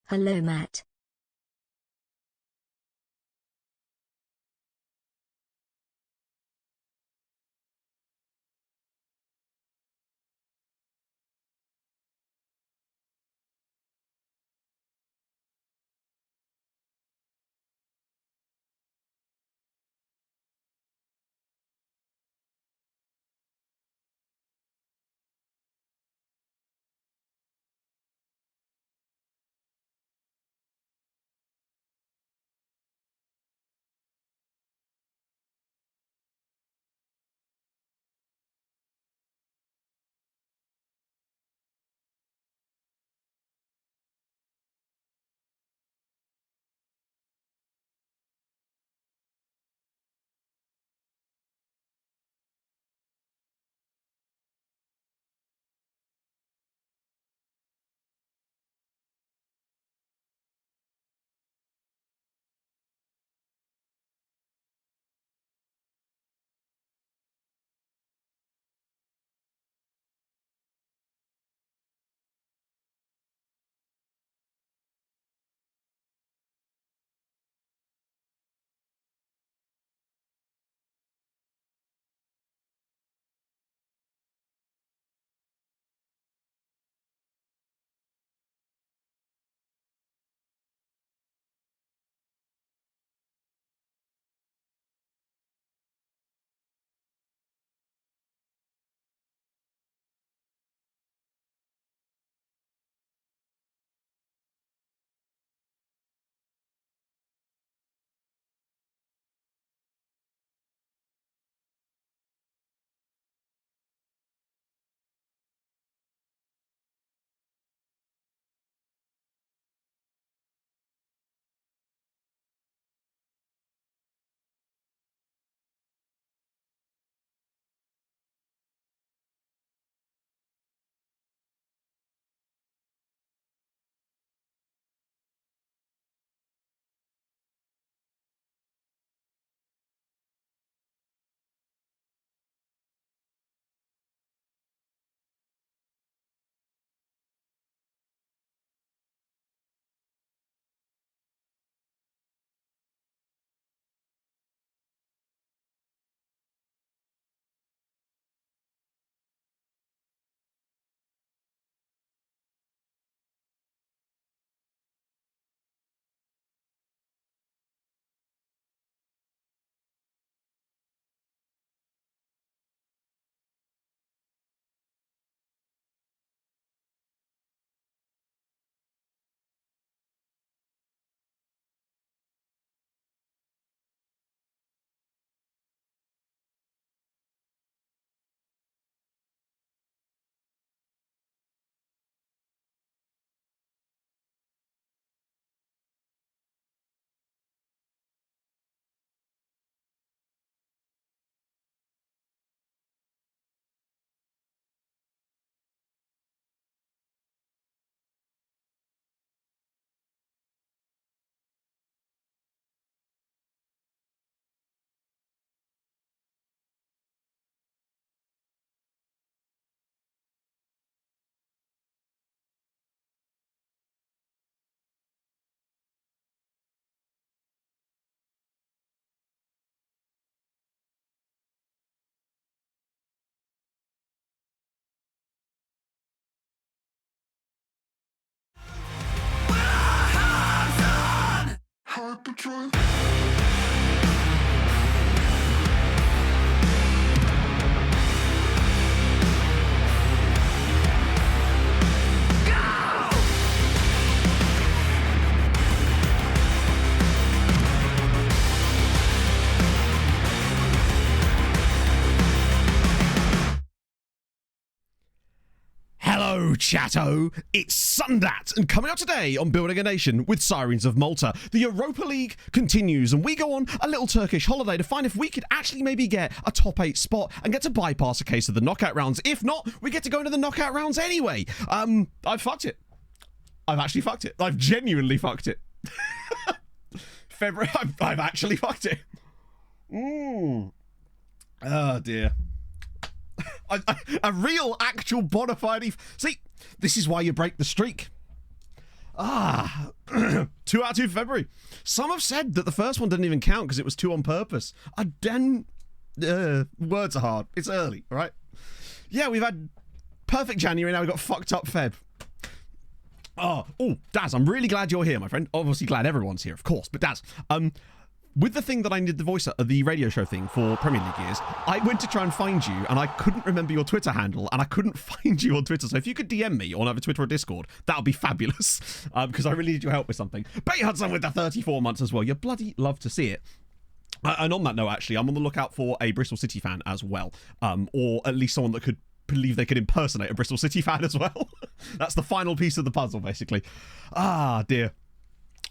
Hello, Matt. Patrol. Hello, chatto! It's Sundat, and coming out today on Building a Nation with Sirens of Malta, the Europa League continues, and we go on a little Turkish holiday to find if we could actually maybe get a top 8 spot and get to bypass a case of the knockout rounds. If not, we get to go into the knockout rounds anyway. I've fucked it. I've actually fucked it. I've genuinely fucked it. February, I've actually fucked it. Oh, dear. A real, actual bona fide. See, this is why you break the streak. 2 out of 2 for February. Some have said that the first one didn't even count because it was 2 on purpose. Words are hard. It's early, all right? Yeah, we've had perfect January, now we've got fucked up Feb. Oh, Daz, I'm really glad you're here, my friend. Obviously glad everyone's here, of course. But Daz, with the thing that I did the radio show thing for Premier League years, I went to try and find you, and I couldn't remember your Twitter handle, and I couldn't find you on Twitter. So if you could DM me on either Twitter or Discord, that would be fabulous, because I really need your help with something. Bay Hudson with the 34 months as well. You bloody love to see it. And on that note, actually, I'm on the lookout for a Bristol City fan as well, or at least someone that could believe they could impersonate a Bristol City fan as well. That's the final piece of the puzzle, basically. Ah, dear.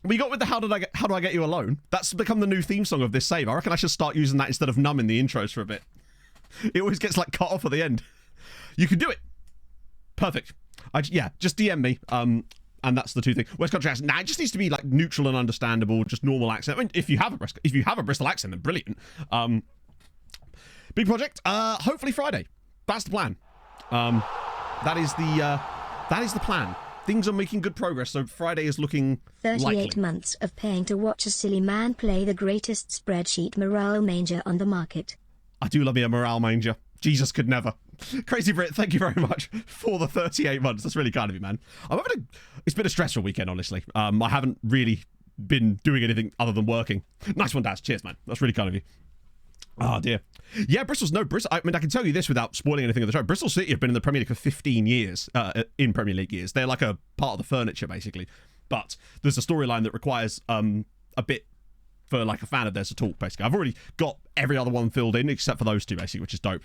We got with the how do I get you a loan? That's become the new theme song of this save. I reckon I should start using that instead of Numb in the intros for a bit. It always gets like cut off at the end. You can do it. Perfect. Yeah, just DM me. And that's the two things. West Country accent. Nah, it just needs to be like neutral and understandable, just normal accent. I mean, if you have a Bristol accent, then brilliant. Big project. Hopefully Friday. That's the plan. That is the plan. Things are making good progress, so Friday is looking 38 likely. months of paying to watch a silly man play the greatest spreadsheet morale manger on the market. I do love me a morale manger. Jesus could never. Crazy Brit, thank you very much for the 38 months. That's really kind of you, man. It's been a stressful weekend, honestly. I haven't really been doing anything other than working. Nice one, Daz. Cheers, man. That's really kind of you. Oh, dear. Yeah, Bristol. I mean, I can tell you this without spoiling anything of the show. Bristol City have been in the Premier League for 15 years, in Premier League years. They're like a part of the furniture, basically. But there's a storyline that requires a bit for like a fan of theirs to talk, basically. I've already got every other one filled in, except for those two, basically, which is dope.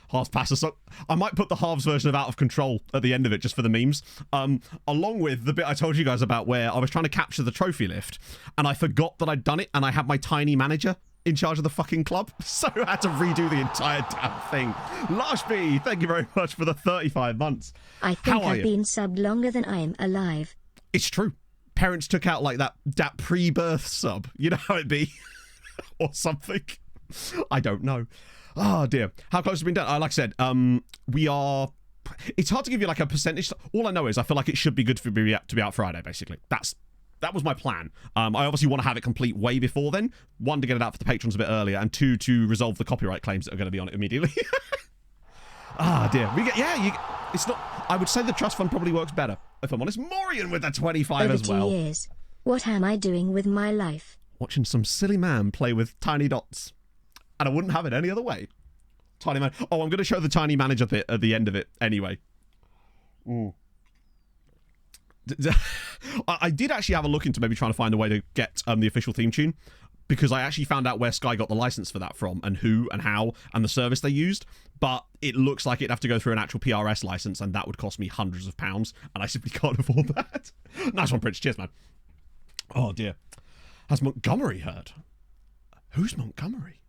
Halves passer. So I might put the halves version of Out of Control at the end of it, just for the memes. Along with the bit I told you guys about where I was trying to capture the trophy lift, and I forgot that I'd done it, and I had my tiny manager in charge of the fucking club, so I had to redo the entire damn thing. Lush B, thank you very much for the 35 months. I think I've been subbed longer than I am alive. It's true. Parents took out like that pre-birth sub. You know how it be? Or something. I don't know. Oh dear. How close has it been done? Like I said, we are... It's hard to give you like a percentage. All I know is I feel like it should be good for me to be out Friday, basically. That was my plan. I obviously want to have it complete way before then. 1, to get it out for the patrons a bit earlier, and 2, to resolve the copyright claims that are going to be on it immediately. Ah, dear. It's not... I would say the trust fund probably works better, if I'm honest. Morian with the 25 Over as well. 2 years. What am I doing with my life? Watching some silly man play with tiny dots. And I wouldn't have it any other way. Tiny man. Oh, I'm going to show the tiny manager bit at the end of it anyway. Ooh. I did actually have a look into maybe trying to find a way to get the official theme tune, because I actually found out where Sky got the license for that from, and who and how, and the service they used, but it looks like it'd have to go through an actual PRS license, and that would cost me hundreds of pounds, and I simply can't afford that. Nice one, Prince. Cheers, man. Oh dear. Has Montgomery heard? Who's Montgomery?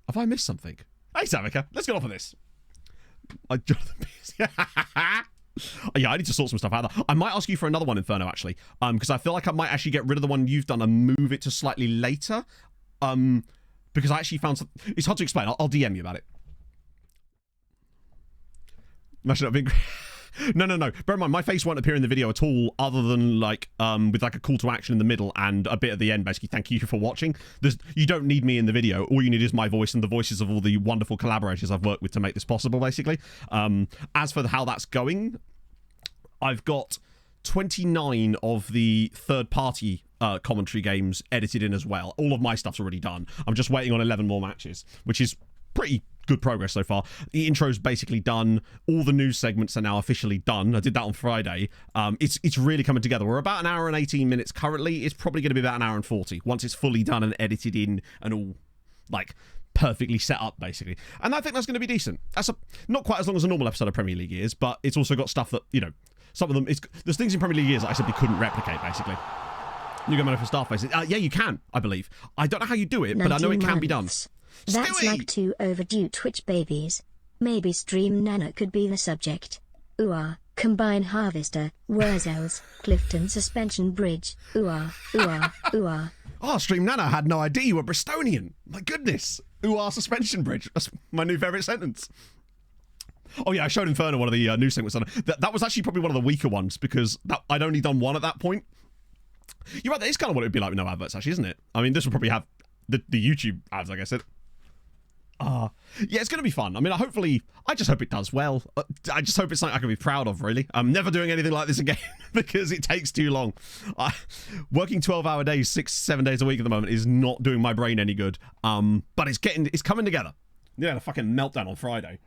Have I missed something? Hey, Savika, let's get off of this. Jonathan Pierce. Yeah, I need to sort some stuff out there. I might ask you for another one, Inferno, actually, because I feel like I might actually get rid of the one you've done and move it to slightly later, because I actually found something. It's hard to explain. I'll DM you about it. Imagine not being... No. Bear in mind, my face won't appear in the video at all, other than like with like a call to action in the middle and a bit at the end, basically. Thank you for watching. You don't need me in the video. All you need is my voice and the voices of all the wonderful collaborators I've worked with to make this possible, basically. As for how that's going, I've got 29 of the third-party commentary games edited in as well. All of my stuff's already done. I'm just waiting on 11 more matches, which is pretty good progress so far. The intro's basically done. All the news segments are now officially done. I did that on Friday. It's really coming together. We're about 1 hour and 18 minutes currently. It's probably going to be about 1 hour and 40 once it's fully done and edited in and all like perfectly set up, basically. And I think that's going to be decent. That's not quite as long as a normal episode of Premier League is, but it's also got stuff that, you know, some of them, there's things in Premier League years that I simply couldn't replicate, basically. You go for staff basis. Yeah, you can, I believe. I don't know how you do it, but I know it can be done. That's Stewie! like 2 overdue Twitch babies. Maybe Stream Nana could be the subject. Combine Harvester, Wurzels, Clifton Suspension Bridge. Oh, Stream Nana had no idea you were Bristonian. My goodness. Suspension Bridge. That's my new favourite sentence. Oh yeah, I showed Inferno one of the news segments on it. That was actually probably one of the weaker ones, because I'd only done one at that point. You're right, that is kind of what it would be like with no adverts, actually, isn't it? I mean, this will probably have the YouTube ads, like I said. Yeah, it's going to be fun. I mean, I just hope it does well. I just hope it's something I can be proud of, really. I'm never doing anything like this again because it takes too long. Working 12-hour days, 6-7 days a week at the moment is not doing my brain any good. But it's coming together. Yeah, the fucking meltdown on Friday.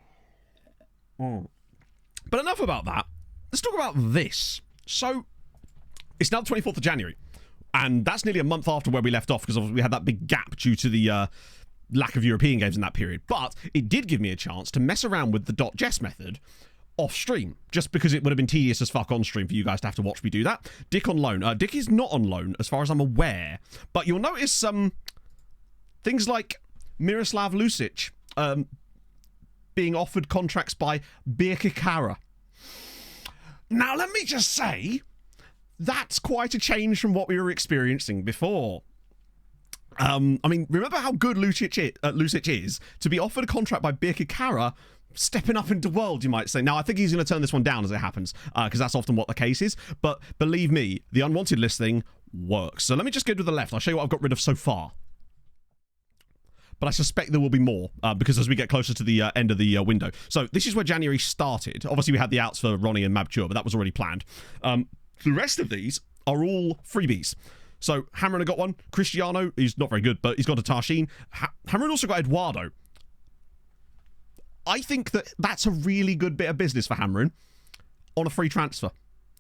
But enough about that. Let's talk about this. So, it's now the 24th of January. And that's nearly a month after where we left off because we had that big gap due to the lack of European games in that period. But it did give me a chance to mess around with the .jess method off stream, just because it would have been tedious as fuck on stream for you guys to have to watch me do that. Dick on loan. Dick is not on loan as far as I'm aware, but you'll notice some things like Miroslav Lucic being offered contracts by Birka Kara. Now let me just say, that's quite a change from what we were experiencing before. I mean, remember how good Lucic is to be offered a contract by Birka Kara, stepping up into world, you might say. Now, I think he's going to turn this one down as it happens, because that's often what the case is. But believe me, the unwanted list thing works. So let me just go to the left. I'll show you what I've got rid of so far. But I suspect there will be more, because as we get closer to the end of the window. So this is where January started. Obviously, we had the outs for Ronnie and Mabture, but that was already planned. The rest of these are all freebies. So Hamron got one. Cristiano, he's not very good, but he's got a Tarshin. Hamron also got Eduardo. I think that's a really good bit of business for Hamron on a free transfer.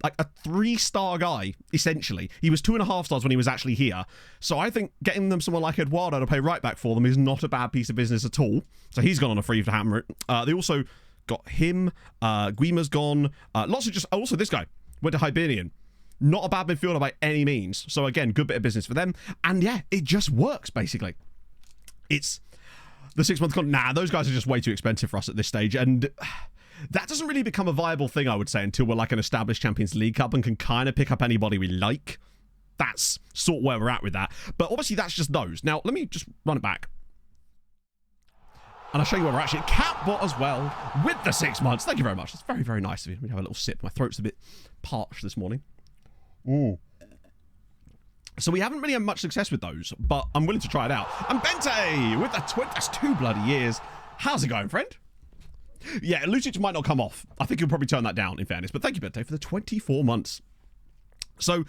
Like a 3-star guy, essentially. He was 2.5 stars when he was actually here. So I think getting them someone like Eduardo to pay right back for them is not a bad piece of business at all. So he's gone on a free for Hamron. They also got him. Guima's gone. Lots of also this guy went to Hibernian. Not a bad midfielder by any means. So again, good bit of business for them. And yeah, it just works, basically. It's the 6-month contract. Nah, those guys are just way too expensive for us at this stage. And that doesn't really become a viable thing, I would say, until we're like an established Champions League club and can kind of pick up anybody we like. That's sort of where we're at with that. But obviously, that's just those. Now, let me just run it back. And I'll show you where we're actually at Catbot as well with the 6 months. Thank you very much. That's very, very nice of you. Let me have a little sip. My throat's a bit parched this morning. Ooh. So we haven't really had much success with those, but I'm willing to try it out. And Bente with the that's 2 bloody years. How's it going, friend? Yeah, Lucic might not come off. I think he'll probably turn that down, in fairness. But thank you, Bente, for the 24 months. So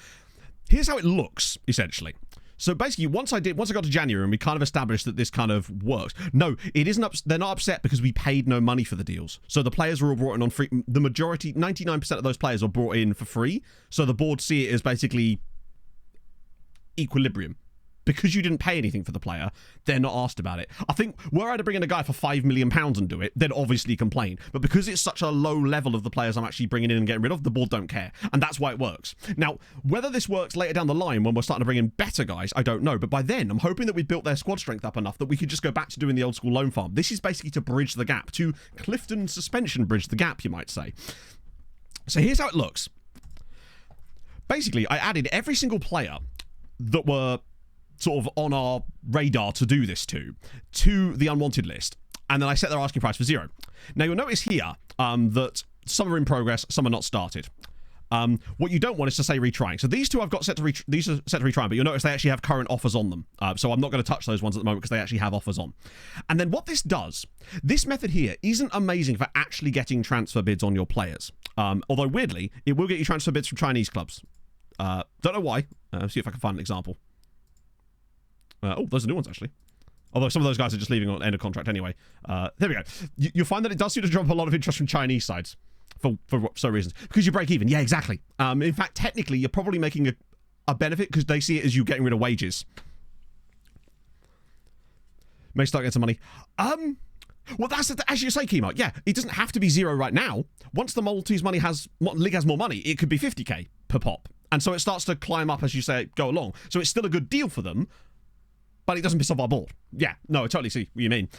here's how it looks, essentially. So basically, once I got to January and we kind of established that this kind of works. No, it isn't. They're not upset because we paid no money for the deals. So the players were all brought in on free. The majority, 99% of those players were brought in for free. So the board see it as basically equilibrium. Because you didn't pay anything for the player, they're not asked about it. I think were I to bring in a guy for £5 million and do it, they'd obviously complain. But because it's such a low level of the players I'm actually bringing in and getting rid of, the board don't care. And that's why it works. Now, whether this works later down the line when we're starting to bring in better guys, I don't know. But by then, I'm hoping that we've built their squad strength up enough that we could just go back to doing the old school loan farm. This is basically to bridge the gap, to Clifton suspension bridge the gap, you might say. So here's how it looks. Basically, I added every single player that were sort of on our radar to do this to the unwanted list. And then I set their asking price for 0. Now you'll notice here that some are in progress, some are not started. What you don't want is to say retrying. So these two I've got set to retrying, but you'll notice they actually have current offers on them. So I'm not going to touch those ones at the moment because they actually have offers on. And then what this does, this method here isn't amazing for actually getting transfer bids on your players. Although weirdly, it will get you transfer bids from Chinese clubs. Don't know why. See if I can find an example. Oh, those are new ones, actually. Although some of those guys are just leaving on end of contract anyway. There we go. You'll find that it does seem to drop a lot of interest from Chinese sides for some reasons. Because you break even. Yeah, exactly. In fact, technically, you're probably making a benefit because they see it as you getting rid of wages. May start getting some money. Well, that's as you say, Kimo. Yeah, it doesn't have to be 0 right now. Once the Maltese league has more money, it could be 50k per pop. And so it starts to climb up as you say go along. So it's still a good deal for them. But it doesn't piss off our board. Yeah, no, I totally see what you mean.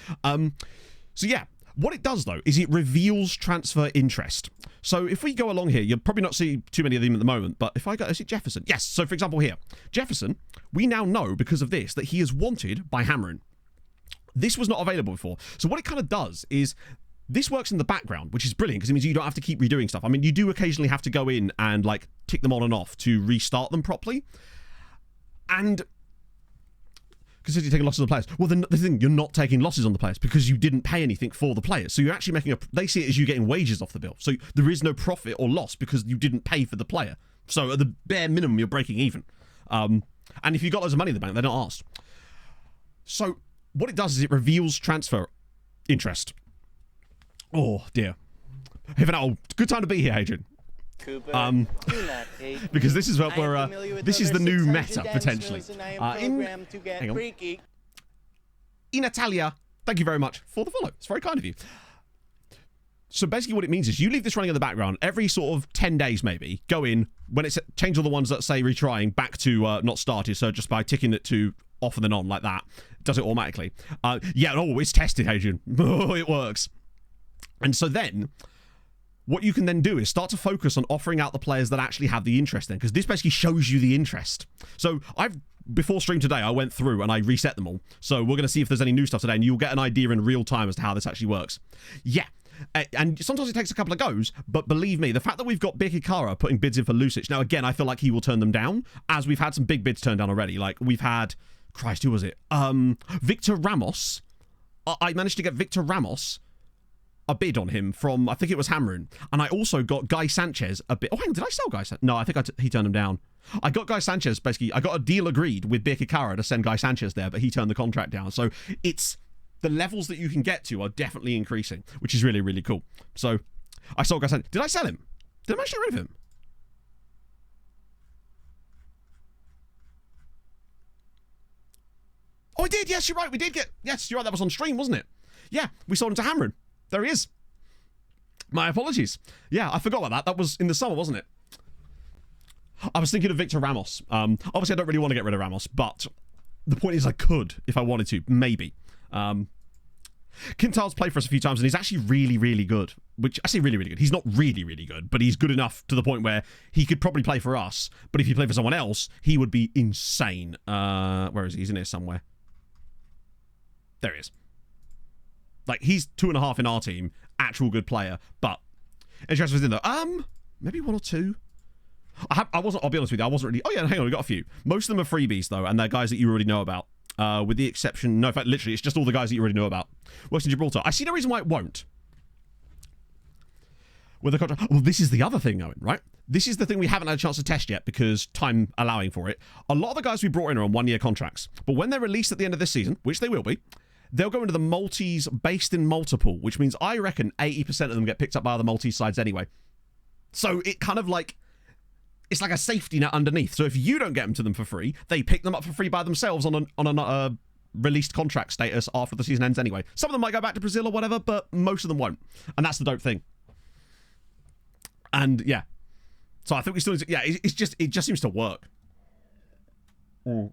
So yeah, what it does though is it reveals transfer interest. So if we go along here, you'll probably not see too many of them at the moment, but if I go, is it Jefferson? Yes, so for example here, Jefferson, we now know because of this that he is wanted by Hamron. This was not available before. So what it kind of does is this works in the background, which is brilliant because it means you don't have to keep redoing stuff. I mean, you do occasionally have to go in and like tick them on and off to restart them properly. And consider you're taking losses on the players. Well, then the thing, you're not taking losses on the players because you didn't pay anything for the players. So you're actually making they see it as you getting wages off the bill. So there is no profit or loss because you didn't pay for the player. So at the bare minimum, you're breaking even. And if you've got loads of money in the bank, they're not asked. So what it does is it reveals transfer interest. Oh, dear. Good time to be here, Adrian. Cooper, because this is what we're this is the new meta potentially. In Italia, thank you very much for the follow. It's very kind of you. So basically what it means is you leave this running in the background every sort of 10 days maybe, go in, when it's change all the ones that say retrying back to not started, so just by ticking it to off and then on like that, it does it automatically. It's tested, Adrian. It works. And so then what you can then do is start to focus on offering out the players that actually have the interest then, because this basically shows you the interest. So before stream today, I went through and I reset them all. So we're going to see if there's any new stuff today, and you'll get an idea in real time as to how this actually works. Yeah. And sometimes it takes a couple of goes, but believe me, the fact that we've got Bikikara putting bids in for Lucic, now again, I feel like he will turn them down, as we've had some big bids turned down already. Like, we've had, Christ, who was it? Victor Ramos. I managed to get Victor Ramos a bid on him from, I think it was Hamrun. And I also got Guy Sanchez a bid. Oh, hang on, did I sell Guy Sanchez? No, I think he turned him down. I got Guy Sanchez, basically, I got a deal agreed with Bikikara to send Guy Sanchez there, but he turned the contract down. So it's, the levels that you can get to are definitely increasing, which is really, really cool. So I sold Guy Sanchez. Did I sell him? Did I manage to get rid of him? Oh, I did. Yes, you're right. We did get, yes, you're right. That was on stream, wasn't it? Yeah, we sold him to Hamrun. There he is. My apologies. Yeah, I forgot about that. That was in the summer, wasn't it? I was thinking of Victor Ramos. Obviously, I don't really want to get rid of Ramos, but the point is I could, if I wanted to, maybe. Quintal's played for us a few times, and he's actually really, really good. Which, I say really, really good. He's not really, really good, but he's good enough to the point where he could probably play for us, but if he played for someone else, he would be insane. Where is he? He's in here somewhere. There he is. Like, he's 2.5 in our team. Actual good player. But, interest was in though. Maybe 1 or 2. I'll be honest with you, I wasn't really... Oh yeah, hang on, we got a few. Most of them are freebies though, and they're guys that you already know about. With the exception... No, in fact, literally, it's just all the guys that you already know about. Works in Gibraltar. I see no reason why it won't. With the contract... Well, this is the other thing, Owen, right? This is the thing we haven't had a chance to test yet, because time allowing for it. A lot of the guys we brought in are on 1-year contracts. But when they're released at the end of this season, which they will be, they'll go into the Maltese based in Malta pool, which means I reckon 80% of them get picked up by the Maltese sides anyway. So it kind of like, it's like a safety net underneath. So if you don't get them to them for free, they pick them up for free by themselves on a released contract status after the season ends anyway. Some of them might go back to Brazil or whatever, but most of them won't. And that's the dope thing. And yeah. So I think we still need to, yeah, it just seems to work. A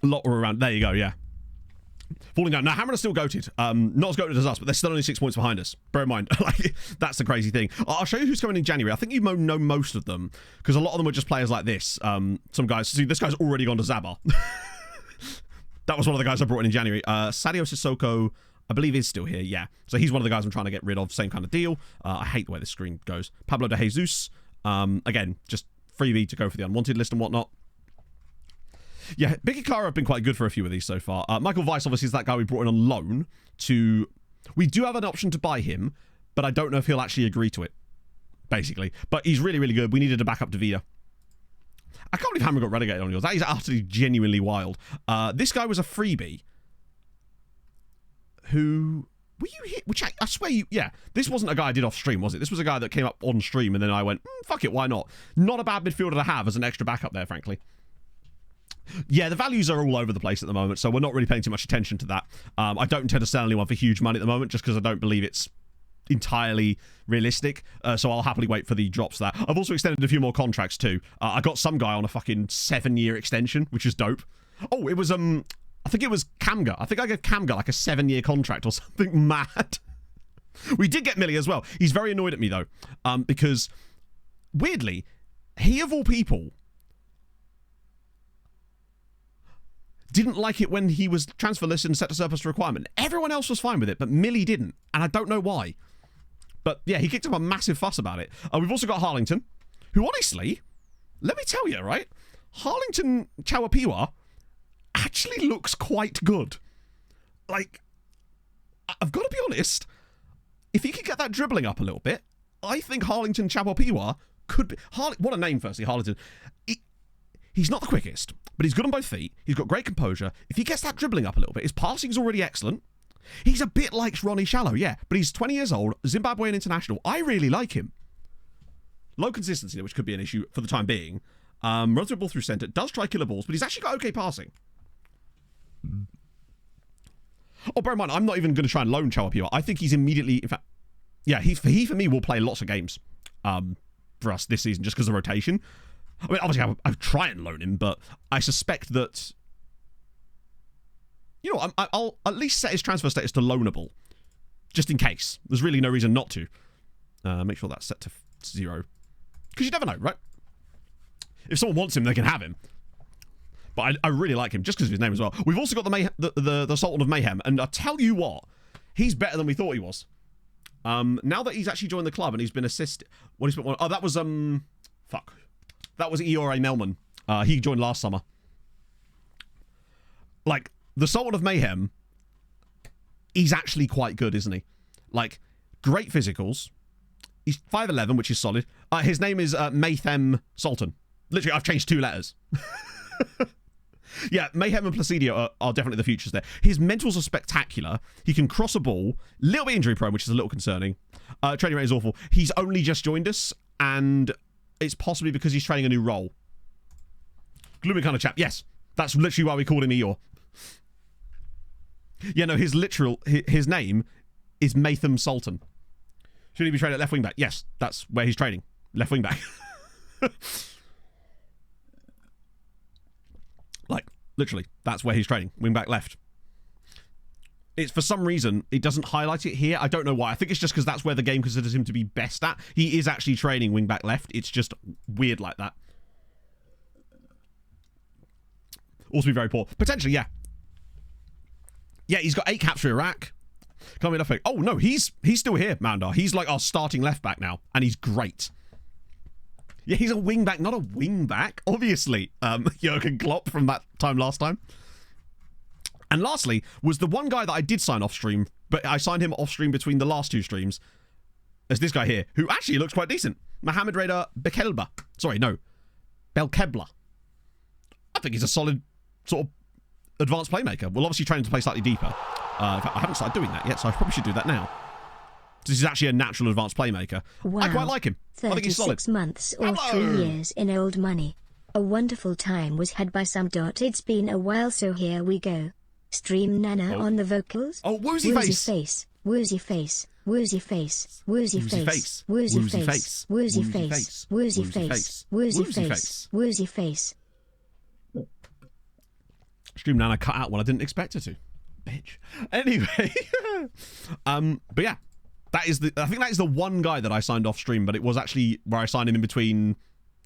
lot were around. There you go, yeah. Falling down. Now, Hammer are still goated. Not as goated as us, but they're still only 6 points behind us. Bear in mind, like, that's the crazy thing. I'll show you who's coming in January. I think you know most of them, because a lot of them are just players like this. Some guys... See, this guy's already gone to Zabar. That was one of the guys I brought in January. Sadio Sissoko, I believe, is still here, yeah. So he's one of the guys I'm trying to get rid of. Same kind of deal. I hate the way this screen goes. Pablo de Jesus. Again, just freebie to go for the unwanted list and whatnot. Yeah, Bikikara have been quite good for a few of these so far. Michael Weiss, obviously, is that guy we brought in on loan to... We do have an option to buy him, but I don't know if he'll actually agree to it, basically. But he's really, really good. We needed a backup to Vida. I can't believe Hammer got relegated on yours. That is utterly, genuinely wild. This guy was a freebie who... Were you here? Which I swear you... Yeah, this wasn't a guy I did off stream, was it? This was a guy that came up on stream, and then I went, fuck it, why not? Not a bad midfielder to have as an extra backup there, frankly. Yeah, the values are all over the place at the moment, so we're not really paying too much attention to that. I don't intend to sell anyone for huge money at the moment, just because I don't believe it's entirely realistic, so I'll happily wait for the drops of that. I've also extended a few more contracts too. I got some guy on a fucking 7-year extension, which is dope. Oh, it was, I think it was Kamga. I think I gave Kamga like a 7-year contract or something mad. We did get Millie as well. He's very annoyed at me though, because, weirdly, he of all people... didn't like it when he was transfer listed and set to surplus requirement. Everyone else was fine with it, but Millie didn't, and I don't know why. But yeah, he kicked up a massive fuss about it. We've also got Harlington, who honestly, let me tell you, right? Harlington Chawapiwa actually looks quite good. Like, I've got to be honest, if he could get that dribbling up a little bit, I think Harlington Chawapiwa could be... what a name, firstly, Harlington. He's not the quickest, but he's good on both feet. He's got great composure. If he gets that dribbling up a little bit, his passing's already excellent. He's a bit like Ronnie Shallow, yeah, but he's 20 years old, Zimbabwean international. I really like him. Low consistency, which could be an issue for the time being. Runs the ball through centre, does try killer balls, but he's actually got okay passing. Oh, bear in mind, I'm not even going to try and loan Chawapiwa. I think he's immediately... In fact, yeah, he for me will play lots of games for us this season just because of rotation. I mean, obviously, I'll try and loan him, but I suspect that... You know, I'll at least set his transfer status to loanable, just in case. There's really no reason not to. Make sure that's set to 0. Because you never know, right? If someone wants him, they can have him. But I really like him, just because of his name as well. We've also got the Sultan of Mayhem, and I tell you what, he's better than we thought he was. Now that he's actually joined the club and he's been assisted... Oh, that was... Fuck. That was Eore Melman. He joined last summer. Like, the Sultan of Mayhem, he's actually quite good, isn't he? Like, great physicals. He's 5'11", which is solid. His name is Mayhem Sultan. Literally, I've changed 2 letters. Yeah, Mayhem and Placidio are definitely the futures there. His mentals are spectacular. He can cross a ball. Little bit injury prone, which is a little concerning. Training rate is awful. He's only just joined us, and it's possibly because he's training a new role. Gloomy kind of chap. Yes, that's literally why we called him Eeyore. Yeah, no, his name is Mayhem Sultan. Should he be training at left wing back? Yes, that's where he's training. Left wing back. Like, literally, that's where he's training. Wing back left. It's, for some reason, it doesn't highlight it here. I don't know why. I think it's just because that's where the game considers him to be best at. He is actually training wing back left. It's just weird like that. Also be very poor. Potentially, yeah. Yeah, he's got 8 caps for Iraq. Can't be enough. Oh, no, he's still here, Mandar. He's like our starting left back now, and he's great. Yeah, he's a wing back, not a wing back. Obviously, Jurgen Klopp from that time last time. And lastly, was the one guy that I did sign off stream, but I signed him off stream between the last 2 streams, as this guy here, who actually looks quite decent. Mohamed Reda Bekelba. Sorry, no. Belkebla. I think he's a solid sort of advanced playmaker. We'll obviously train him to play slightly deeper. In fact, I haven't started doing that yet, so I probably should do that now. This is actually a natural advanced playmaker. Wow. I quite like him. I think he's solid. 36 months or 3 years in old money. A wonderful time was had by some. It's been a while, so here we go. Stream Nana on the vocals. Oh, woozy face. Woozy face. Woozy face. Woozy face. Woozy face. Woozy face. Woozy face. Woozy face. Woozy face. Stream Nana cut out when I didn't expect her to. Bitch. Anyway. But yeah. I think that is the one guy that I signed off stream, but it was actually where I signed him in between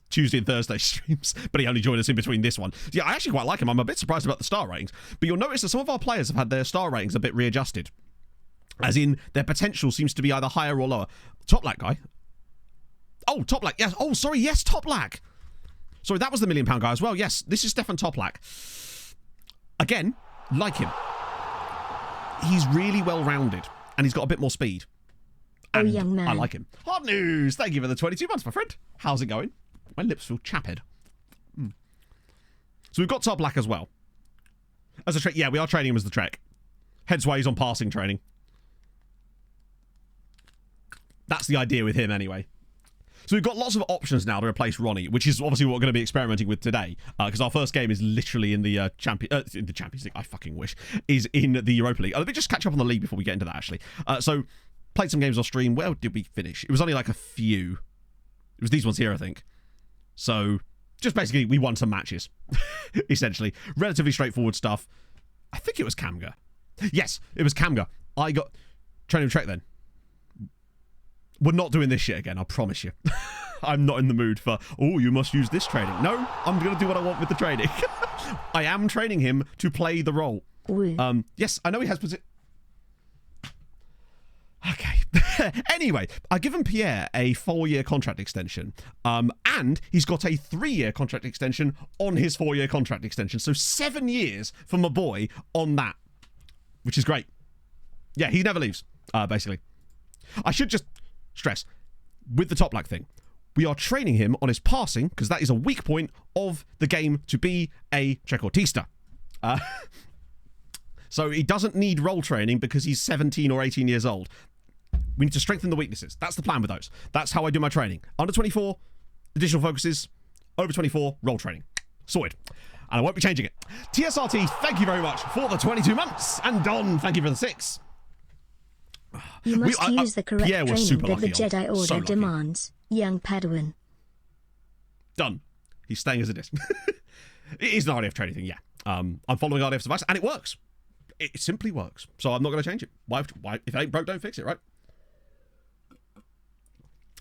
Tuesday and Thursday streams, but he only joined us in between this one. Yeah, I actually quite like him. I'm a bit surprised about the star ratings, but you'll notice that some of our players have had their star ratings a bit readjusted, as in their potential seems to be either higher or lower. Toplak guy. Oh, Toplak. Yes. Oh, sorry. Yes, Toplak. Sorry, that was the £1 million guy as well. Yes, this is Stefan Toplak. Again, like him. He's really well-rounded, and he's got a bit more speed. And oh, young man. I like him. Hot news! Thank you for the 22 months, my friend. How's it going? My lips feel chapped. So we've got Toplak as well. As a Trek, yeah, we are training him as the Trek. Hence why he's on passing training. That's the idea with him anyway. So we've got lots of options now to replace Ronnie, which is obviously what we're going to be experimenting with today, because our first game is literally in the Champions League. I fucking wish is in the Europa League. Let me just catch up on the league before we get into that. Actually, so played some games off stream. Where did we finish? It was only like a few. It was these ones here, I think. So just basically we won some matches, essentially. Relatively straightforward stuff. I think it was Kamga. Yes, it was Kamga. I got training Trek then. We're not doing this shit again, I promise you. I'm not in the mood for, oh, you must use this training. No, I'm going to do what I want with the training. I am training him to play the role. Oui. Yes, I know he has... Okay. Anyway, I've given Pierre a 4-year contract extension, and he's got a 3-year contract extension on his 4-year contract extension. So 7 years for my boy on that, which is great. Yeah, he never leaves, basically. I should just stress, with the top lag thing, we are training him on his passing, because that is a weak point of the game to be a trequartista. So he doesn't need role training because he's 17 or 18 years old. We need to strengthen the weaknesses. That's the plan with those. That's how I do my training. Under 24, additional focuses. Over 24, role training. Sorted. And I won't be changing it. TSRT, thank you very much for the 22 months. And Don, thank you for the 6. You must use the correct Pierre was training that the super lucky Jedi Order so lucky. demands, young Padawan. Done. He's staying as it is. It is an RDF training thing, yeah. I'm following RDF's advice, and it works. It simply works. So I'm not going to change it. Why? If it ain't broke, don't fix it, right?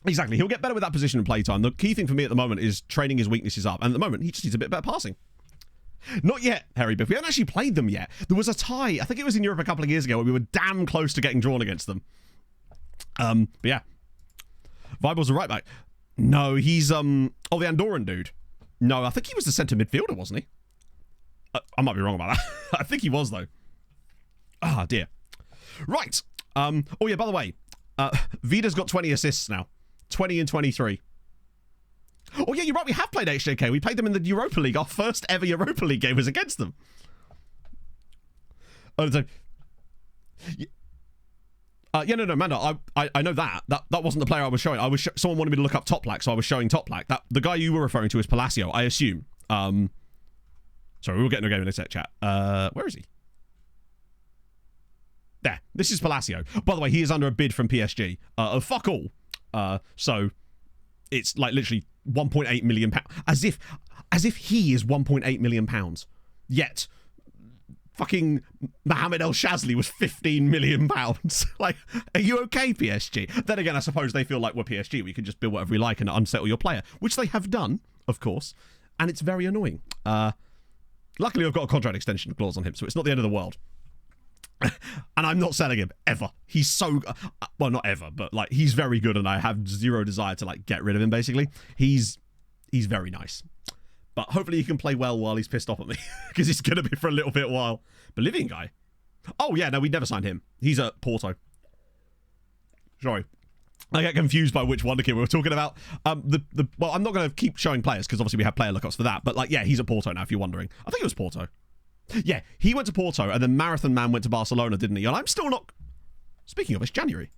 Exactly. He'll get better with that position and playtime. The key thing for me at the moment is training his weaknesses up. And at the moment, he just needs a bit better passing. Not yet, Harry Biff. We haven't actually played them yet. There was a tie. I think it was in Europe a couple of years ago where we were damn close to getting drawn against them. But yeah. Vibel's a right back. No, he's, the Andorran dude. No, I think he was the centre midfielder, wasn't he? I might be wrong about that. I think he was, though. Ah, dear. Right. Oh, yeah, by the way, Vida's got 20 assists now. 20 and 23. Oh, yeah, you're right. We have played HJK. We played them in the Europa League. Our first ever Europa League game was against them. Oh, so... yeah, no, Manda, I know that. That wasn't the player I was showing. Someone wanted me to look up Toplak, so I was showing Toplak. The guy you were referring to is Palacio, I assume. Sorry, we were getting a game in this chat. Where is he? There. This is Palacio. By the way, he is under a bid from PSG. Of fuck all. So it's like literally 1.8 million pounds. As if he is 1.8 million pounds. Yet fucking Mohamed El Shazli was 15 million pounds. Like, are you okay, PSG? Then again, I suppose they feel like we're PSG. We can just build whatever we like and unsettle your player, which they have done, of course. And it's very annoying. Luckily, I've got a contract extension clause on him, so it's not the end of the world. And I'm not selling him ever. He's so well, not ever, but like he's very good, and I have zero desire to like get rid of him. Basically, he's very nice, but hopefully he can play well while he's pissed off at me because he's gonna be for a little bit while. Bolivian guy. Oh yeah, no, we never signed him. He's at Porto. Sorry, I get confused by which Wonderkid we were talking about. Well, I'm not gonna keep showing players because obviously we have player lookups for that. But like, yeah, he's at Porto now. If you're wondering, I think it was Porto. Yeah, he went to Porto, and then Marathon Man went to Barcelona, didn't he? And I'm still not... Speaking of, it's January.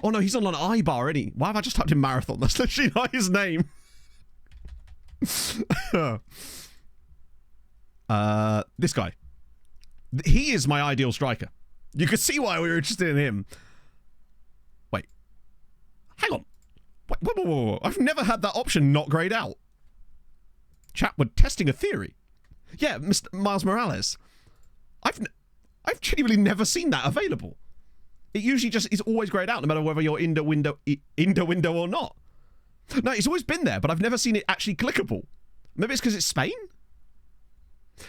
Oh, no, he's on an iBar, isn't he? Why have I just typed in Marathon? That's literally not his name. This guy. He is my ideal striker. You could see why we were interested in him. Wait. Hang on. Wait. I've never had that option not grayed out. Chat, we're testing a theory. Yeah, Mr. Miles Morales. I've genuinely never seen that available. It usually just is always grayed out, no matter whether you're in the window or not. No, it's always been there, but I've never seen it actually clickable. Maybe it's because it's Spain?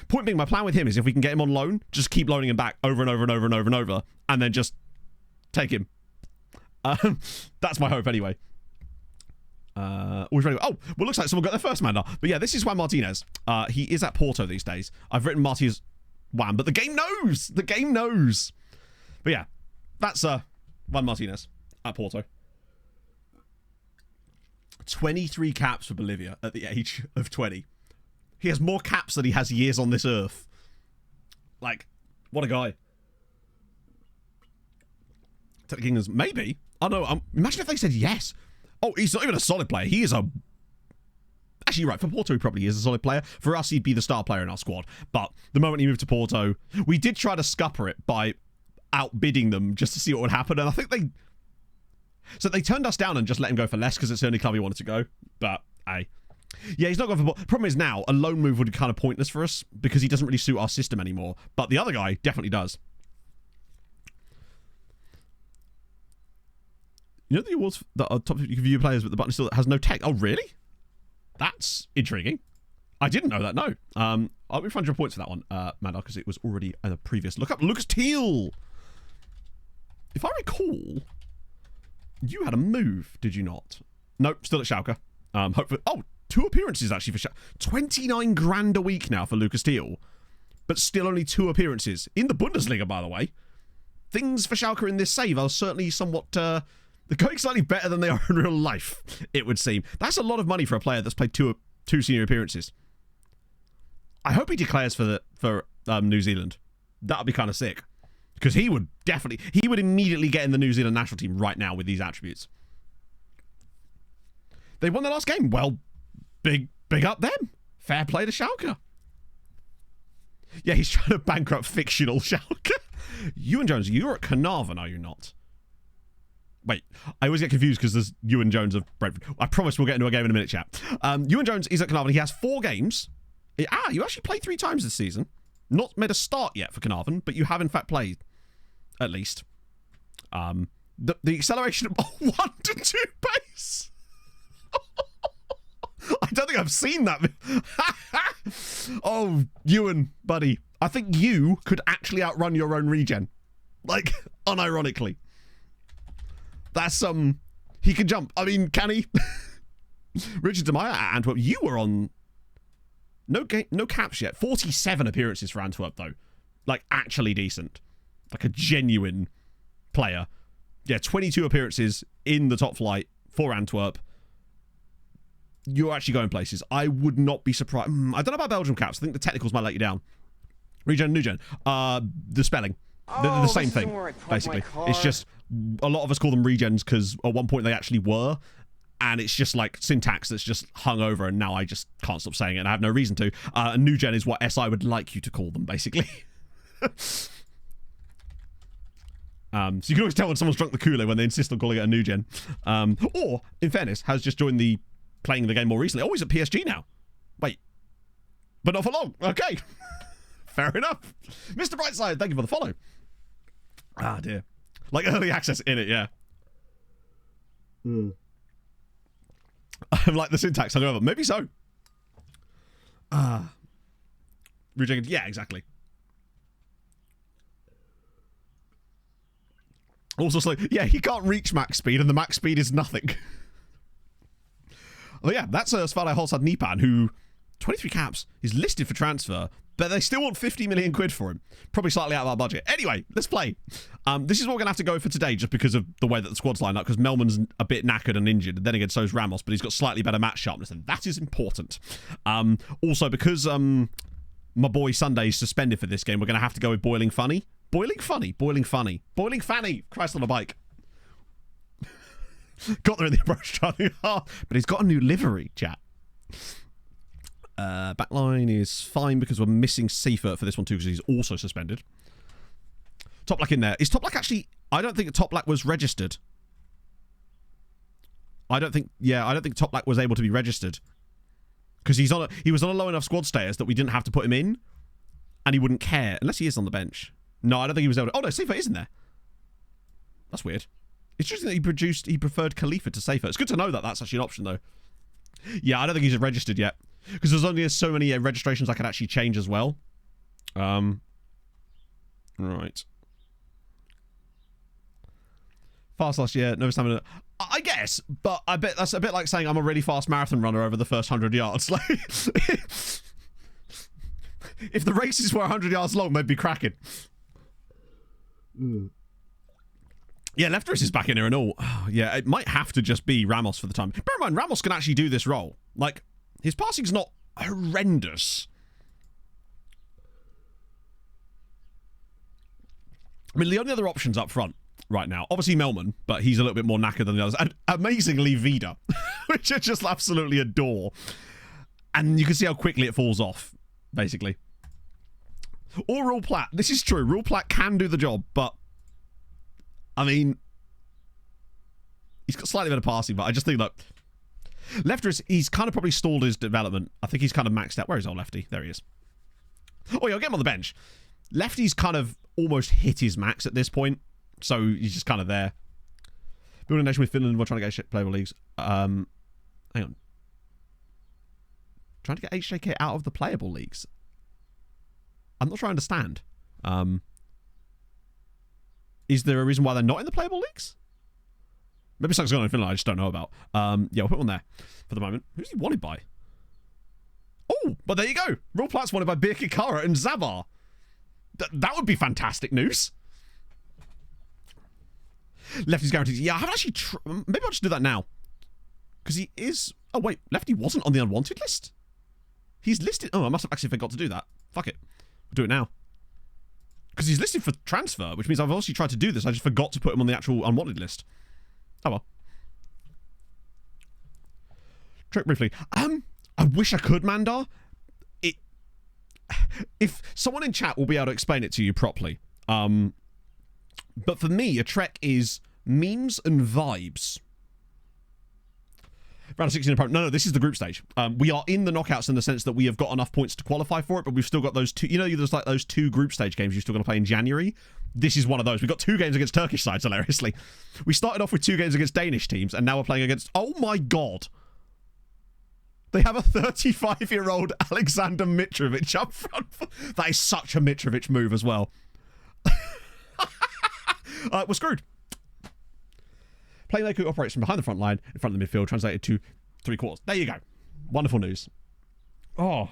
Point being, my plan with him is if we can get him on loan, just keep loaning him back over and over and over and over and over, and then just take him. That's my hope anyway. Oh, well, looks like someone got their first man now. But yeah, this is Juan Martinez. He is at Porto these days. I've written Martinez Juan, but the game knows. The game knows. But yeah, that's Juan Martinez at Porto. 23 caps for Bolivia at the age of 20. He has more caps than he has years on this earth. Like, what a guy. Kingdoms, maybe. I don't know. Imagine if they said yes. Oh, he's not even a solid player. He is a... Actually, right, for Porto, he probably is a solid player. For us, he'd be the star player in our squad. But the moment he moved to Porto, we did try to scupper it by outbidding them just to see what would happen. And I think they... So they turned us down and just let him go for less because it's the only club he wanted to go. But, hey. Yeah, he's not going for... The problem is now, a loan move would be kind of pointless for us because he doesn't really suit our system anymore. But the other guy definitely does. You know the awards that are top 50 view players, but the button still has no text. Oh, really? That's intriguing. I didn't know that, no. I'll refund your points for that one, Maddox, because it was already in a previous lookup. Lucas Teal! if I recall, you had a move, did you not? Nope, still at Schalke. Hopefully, 2 appearances actually for Schalke. 29 grand a week now for Lucas Thiel, but still only 2 appearances in the Bundesliga, by the way. Things for Schalke in this save are certainly somewhat, they're going slightly better than they are in real life, it would seem. That's a lot of money for a player that's played two senior appearances. I hope he declares for New Zealand. That would be kind of sick. Because he would immediately get in the New Zealand national team right now with these attributes. They won their last game. Well, big up them. Fair play to Schalke. Yeah, he's trying to bankrupt fictional Schalke. Ewan Jones, you're at Carnarvon, are you not? Wait, I always get confused because there's Ewan Jones of Brentford. I promise we'll get into a game in a minute, chat. Ewan Jones is at Carnarvon. He has 4 games. You actually played 3 times this season. Not made a start yet for Carnarvon, but you have in fact played. At least. The acceleration of 1 to 2 pace. I don't think I've seen that. Oh, Ewan, buddy. I think you could actually outrun your own regen. Like, unironically. That's, he can jump. I mean, can he? Richard Demaya at Antwerp. You were on... No caps yet. 47 appearances for Antwerp, though. Like, actually decent. Like a genuine player. Yeah, 22 appearances in the top flight for Antwerp. You're actually going places. I would not be surprised. I don't know about Belgium caps. I think the technicals might let you down. Regen, new gen. The spelling. The same thing, basically. It's just, a lot of us call them regens because at one point they actually were. And it's just like syntax that's just hung over, and now I just can't stop saying it, and I have no reason to. And new gen is what SI would like you to call them, basically. So you can always tell when someone's drunk the Kool-Aid when they insist on calling it a new gen. Or, in fairness, has just joined playing the game more recently. Oh, he's at PSG now. Wait. But not for long. Okay. Fair enough. Mr. Brightside, thank you for the follow. Ah, dear. Like early access in it, yeah. I'm like the syntax hungover. Maybe so. Rejected. Yeah, exactly. Also, like, yeah, he can't reach max speed, and the max speed is nothing. Oh yeah, that's Svadai Holstad Nipan, who 23 caps is listed for transfer, but they still want 50 million quid for him. Probably slightly out of our budget. Anyway, let's play. This is what we're going to have to go for today, just because of the way that the squad's lined up, because Melman's a bit knackered and injured, and then again, so is Ramos, but he's got slightly better match sharpness, and that is important. Also, because my boy Sunday's suspended for this game, we're going to have to go with Boiling Funny. Boiling Funny. Boiling Funny. Boiling Fanny. Christ on a bike. Got there in the approach trying hard, but he's got a new livery, chat. Backline is fine because we're missing Seifert for this one too, because he's also suspended. Toplak in there. Is Toplak actually... I don't think Toplak was registered. I don't think Toplak was able to be registered. Because he was on a low enough squad status that we didn't have to put him in. And he wouldn't care. Unless he is on the bench. No, I don't think he was able to... Oh no, Seifert isn't there. That's weird. It's just that he preferred Khalifa to Seifert. It's good to know that that's actually an option, though. Yeah, I don't think he's registered yet. Because there's only so many registrations I can actually change as well. Right. Fast last year, no stamina. I guess, but I bet that's a bit like saying I'm a really fast marathon runner over the first 100 yards. Like, if the races were 100 yards long, they'd be cracking. Yeah, left wrist is back in here and all. Oh, yeah, it might have to just be Ramos for the time. Bear in mind, Ramos can actually do this role. Like, his passing's not horrendous. I mean, the only other options up front right now, obviously Melman, but he's a little bit more knackered than the others. And amazingly, Vida, which I just absolutely adore. And you can see how quickly it falls off, basically. Or Rule Platt. This is true. Rule Platt can do the job, but I mean, he's got slightly better passing, but I just think that Lefty, he's kind of probably stalled his development. I think he's kind of maxed out. Where is old Lefty? There he is. Oh, yeah, I'll get him on the bench. Lefty's kind of almost hit his max at this point, so he's just kind of there. Building a nation with Finland, we're trying to get playable leagues. Hang on. Trying to get HJK out of the playable leagues. I'm not sure I understand. Is there a reason why they're not in the playable leagues? Maybe something's going on in Finland I just don't know about. Yeah, we'll put one there for the moment. Who's he wanted by? Oh, but there you go. Real Plat's wanted by Birkir Kara and Zabar. That would be fantastic news. Lefty's guaranteed. Yeah, I haven't actually... Maybe I'll just do that now. Because he is... Oh, wait. Lefty wasn't on the unwanted list? He's listed... Oh, I must have actually forgot to do that. Fuck it. We'll do it now. Because he's listed for transfer, which means I've obviously tried to do this. I just forgot to put him on the actual unwanted list. Oh, well. Trick briefly. I wish I could, Mandar. If someone in chat will be able to explain it to you properly. But for me, a trek is memes and vibes. Round of 16 opponent. No, this is the group stage. We are in the knockouts in the sense that we have got enough points to qualify for it, but we've still got those two. You know, there's like those 2 group stage games you're still going to play in January. This is one of those. We've got 2 games against Turkish sides, hilariously. We started off with 2 games against Danish teams, and now we're playing against... Oh my god. They have a 35-year-old Alexander Mitrovic up front. That is such a Mitrovic move as well. We're screwed. Playmaker operates from behind the front line, in front of the midfield, translated to 3 quarters. There you go. Wonderful news. Oh.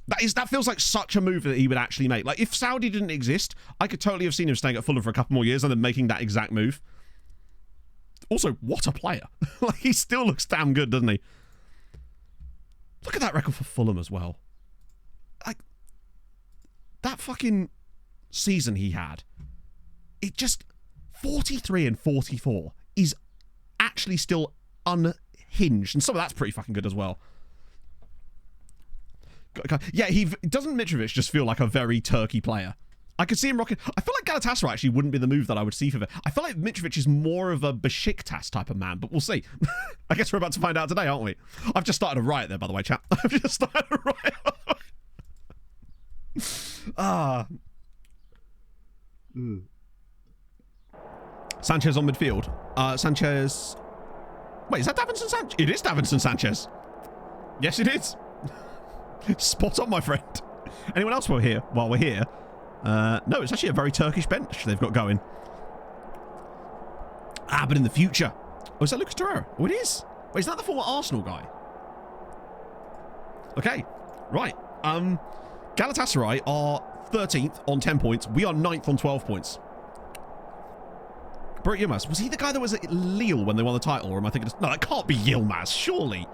That feels like such a move that he would actually make. Like, if Saudi didn't exist, I could totally have seen him staying at Fulham for a couple more years and then making that exact move. Also, what a player. Like, he still looks damn good, doesn't he? Look at that record for Fulham as well. Like, that fucking season he had, it just 43 and 44 is actually still unhinged, and some of that's pretty fucking good as well. Yeah, doesn't Mitrovic just feel like a very Turkey player? I could see him rocking. I feel like Galatasaray actually wouldn't be the move that I would see for him. I feel like Mitrovic is more of a Besiktas type of man, but we'll see. I guess we're about to find out today, aren't we? I've just started a riot there, by the way, chat. I've just started a riot. Sanchez on midfield. Sanchez... Wait, is that Davinson Sanchez? It is Davinson Sanchez. Yes, it is. Spot on, my friend. Anyone else while we're here? No, it's actually a very Turkish bench they've got going. But in the future. Oh, is that Lucas Torreira? Oh, it is. Wait, is that the former Arsenal guy? Okay, right. Galatasaray are 13th on 10 points. We are 9th on 12 points. Burak Yilmaz, was he the guy that was at Lille when they won the title? Or am I thinking... No, that can't be Yilmaz, surely.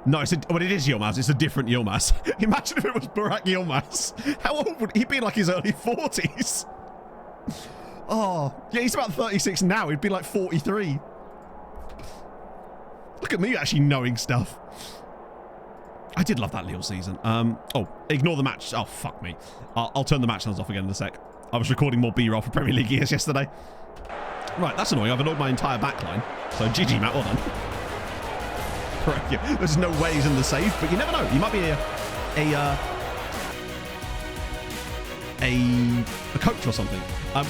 No, it is Yilmaz. It's a different Yilmaz. Imagine if it was Burak Yilmaz. How old would he be? Like his early 40s. Oh, yeah, he's about 36 now. He'd be like 43. Look at me actually knowing stuff. I did love that Lille season. Oh, ignore the match. Oh, fuck me. I'll turn the match sounds off again in a sec. I was recording more B-roll for Premier League years yesterday. Right, that's annoying. I've annoyed my entire backline. So GG, Matt. Well done. Correct. Yeah. There's no way he's in the save, but you never know. He might be a coach or something.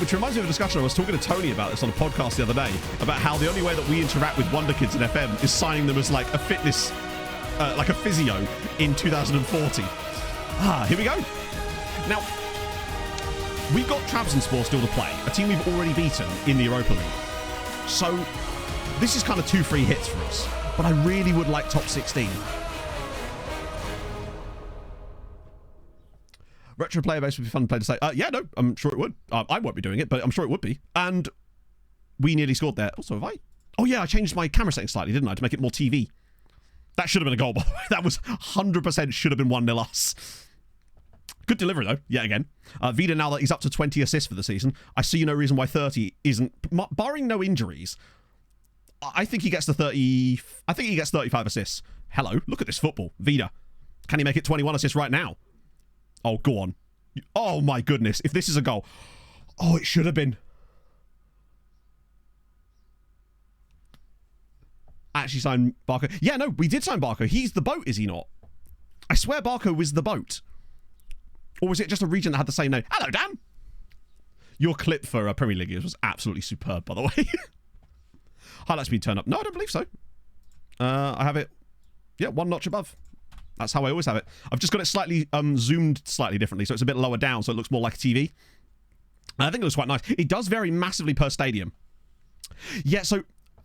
Which reminds me of a discussion I was talking to Tony about this on a podcast the other day about how the only way that we interact with Wonder Kids in FM is signing them as like a fitness, like a physio in 2040. Here we go. Now, we've got Trabzonspor still to play, a team we've already beaten in the Europa League. So this is kind of 2 free hits for us. But I really would like top 16. Retro player base would be fun to play to say. Yeah, no, I'm sure it would. I won't be doing it, but I'm sure it would be. And we nearly scored there. Also, have I? Oh, yeah, I changed my camera settings slightly, didn't I, to make it more TV. That should have been a goal, by the way. That was 100% should have been 1-0 us. Good delivery, though, yet again. Vida, now that he's up to 20 assists for the season, I see no reason why 30 isn't... Barring no injuries... I think he gets the 30... I think he gets 35 assists. Hello, look at this football. Vida. Can he make it 21 assists right now? Oh, go on. Oh, my goodness. If this is a goal... Oh, it should have been. Actually signed Barco. Yeah, no, we did sign Barco. He's the boat, is he not? I swear Barco was the boat. Or was it just a region that had the same name? Hello, Dan. Your clip for Premier League was absolutely superb, by the way. Highlight speed turn up. No, I don't believe so. I have it, yeah, 1 notch above. That's how I always have it. I've just got it slightly zoomed slightly differently, so it's a bit lower down, so it looks more like a TV. I think it looks quite nice. It does vary massively per stadium. Yeah, so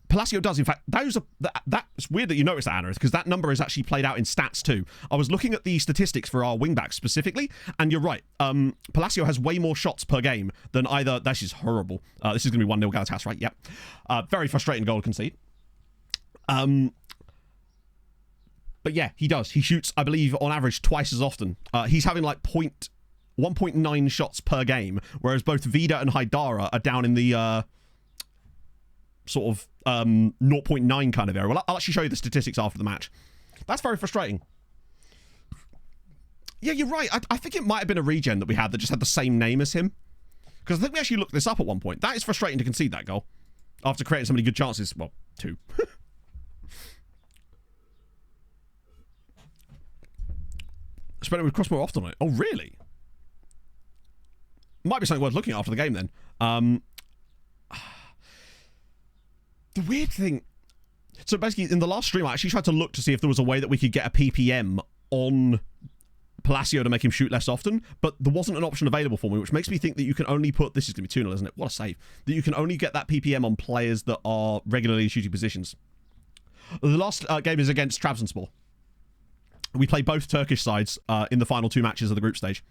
Palacio does, in fact. That's weird that you noticed that, Anna, because that number is actually played out in stats too. I was looking at the statistics for our wingbacks specifically, and you're right. Palacio has way more shots per game than either. This is horrible. This is going to be 1-0 Galatasaray, right? Yep. Very frustrating goal to concede. But yeah, he does. He shoots, I believe, on average twice as often. He's having like 1.9 shots per game, whereas both Vida and Haidara are down in the sort of 0.9 kind of area. Well, I'll actually show you the statistics after the match. That's very frustrating. Yeah, you're right. I think it might have been a regen that we had that just had the same name as him. Because I think we actually looked this up at one point. That is frustrating to concede that goal. After creating so many good chances. Well, 2. Spread it with cross more often on it. Oh, really? Might be something worth looking at after the game then. The weird thing... So basically, in the last stream, I actually tried to look to see if there was a way that we could get a PPM on Palacio to make him shoot less often, but there wasn't an option available for me, which makes me think that you can only put... This is going to be 2-0, isn't it? What a save. That you can only get that PPM on players that are regularly in shooting positions. The last game is against Trabzonspor. We play both Turkish sides in the final 2 matches of the group stage.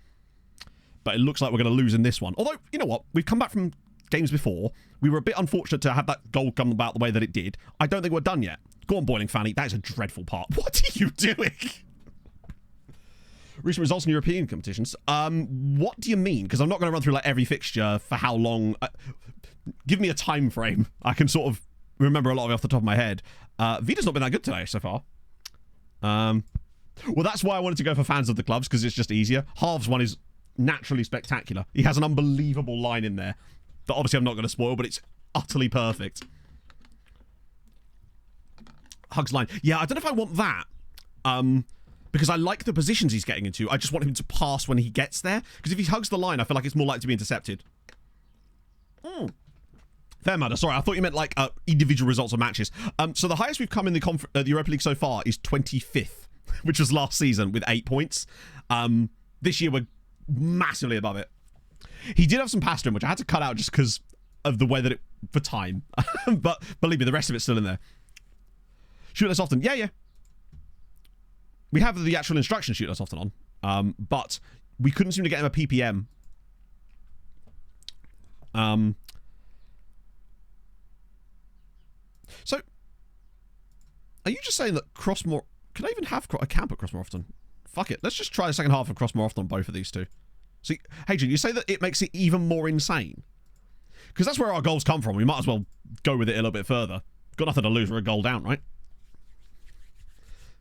But it looks like we're going to lose in this one. Although, you know what? We've come back from games before. We were a bit unfortunate to have that goal come about the way that it did. I don't think we're done yet. Go on, Boiling Fanny. That is a dreadful part. What are you doing? Recent results in European competitions. What do you mean? Because I'm not going to run through like every fixture for how long. Give me a time frame. I can sort of remember a lot of it off the top of my head. Vida's not been that good today so far. Well, that's why I wanted to go for fans of the clubs, because it's just easier. Halves one is naturally spectacular. He has an unbelievable line in there that obviously I'm not going to spoil, but it's utterly perfect. Hugs line. Yeah, I don't know if I want that. Because I like the positions he's getting into. I just want him to pass when he gets there. Because if he hugs the line, I feel like it's more likely to be intercepted. Fair matter. Sorry, I thought you meant like individual results of matches. So the highest we've come in the Europa League so far is 25th. Which was last season with 8 points. This year we're massively above it. He did have some past him, which I had to cut out just because of the way that it... for time. But believe me, the rest of it's still in there. Shoot less often. Yeah. We have the actual instruction shoot less often on. But we couldn't seem to get him a PPM. So, are you just saying that cross more... Can I even have... I can put cross more often. Fuck it. Let's just try the second half of cross more often on both of these two. See, Hadrian, you say that it makes it even more insane? Because that's where our goals come from. We might as well go with it a little bit further. Got nothing to lose. We're a goal down, right?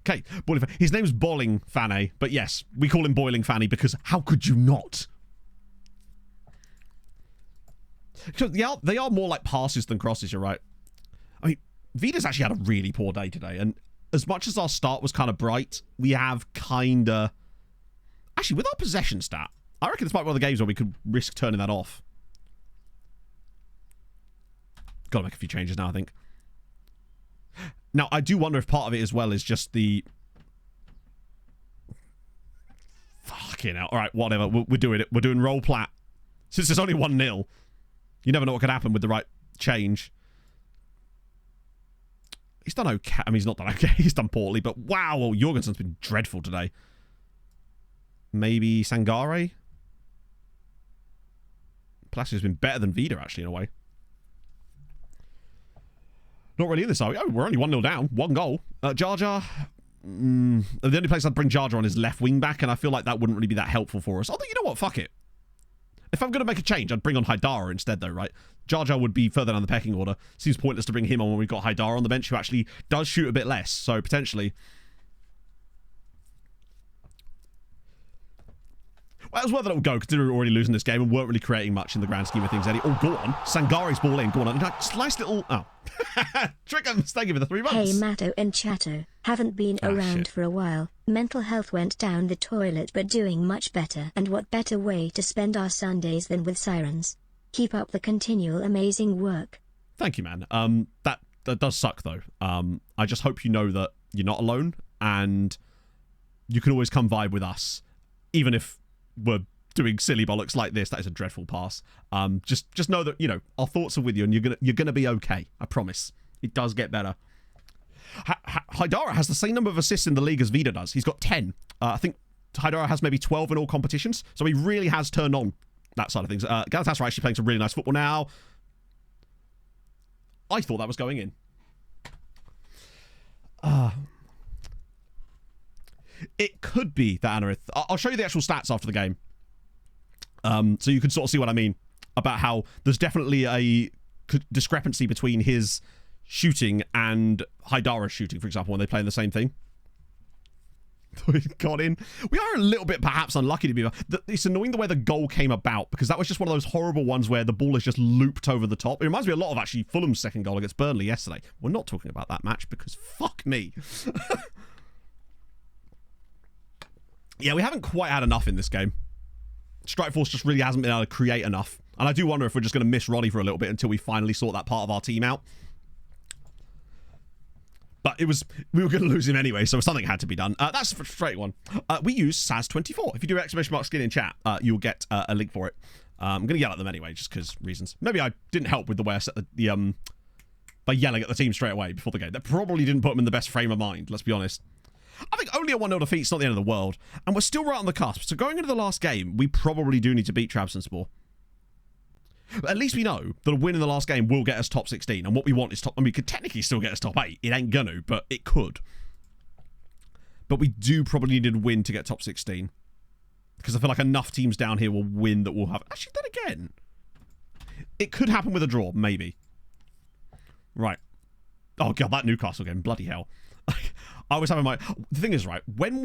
Okay. His name's Boiling Fanny, but yes, we call him Boiling Fanny because how could you not? So they are more like passes than crosses, you're right. I mean, Vida's actually had a really poor day today, and as much as our start was kind of bright, we have kind of... Actually, with our possession stat, I reckon this might be one of the games where we could risk turning that off. Got to make a few changes now, I think. Now, I do wonder if part of it as well is just the... Fucking hell. All right, whatever. We're doing it. We're doing roll plat. Since there's only 1-0, you never know what could happen with the right change. He's done okay. I mean, he's not done okay. He's done poorly, but wow, well, Jorgensen's been dreadful today. Maybe Sangare? Palacio's been better than Vida, actually, in a way. Not really in this, are we? Oh, we're only 1-0 down. 1 goal. Jar Jar. The only place I'd bring Jar Jar on is left wing back, and I feel like that wouldn't really be that helpful for us. Although, you know what? Fuck it. If I'm going to make a change, I'd bring on Haidara instead, though, right? Jar Jar would be further down the pecking order. Seems pointless to bring him on when we've got Haidara on the bench, who actually does shoot a bit less. So, potentially... Well, it was worth a little go, considering we were already losing this game and weren't really creating much in the grand scheme of things, Eddie. Oh, go on. Sangare's ball in. Go on. Nice little... Oh. Trickums, thank you for the 3 months. Hey, Matto and Chatto. Haven't been around for a while. Mental health went down the toilet, but doing much better. And what better way to spend our Sundays than with Sirens? Keep up the continual amazing work. Thank you, man. That does suck, though. I just hope you know that you're not alone, and you can always come vibe with us, even if we're doing silly bollocks like this. That is a dreadful pass. Just know that, you know, our thoughts are with you, and you're gonna be okay. I promise. It does get better. Haidara has the same number of assists in the league as Vida does. He's got 10. I think Haidara has maybe 12 in all competitions, so he really has turned on that side of things. Galatasaray are actually playing some really nice football now. I thought that was going in. It could be that Anarith. I'll show you the actual stats after the game. So you can sort of see what I mean about how there's definitely a discrepancy between his shooting and Haidara's shooting, for example, when they play in the same thing. We got in. We are a little bit perhaps unlucky to be. It's annoying the way the goal came about, because that was just one of those horrible ones where the ball is just looped over the top. It reminds me a lot of actually Fulham's second goal against Burnley yesterday. We're not talking about that match because fuck me. Yeah, we haven't quite had enough in this game. Strikeforce just really hasn't been able to create enough. And I do wonder if we're just going to miss Ronnie for a little bit until we finally sort that part of our team out. But we were going to lose him anyway, so something had to be done. That's a frustrating one. We use Saz24. If you do !skin in chat, you'll get a link for it. I'm going to yell at them anyway, just because reasons. Maybe I didn't help with the way I set the by yelling at the team straight away before the game. That probably didn't put them in the best frame of mind, let's be honest. I think only a 1-0 defeat's not the end of the world, and we're still right on the cusp. So going into the last game, we probably do need to beat Trabzonspor. At least we know that a win in the last game will get us top 16, and what we want is top... I mean, we could technically still get us top 8. It ain't gonna, but it could. But we do probably need a win to get top 16. Because I feel like enough teams down here will win that will have... Actually, then again, it could happen with a draw, maybe. Right. Oh, God, that Newcastle game, bloody hell. I was having my... The thing is, right, when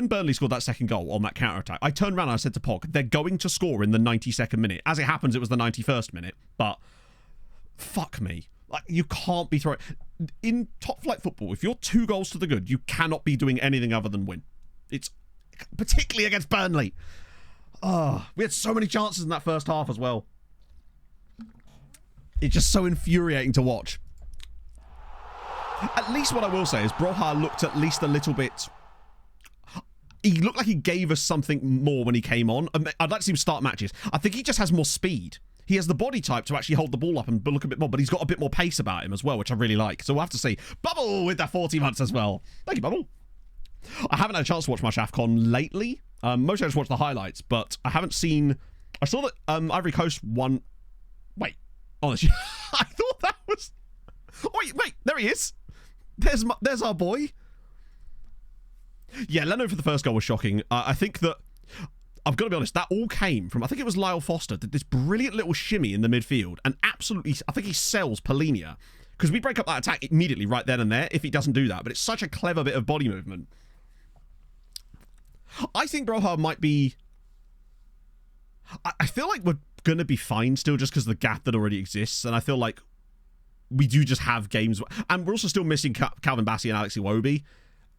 Burnley scored that second goal on that counter-attack, I turned around and I said to Pog, they're going to score in the 92nd minute. As it happens, it was the 91st minute, but fuck me. Like, you can't be throwing... In top-flight football, if you're 2 goals to the good, you cannot be doing anything other than win. It's... Particularly against Burnley. Oh, we had so many chances in that first half as well. It's just so infuriating to watch. At least what I will say is Broha looked at least a little bit... He looked like he gave us something more when he came on. I'd like to see him start matches. I think he just has more speed. He has the body type to actually hold the ball up and look a bit more, but he's got a bit more pace about him as well, which I really like. So we'll have to see. Bubble with that 40 months as well. Thank you, Bubble. I haven't had a chance to watch much AFCON lately. Mostly I just watched the highlights, but I haven't seen... I saw that Ivory Coast won... Wait. Honestly, I thought that was... Oh, wait, there he is. There's our boy. Yeah, Leno for the first goal was shocking. I think that, I've got to be honest, that all came from, I think it was Lyle Foster, did this brilliant little shimmy in the midfield, and absolutely, I think he sells Polinia, because we break up that attack immediately right then and there if he doesn't do that, but it's such a clever bit of body movement. I think Broha might be, I feel like we're going to be fine still just because of the gap that already exists, and I feel like we do just have games, and we're also still missing Calvin Bassey and Alex Iwobi,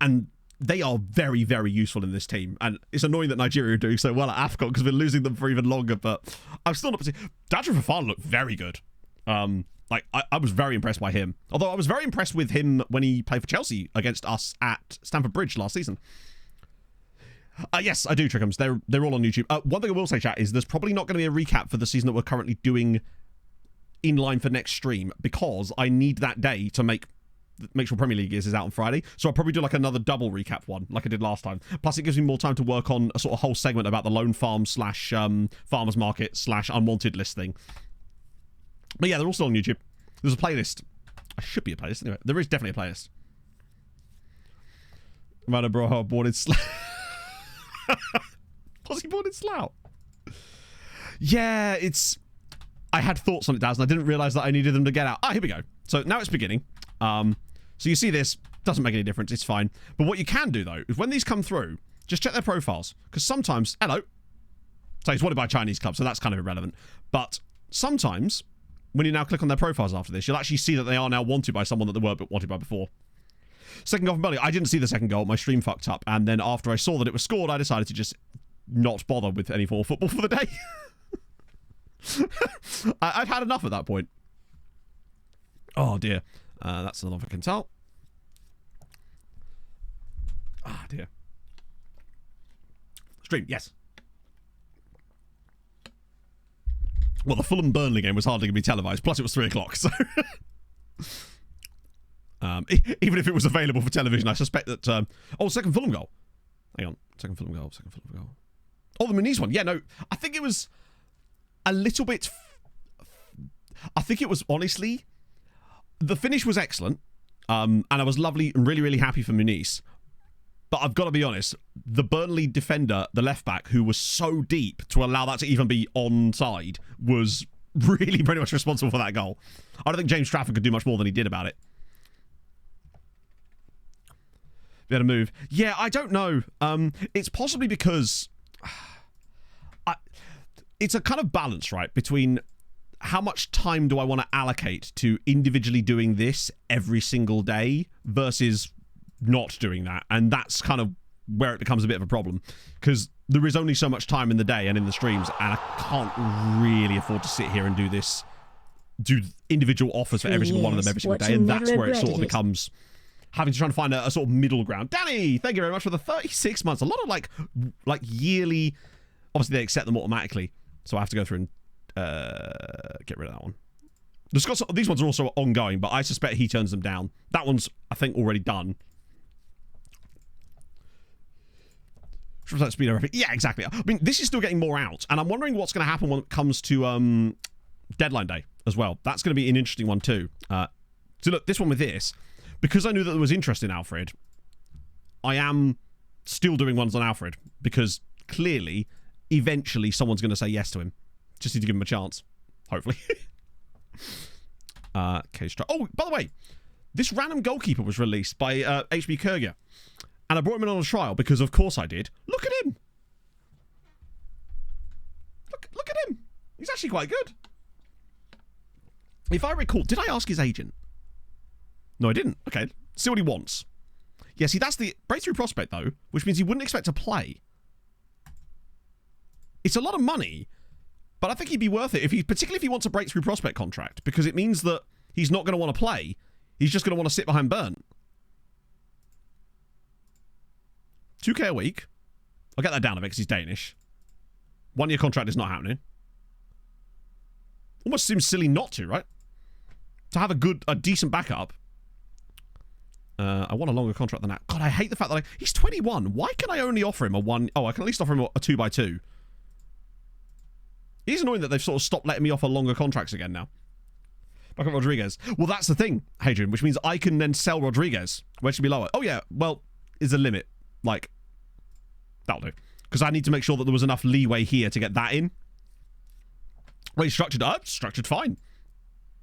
and they are very, very useful in this team. And it's annoying that Nigeria are doing so well at AFCON because we're losing them for even longer, but I'm still not... Dadra Fofana looked very good. Like, I was very impressed by him. Although I was very impressed with him when he played for Chelsea against us at Stamford Bridge last season. Yes, I do, Trickums. They're all on YouTube. One thing I will say, chat, is there's probably not going to be a recap for the season that we're currently doing in line for next stream, because I need that day to make sure Premier League is out on Friday. So I'll probably do like another double recap one like I did last time. Plus it gives me more time to work on a sort of whole segment about the loan farm / farmers market / unwanted list thing. But yeah, they're all still on YouTube. There's a playlist. I should be a playlist anyway. There is definitely a playlist. Rana Broha born in Slough. Was he born in Slough? Yeah, it's... I had thoughts on it, Daz, and I didn't realise that I needed them to get out. Here we go. So now it's beginning. So you see this, doesn't make any difference, it's fine. But what you can do, though, is when these come through, just check their profiles. Because sometimes, hello. So he's wanted by a Chinese club, so that's kind of irrelevant. But sometimes, when you now click on their profiles after this, you'll actually see that they are now wanted by someone that they weren't wanted by before. Second goal from Burnley. I didn't see the second goal. My stream fucked up. And then after I saw that it was scored, I decided to just not bother with any more football for the day. I'd had enough at that point. Oh, dear. That's another one for Quintal. Ah, dear. Stream, yes. Well, the Fulham Burnley game was hardly going to be televised. Plus, it was 3 o'clock. So, even if it was available for television, I suspect that. Second Fulham goal. Hang on, second Fulham goal. Oh, the Muniz one. Yeah, no, I think it was a little bit. I think it was honestly, the finish was excellent, and I was lovely and really, really happy for Muniz. But I've got to be honest, the Burnley defender, the left back, who was so deep to allow that to even be onside, was really pretty much responsible for that goal. I don't think James Trafford could do much more than he did about it. We had a move. Yeah, I don't know. It's possibly because it's a kind of balance, right, between how much time do I want to allocate to individually doing this every single day versus not doing that. And that's kind of where it becomes a bit of a problem, because there is only so much time in the day and in the streams, and I can't really afford to sit here and do individual offers for every single one of them every single day. And that's where it sort of becomes having to try and find a sort of middle ground. Danny, thank you very much for the 36 months. A lot of like yearly, obviously they accept them automatically, so I have to go through and get rid of that one. These ones are also ongoing, but I suspect he turns them down. That one's, I think, already done. Yeah, exactly. I mean, this is still getting more out, and I'm wondering what's going to happen when it comes to deadline day as well. That's going to be an interesting one too. So look, this one with this, because I knew that there was interest in Alfred, I am still doing ones on Alfred, because clearly, eventually, someone's going to say yes to him. Just need to give him a chance, hopefully. Okay, oh, by the way, this random goalkeeper was released by HB Kurgia. And I brought him in on a trial because, of course, I did. Look at him. Look at him. He's actually quite good. If I recall, did I ask his agent? No, I didn't. Okay, see what he wants. Yeah, see, that's the breakthrough prospect, though, which means he wouldn't expect to play. It's a lot of money, but I think he'd be worth it, particularly if he wants a breakthrough prospect contract, because it means that he's not going to want to play. He's just going to want to sit behind Burnt. 2K a week. I'll get that down a bit because he's Danish. 1-year contract is not happening. Almost seems silly not to, right? To have a decent backup. I want a longer contract than that. God, I hate the fact that he's 21. Why can I only offer him a 1? Oh, I can at least offer him a 2x2. It is annoying that they've sort of stopped letting me offer longer contracts again now. Back at Rodriguez. Well, that's the thing, Hadrian, which means I can then sell Rodriguez, where it should be lower. Oh, yeah, well, is a limit. Like, that'll do. Because I need to make sure that there was enough leeway here to get that in. Well, structured. Structured fine.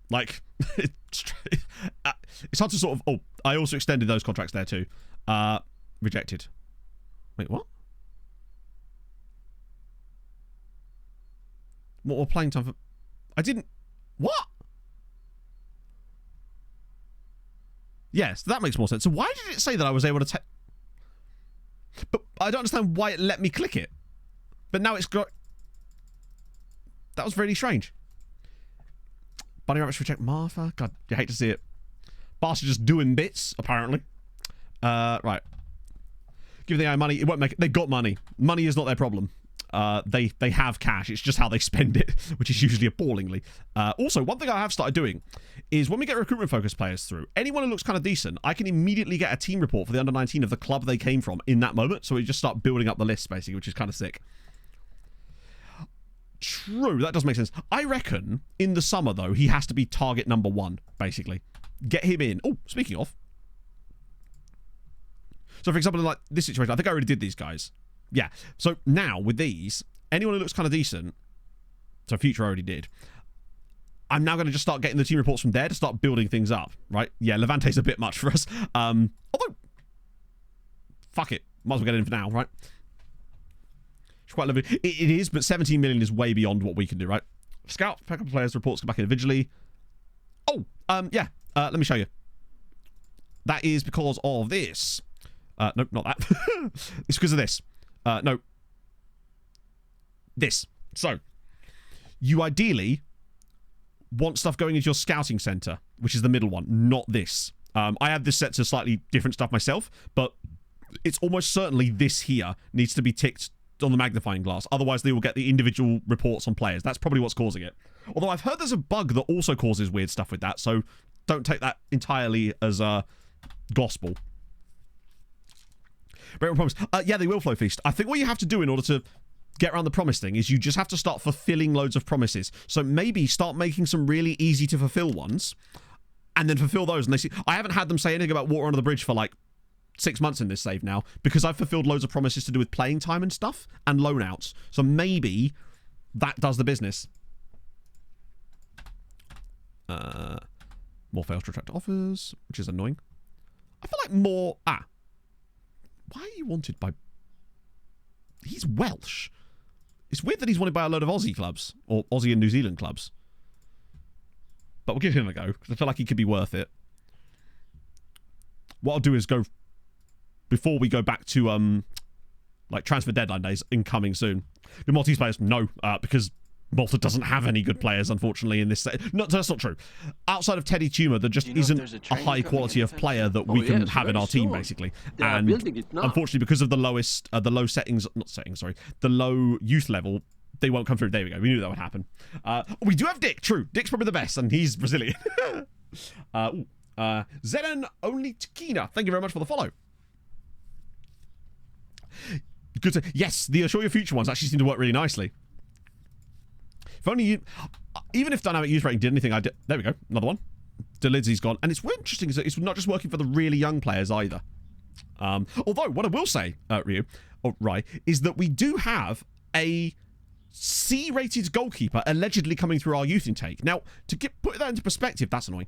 Like, it's hard to sort of... Oh, I also extended those contracts there too. Rejected. Wait, what? What were playing time for... I didn't... What? Yes, that makes more sense. So why did it say that I was able to take... But I don't understand why it let me click it. But now it's got... That was really strange. Bunny Rabbits reject Martha. God, you hate to see it. Barca just doing bits, apparently. Right. Give the AI money. It won't make it. They got money. Money is not their problem. They have cash. It's just how they spend it, which is usually appallingly. Also, one thing I have started doing is when we get recruitment focused players through, anyone who looks kind of decent, I can immediately get a team report for the under-19 of the club they came from in that moment. So we just start building up the list, basically, which is kind of sick. True, that does make sense. I reckon in the summer, though, he has to be target number 1, basically. Get him in. Oh, speaking of. So, for example, in like this situation, I think I already did these guys. Yeah. So now with these, anyone who looks kind of decent, so Future I already did, I'm now going to just start getting the team reports from there to start building things up, right? Yeah, Levante's a bit much for us. Although, fuck it. Might as well get it in for now, right? It's quite lovely. It is, but 17 million is way beyond what we can do, right? Scout, pick up players, reports come back individually. Oh, yeah. Let me show you. That is because of this. Nope, not that. It's because of this. No. This. So, you ideally want stuff going into your scouting center, which is the middle one, not this. I have this set to slightly different stuff myself, but it's almost certainly this here needs to be ticked on the magnifying glass. Otherwise, they will get the individual reports on players. That's probably what's causing it. Although I've heard there's a bug that also causes weird stuff with that, so don't take that entirely as gospel. Break promise. Yeah, they will flow feast. I think what you have to do in order to get around the promise thing is you just have to start fulfilling loads of promises. So maybe start making some really easy to fulfill ones, and then fulfill those. And they see, I haven't had them say anything about water under the bridge for like 6 months in this save now, because I've fulfilled loads of promises to do with playing time and stuff and loan outs. So maybe that does the business. More fails to attract offers, which is annoying. I feel like more... Why are you wanted by... He's Welsh. It's weird that he's wanted by a load of Aussie clubs, or Aussie and New Zealand clubs. But we'll give him a go, because I feel like he could be worth it. What I'll do is go... Before we go back to, like, transfer deadline days, incoming soon. The Maltese players, no, because Malta doesn't have any good players, unfortunately, in this... No, that's not true. Outside of Teddy Tumor, there just isn't a high quality of player that we can have in our team, basically. And unfortunately, because of the lowest, the low settings, not settings, sorry, the low youth level, they won't come through. There we go. We knew that would happen. We do have Dick, true. Dick's probably the best, and he's Brazilian. Zenon Only Tequina, thank you very much for the follow. Good to... Yes, the Assure Your Future ones actually seem to work really nicely. If only you... Even if dynamic use rating did anything, I did... There we go. Another one. Delidzy's gone. And it's interesting is that it's not just working for the really young players either. Although, what I will say, Ryu, is that we do have a C-rated goalkeeper allegedly coming through our youth intake. Now, to put that into perspective, that's annoying.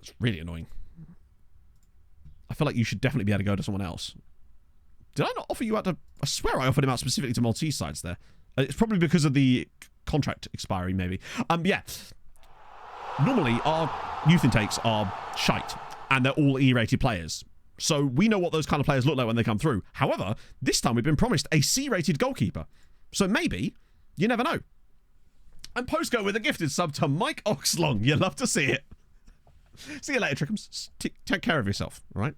It's really annoying. I feel like you should definitely be able to go to someone else. Did I not offer you out to... I swear I offered him out specifically to Maltese sides there. It's probably because of the contract expiry, maybe. Yeah. Normally, our youth intakes are shite, and they're all E-rated players. So we know what those kind of players look like when they come through. However, this time we've been promised a C-rated goalkeeper. So maybe, you never know. And Postgo with a gifted sub to Mike Oxlong. You love to see it. See you later, Trickums. Take care of yourself, all right?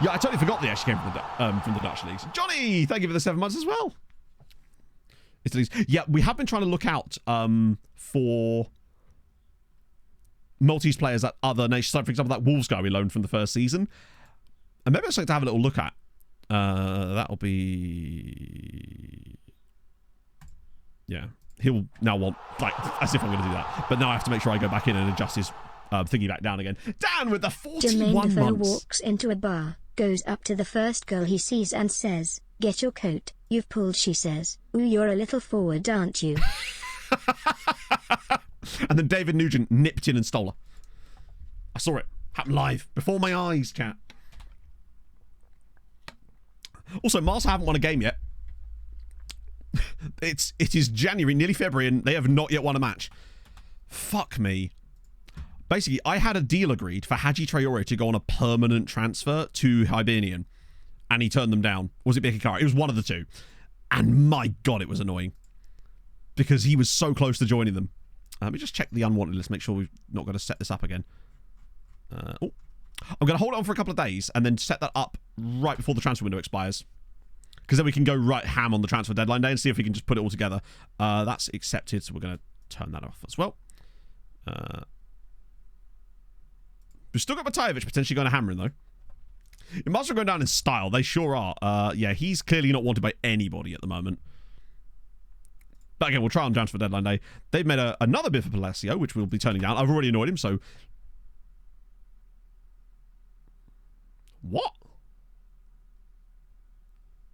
Yeah, I totally forgot they actually came from the Dutch leagues. Johnny, thank you for the 7 months as well. Italy's. Yeah, we have been trying to look out for Maltese players at other nations. So, for example, that Wolves guy we loaned from the first season. And maybe I'd like to have a little look at. That'll be... Yeah. He'll now want, like, as if I'm going to do that. But now I have to make sure I go back in and adjust his thingy back down again. Dan with the 41 Jermaine months. walks into a bar, goes up to the first girl he sees and says, "Get your coat, you've pulled," she says. "Ooh, you're a little forward, aren't you?" And then David Nugent nipped in and stole her. I saw it. Happened live. Before my eyes, chat. Also, Marsa haven't won a game yet. It is January, nearly February, and they have not yet won a match. Fuck me. Basically, I had a deal agreed for Hadji Traore to go on a permanent transfer to Hibernian, and he turned them down. Was it Bikikara? It was one of the two. And my God, it was annoying. Because he was so close to joining them. Let me just check the unwanted list, make sure we've not got to set this up again. I'm going to hold it on for a couple of days, and then set that up right before the transfer window expires. Because then we can go right ham on the transfer deadline day and see if we can just put it all together. That's accepted, so we're going to turn that off as well. We've still got Matajevic potentially going to hammer in, though. It must have gone down in style. They sure are. Yeah, he's clearly not wanted by anybody at the moment. But again, we'll try on transfer deadline day. They've made another bid for Palacio, which we'll be turning down. I've already annoyed him, so... What?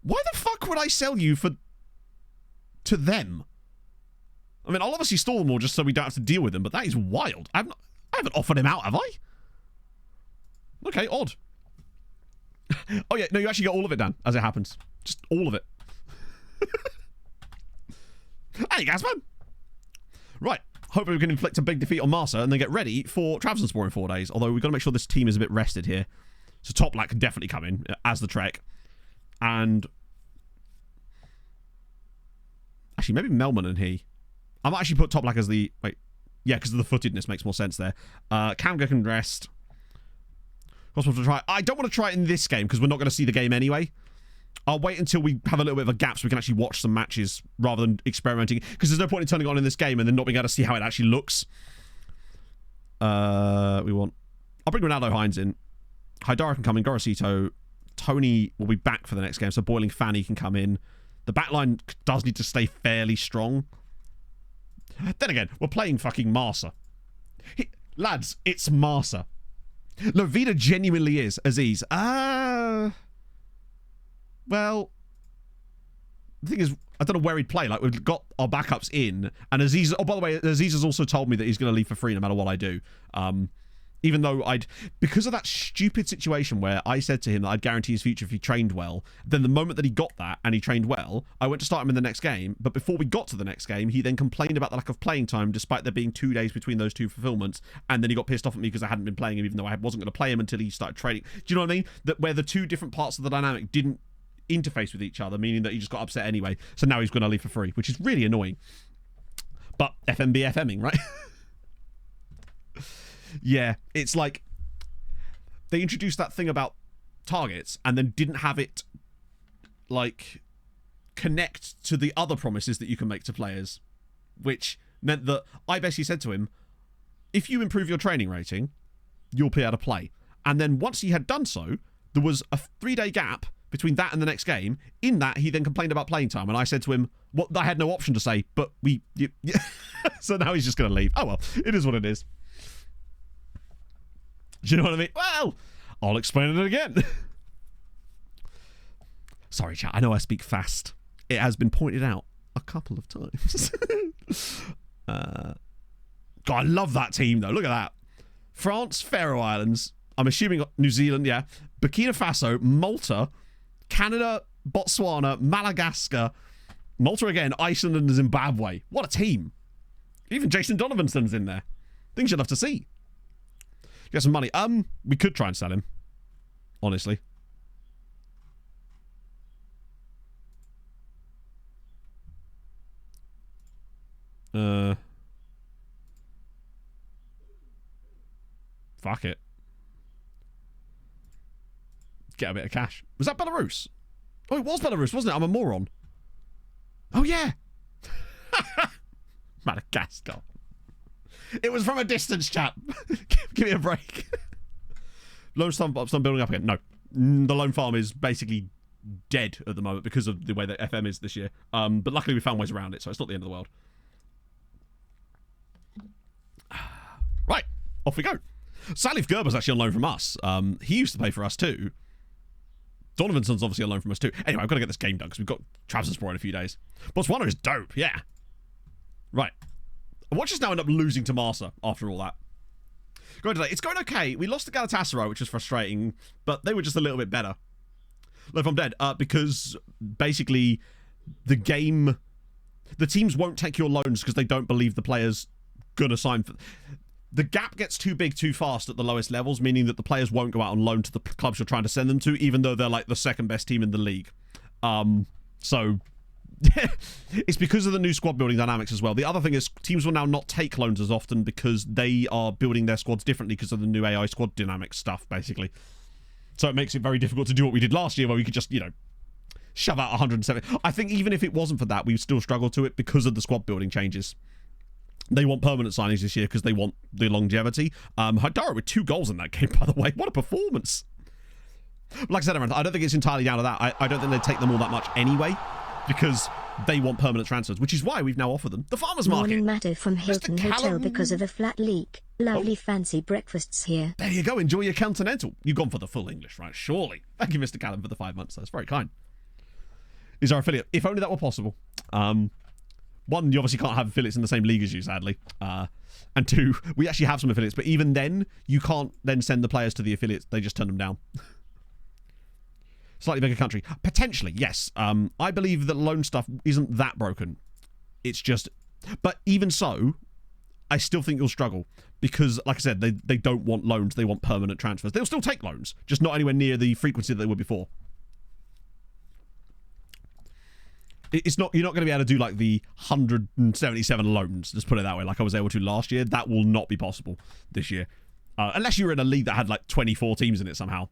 Why the fuck would I sell you to them? I mean, I'll obviously stall them all just so we don't have to deal with them, but that is wild. I haven't offered him out, have I? Okay, odd. Oh yeah, no, you actually got all of it, Dan, as it happens. Just all of it. Hey, Gasman! Right, hopefully we can inflict a big defeat on Marsa and then get ready for Trabzonspor in 4 days. Although we've got to make sure this team is a bit rested here. So Toplak can definitely come in as the Trek. And... Actually, maybe Melman and he. I might actually put Toplak as the... Wait. Yeah, because of the footedness makes more sense there. Kamga can rest. Hospital to try. I don't want to try it in this game because we're not going to see the game anyway. I'll wait until we have a little bit of a gap so we can actually watch some matches rather than experimenting. Because there's no point in turning it on in this game and then not being able to see how it actually looks. I'll bring Ronaldo Hines in. Haidara can come in. Gorosito. Tony will be back for the next game. So Boiling Fanny can come in. The backline does need to stay fairly strong. Then again, we're playing fucking Marsa. Lads, it's Marsa. No, Vida genuinely is. Aziz. Well, the thing is, I don't know where he'd play. Like, we've got our backups in, and Aziz... Oh, by the way, Aziz has also told me that he's going to leave for free no matter what I do. Even though because of that stupid situation where I said to him that I'd guarantee his future if he trained well, then the moment that he got that and he trained well, I went to start him in the next game, but before we got to the next game, he then complained about the lack of playing time despite there being 2 days between those two fulfillments, and then he got pissed off at me because I hadn't been playing him even though I wasn't going to play him until he started training. Do you know what I mean? That where the two different parts of the dynamic didn't interface with each other, meaning that he just got upset anyway, so now he's going to leave for free, which is really annoying. But FMB FMing, right? Yeah, it's like they introduced that thing about targets and then didn't have it like connect to the other promises that you can make to players, which meant that I basically said to him, if you improve your training rating, you'll be able to play. And then once he had done so, there was a 3-day gap between that and the next game. In that, he then complained about playing time, and I said to him, well, I had no option to say, but so now he's just going to leave. Oh well, it is what it is. Do you know what I mean? Well, I'll explain it again. Sorry, chat. I know I speak fast. It has been pointed out a couple of times. God, I love that team, though. Look at that. France, Faroe Islands. I'm assuming New Zealand, yeah. Burkina Faso, Malta, Canada, Botswana, Madagascar, Malta again, Iceland and Zimbabwe. What a team. Even Jason Donovanson's in there. Things you'd love to see. Get some money. We could try and sell him. Honestly. Fuck it. Get a bit of cash. Was that Belarus? Oh, it was Belarus, wasn't it? I'm a moron. Oh, yeah. Madagascar. It was from a distance, chap. Give me a break. Lone farm building up again. No. The lone farm is basically dead at the moment because of the way that FM is this year. But luckily we found ways around it, so it's not the end of the world. Right. Off we go. Salif Gerber's actually on loan from us. He used to play for us too. Donovanson's obviously on loan from us too. Anyway, I've got to get this game done because we've got Trabzonspor in a few days. Botswana is dope, yeah. Right. Watch us now end up losing to Marsa after all that. Going today, it's going okay. We lost to Galatasaray, which is frustrating, but they were just a little bit better. Look, I'm dead because basically the teams won't take your loans because they don't believe the player's gonna sign for. The gap gets too big too fast at the lowest levels, meaning that the players won't go out on loan to the clubs you're trying to send them to, even though they're like the second best team in the league. So it's because of the new squad building dynamics as well. The other thing is teams will now not take loans as often because they are building their squads differently because of the new AI squad dynamics stuff, basically. So it makes it very difficult to do what we did last year where we could just, shove out 170. I think even if it wasn't for that, we would still struggle to it because of the squad building changes. They want permanent signings this year because they want the longevity. Haidara with 2 goals in that game, by the way. What a performance. Like I said, I don't think it's entirely down to that. I don't think they take them all that much anyway because they want permanent transfers, which is why we've now offered them the farmers market. Morning matter from Hilton Hotel because of a flat leak. Lovely fancy breakfasts here. There you go. Enjoy your continental. You've gone for the full English, right? Surely. Thank you, Mr. Callum, for the 5 months. That's very kind. Is our affiliate. If only that were possible. One, you obviously can't have affiliates in the same league as you, sadly. And 2, we actually have some affiliates, but even then, you can't then send the players to the affiliates. They just turn them down. Slightly bigger country. Potentially, yes. I believe that loan stuff isn't that broken. It's just... But even so, I still think you'll struggle. Because, like I said, they don't want loans. They want permanent transfers. They'll still take loans, just not anywhere near the frequency that they were before. It's not. You're not going to be able to do like the 177 loans. Let's put it that way. Like I was able to last year. That will not be possible this year, unless you were in a league that had like 24 teams in it somehow.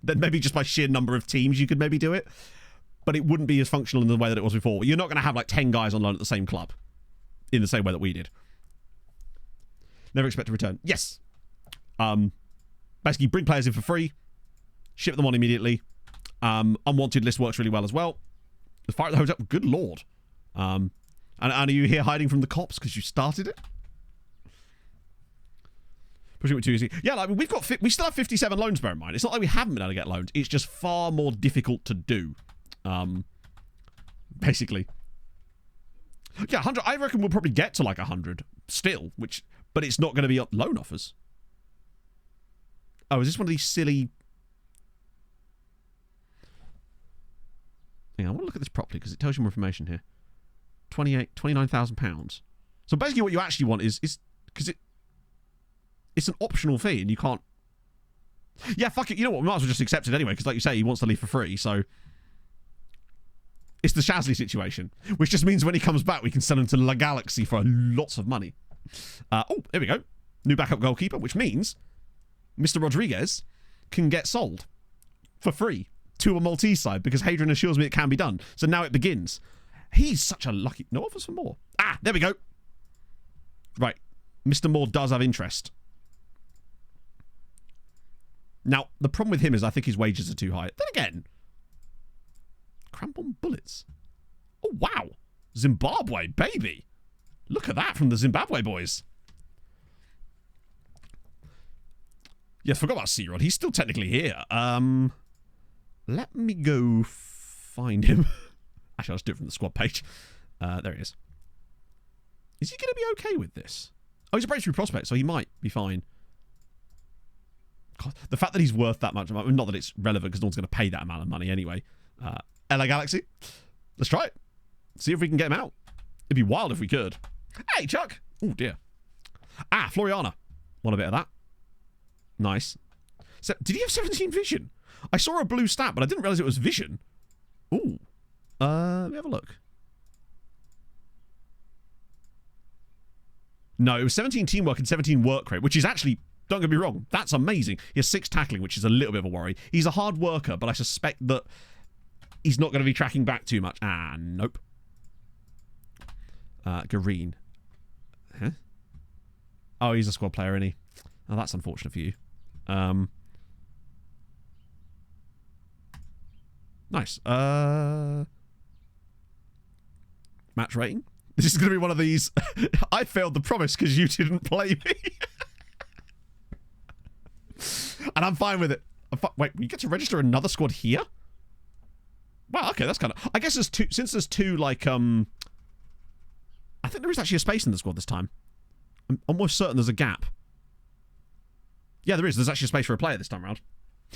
Then maybe just by sheer number of teams you could maybe do it. but it wouldn't be as functional in the way that it was before. You're not going to have like 10 guys on loan at the same club in the same way that we did. Never expect to return. Yes. Basically, bring players in for free, ship them on immediately. Unwanted list works really well as well. Fire at the hotel. Good lord. And are you here hiding from the cops because you started it? Pushing it too easy. Yeah, like we still have 57 loans, bear in mind. It's not like we haven't been able to get loans. It's just far more difficult to do. Basically. Yeah, 100. I reckon we'll probably get to like 100 still, but it's not going to be loan offers. Oh, is this one of these silly... Hang on, I want to look at this properly because it tells you more information here. £29,000. So basically what you actually want is because it's an optional fee and you can't... Yeah, fuck it. You know what? We might as well just accept it anyway because like you say, he wants to leave for free, so... It's the Shasley situation, which just means when he comes back, we can sell him to La Galaxy for lots of money. Oh, here we go. New backup goalkeeper, which means Mr. Rodriguez can get sold for free to a Maltese side because Hadrian assures me it can be done. So now it begins. He's such a lucky... No offers for more. Ah, there we go. Right. Mr. Moore does have interest. Now, the problem with him is I think his wages are too high. Then again... Crampon bullets. Oh, wow. Zimbabwe, baby. Look at that from the Zimbabwe boys. Yes, forgot about C-Rod. He's still technically here. Let me go find him. Actually, I'll just do it from the squad page. There he is. Is he going to be okay with this? Oh, he's a breakthrough prospect, so he might be fine. God, the fact that he's worth that much, not that it's relevant because no one's going to pay that amount of money anyway. LA Galaxy, let's try it. See if we can get him out. It'd be wild if we could. Hey, Chuck. Oh, dear. Ah, Floriana. Want a bit of that. Nice. So, did he have 17 vision? I saw a blue stat, but I didn't realize it was vision. Ooh. Let me have a look. No, it was 17 teamwork and 17 work rate, which is actually, don't get me wrong, that's amazing. He has 6 tackling, which is a little bit of a worry. He's a hard worker, but I suspect that he's not going to be tracking back too much. Ah, nope. Gareen. Huh? Oh, he's a squad player, isn't he? Oh, that's unfortunate for you. Nice. Match rating? This is going to be one of these... I failed the promise because you didn't play me. And I'm fine with it. Wait, you get to register another squad here? Wow, okay, that's kind of... I guess there's two... Since there's two, like, I think there is actually a space in the squad this time. I'm almost certain there's a gap. Yeah, there is. There's actually a space for a player this time around.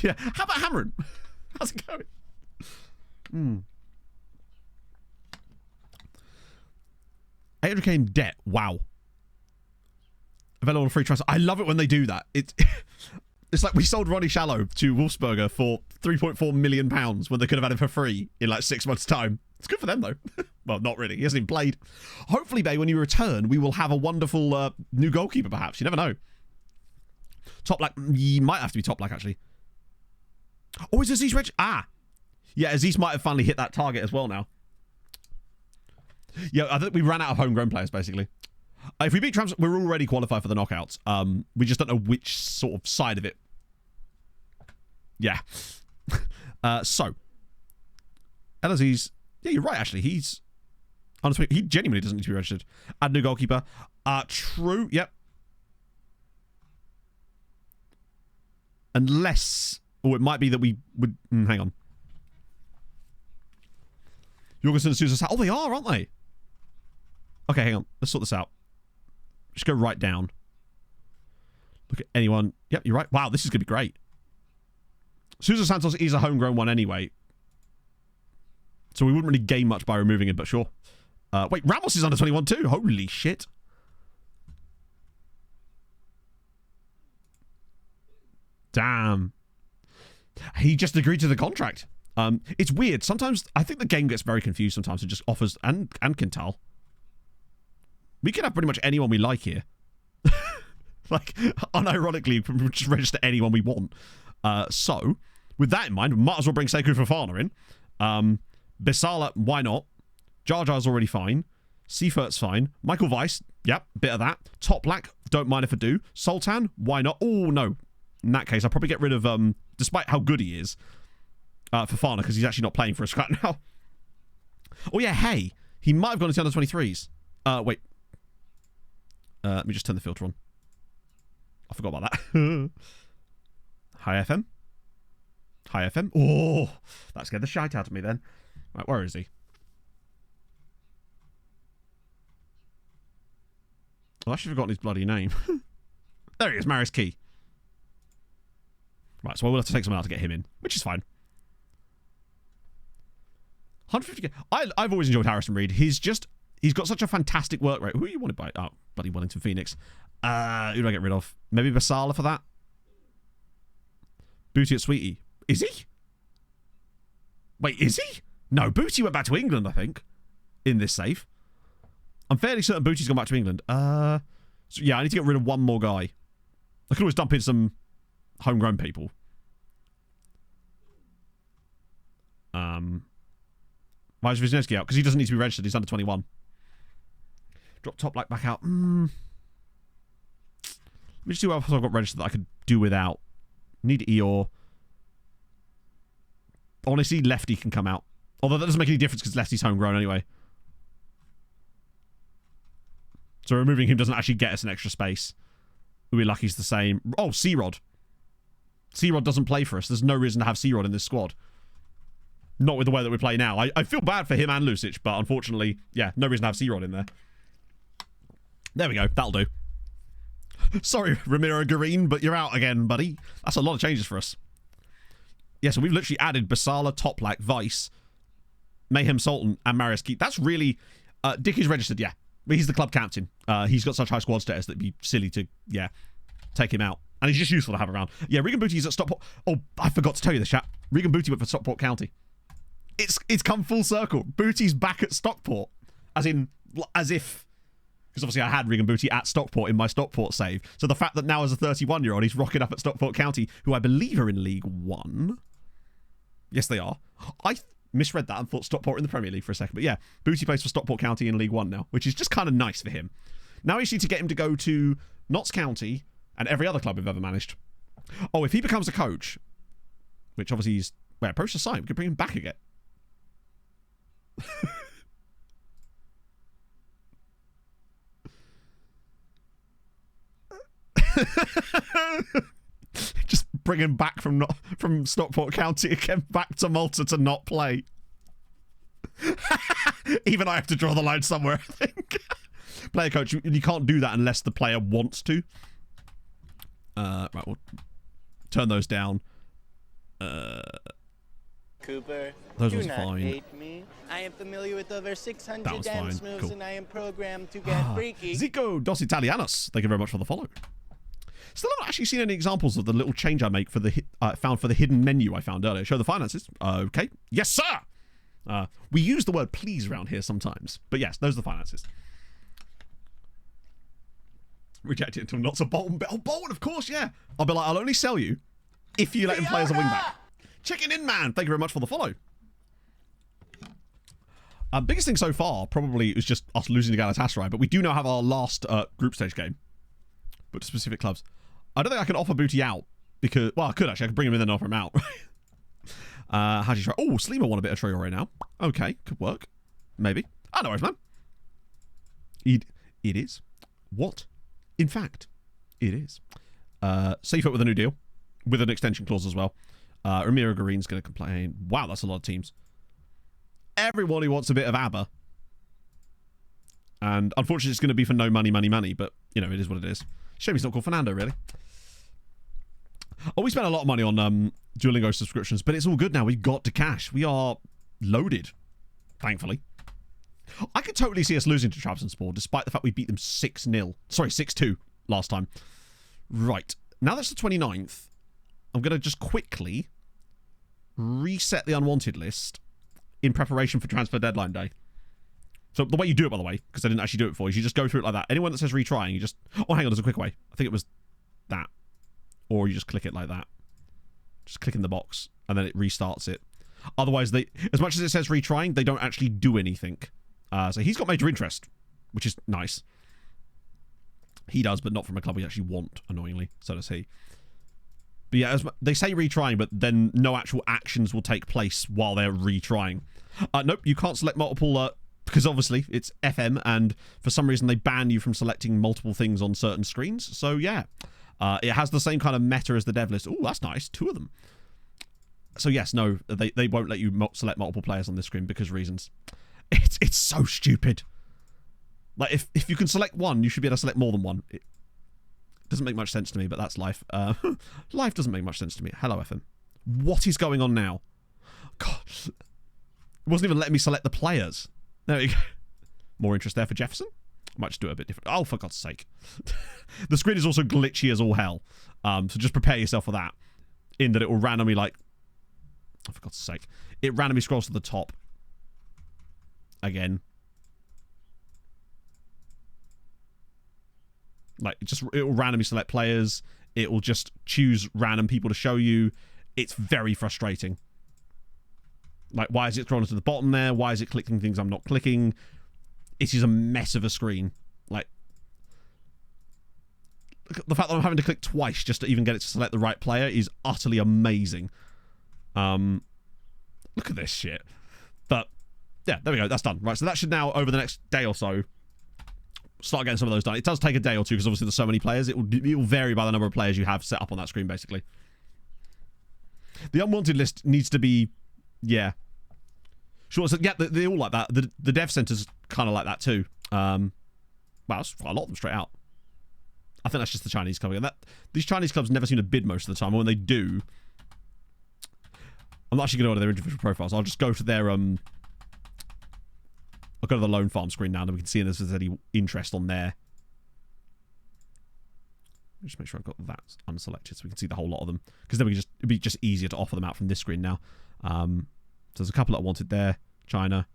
Yeah. How about Hammerin? How's it going? Hmm. 800k in debt. Wow. Available on free transfer. I love it when they do that. It's like we sold Ronnie Shallow to Wolfsberger for £3.4 million when they could have had him for free in like 6 months' time. It's good for them, though. Well, not really. He hasn't even played. Hopefully, Bay, when you return, we will have a wonderful new goalkeeper, perhaps. You never know. Top black. He might have to be top black, actually. Oh, is Aziz reg? Ah. Yeah, Aziz might have finally hit that target as well now. Yeah, I think we ran out of homegrown players, basically. If we beat Trams, we're already qualified for the knockouts. We just don't know which sort of side of it. Yeah. So. El Aziz. Yeah, you're right, actually. He's... Honestly, he genuinely doesn't need to be registered. Add new goalkeeper. True. Yep. Unless... Or it might be that we would... hang on. Jorgensen and Sousa... Oh, they are, aren't they? Okay, hang on. Let's sort this out. Just go right down. Look at anyone. Yep, you're right. Wow, this is going to be great. Sousa Santos is a homegrown one anyway. So we wouldn't really gain much by removing him, but sure. Wait, Ramos is under 21 too. Holy shit. Damn. He just agreed to the contract. It's weird. Sometimes, I think the game gets very confused sometimes. It just offers, and Quintal. We can have pretty much anyone we like here. Like, unironically, we can just register anyone we want. So, with that in mind, we might as well bring Sekou Fofana in. Bisala, why not? Jar Jar's already fine. Seifert's fine. Michael Weiss, yep, bit of that. Top Black, don't mind if I do. Sultan, why not? Oh, no. In that case, I'll probably get rid of, despite how good he is, Fofana, because he's actually not playing for us right now. Oh, yeah, hey. He might have gone into under-23s. Wait. Let me just turn the filter on. I forgot about that. Hi, FM. Hi, FM. Oh, that scared the shite out of me then. Right, where is he? I've actually forgotten his bloody name. There he is, Marius Key. Right, so I will have to take someone out to get him in, which is fine. 150k. I've always enjoyed Harrison Reed. He's got such a fantastic work rate. Who are you wanted by? Oh, bloody Wellington Phoenix. Who do I get rid of? Maybe Basala for that? Booty at Sweetie. Is he? Wait, is he? No, Booty went back to England, I think, in this save. I'm fairly certain Booty's gone back to England. So yeah, I need to get rid of one more guy. I could always dump in some homegrown people. Why is Wisniewski out? Because he doesn't need to be registered. He's under 21. Drop Top Black back out. Let me just see what else I've got registered that I could do without. Need Eeyore. Honestly, Lefty can come out. Although that doesn't make any difference because Lefty's homegrown anyway. So removing him doesn't actually get us an extra space. We'll be lucky he's the same. Oh, C-Rod. C-Rod doesn't play for us. There's no reason to have C-Rod in this squad. Not with the way that we play now. I feel bad for him and Lucic, but unfortunately, yeah, no reason to have C-Rod in there. There we go. That'll do. Sorry, Ramiro Garin, but you're out again, buddy. That's a lot of changes for us. Yeah, so we've literally added Basala, Toplak, Vice, Mayhem Sultan, and Marius Keat. That's really... Dick is registered, yeah. He's the club captain. He's got such high squad status that it'd be silly to, yeah, take him out. And he's just useful to have around. Yeah, Regan Booty's at Stockport. Oh, I forgot to tell you this, chat. Regan Booty went for Stockport County. It's come full circle. Booty's back at Stockport. As if... Because obviously I had Regan Booty at Stockport in my Stockport save. So the fact that now as a 31-year-old, he's rocking up at Stockport County, who I believe are in League One. Yes, they are. I misread that and thought Stockport in the Premier League for a second. But yeah, Booty plays for Stockport County in League One now, which is just kind of nice for him. Now we just need to get him to go to Notts County and every other club we've ever managed. Oh, if he becomes a coach, which obviously he's... Wait, approach the site. We could bring him back again. Just bring him back from Stockport County again, back to Malta to not play. Even I have to draw the line somewhere, I think. Player coach, you can't do that unless the player wants to. Right, we'll turn those down. Cooper, those do ones not fine. hate me. I am familiar with over 600 That was dance fine. moves, Cool. and I am programmed to get freaky. Zico dos Italianos. Thank you very much for the follow. Still haven't actually seen any examples of the little change I make for the found for the hidden menu I found earlier. Show the finances. Okay. Yes, sir. We use the word please around here sometimes. But yes, those are the finances. Reject it until not so Bolton. Oh, Bolton, of course, yeah. I'll be like, I'll only sell you if you let him play as a wingback. Chicken in, man. Thank you very much for the follow. Biggest thing so far probably is just us losing to Galatasaray, but we do now have our last group stage game. But to specific clubs. I don't think I can offer Booty out because, well, I could actually. I could bring him in and offer him out. How do you try? Oh, Sleemer won a bit of Traore now. Okay, could work. Maybe. I know, man. It is. What? In fact, it is. Seafoot with a new deal. With an extension clause as well. Ramiro Garin's going to complain. Wow, that's a lot of teams. Everybody wants a bit of ABBA. And unfortunately, it's going to be for no money, but, you know, it is what it is. Shame he's not called Fernando, really. Oh, we spent a lot of money on Duolingo subscriptions, but it's all good now. We've got to cash. We are loaded, thankfully. I could totally see us losing to Trabzonspor, despite the fact we beat them 6-0. Sorry, 6-2 last time. Right. Now that's the 29th. I'm going to just quickly reset the unwanted list in preparation for transfer deadline day. So the way you do it, by the way, because I didn't actually do it for you, is you just go through it like that. Anyone that says retrying, you just... Oh, hang on, there's a quick way. I think it was that. Or you just click it like that. Just click in the box, and then it restarts it. Otherwise, as much as it says retrying, they don't actually do anything. So he's got major interest, which is nice. He does, but not from a club we actually want, annoyingly. So does he. But yeah, they say retrying, but then no actual actions will take place while they're retrying. Nope, you can't select multiple, because obviously it's FM, and for some reason they ban you from selecting multiple things on certain screens. So yeah, it has the same kind of meta as the dev list. Oh, that's nice. 2 of them. So yes, no, they won't let you select multiple players on this screen because reasons. It's so stupid. Like, if you can select one, you should be able to select more than one. It doesn't make much sense to me, but that's life. Life doesn't make much sense to me. Hello, FM. What is going on now? God. It wasn't even letting me select the players. There we go. More interest there for Jefferson. I might just do it a bit different. Oh, for God's sake. The screen is also glitchy as all hell. So just prepare yourself for that. In that it will randomly, like... Oh, for God's sake. It randomly scrolls to the top. Again. Like, it will randomly select players. It will just choose random people to show you. It's very frustrating. Like, why is it scrolling to the bottom there? Why is it clicking things I'm not clicking? It is a mess of a screen. Like, the fact that I'm having to click twice just to even get it to select the right player is utterly amazing. Look at this shit. But, yeah, there we go. That's done. Right, so that should now, over the next day or so, start getting some of those done. It does take a day or two because obviously there's so many players. It will vary by the number of players you have set up on that screen, basically. The unwanted list needs to be, yeah. Sure, so yeah, they all like that. The dev center's kind of like that too. Well, that's quite a lot of them straight out. I think that's just the Chinese club. These Chinese clubs never seem to bid most of the time. And when they do, I'm not actually going to go to their individual profiles. I'll just go to their I'll go to the Lone Farm screen now, and we can see if there's any interest on there. Just make sure I've got that unselected so we can see the whole lot of them. Because then it'd be just easier to offer them out from this screen now. So there's a couple that I wanted there. China,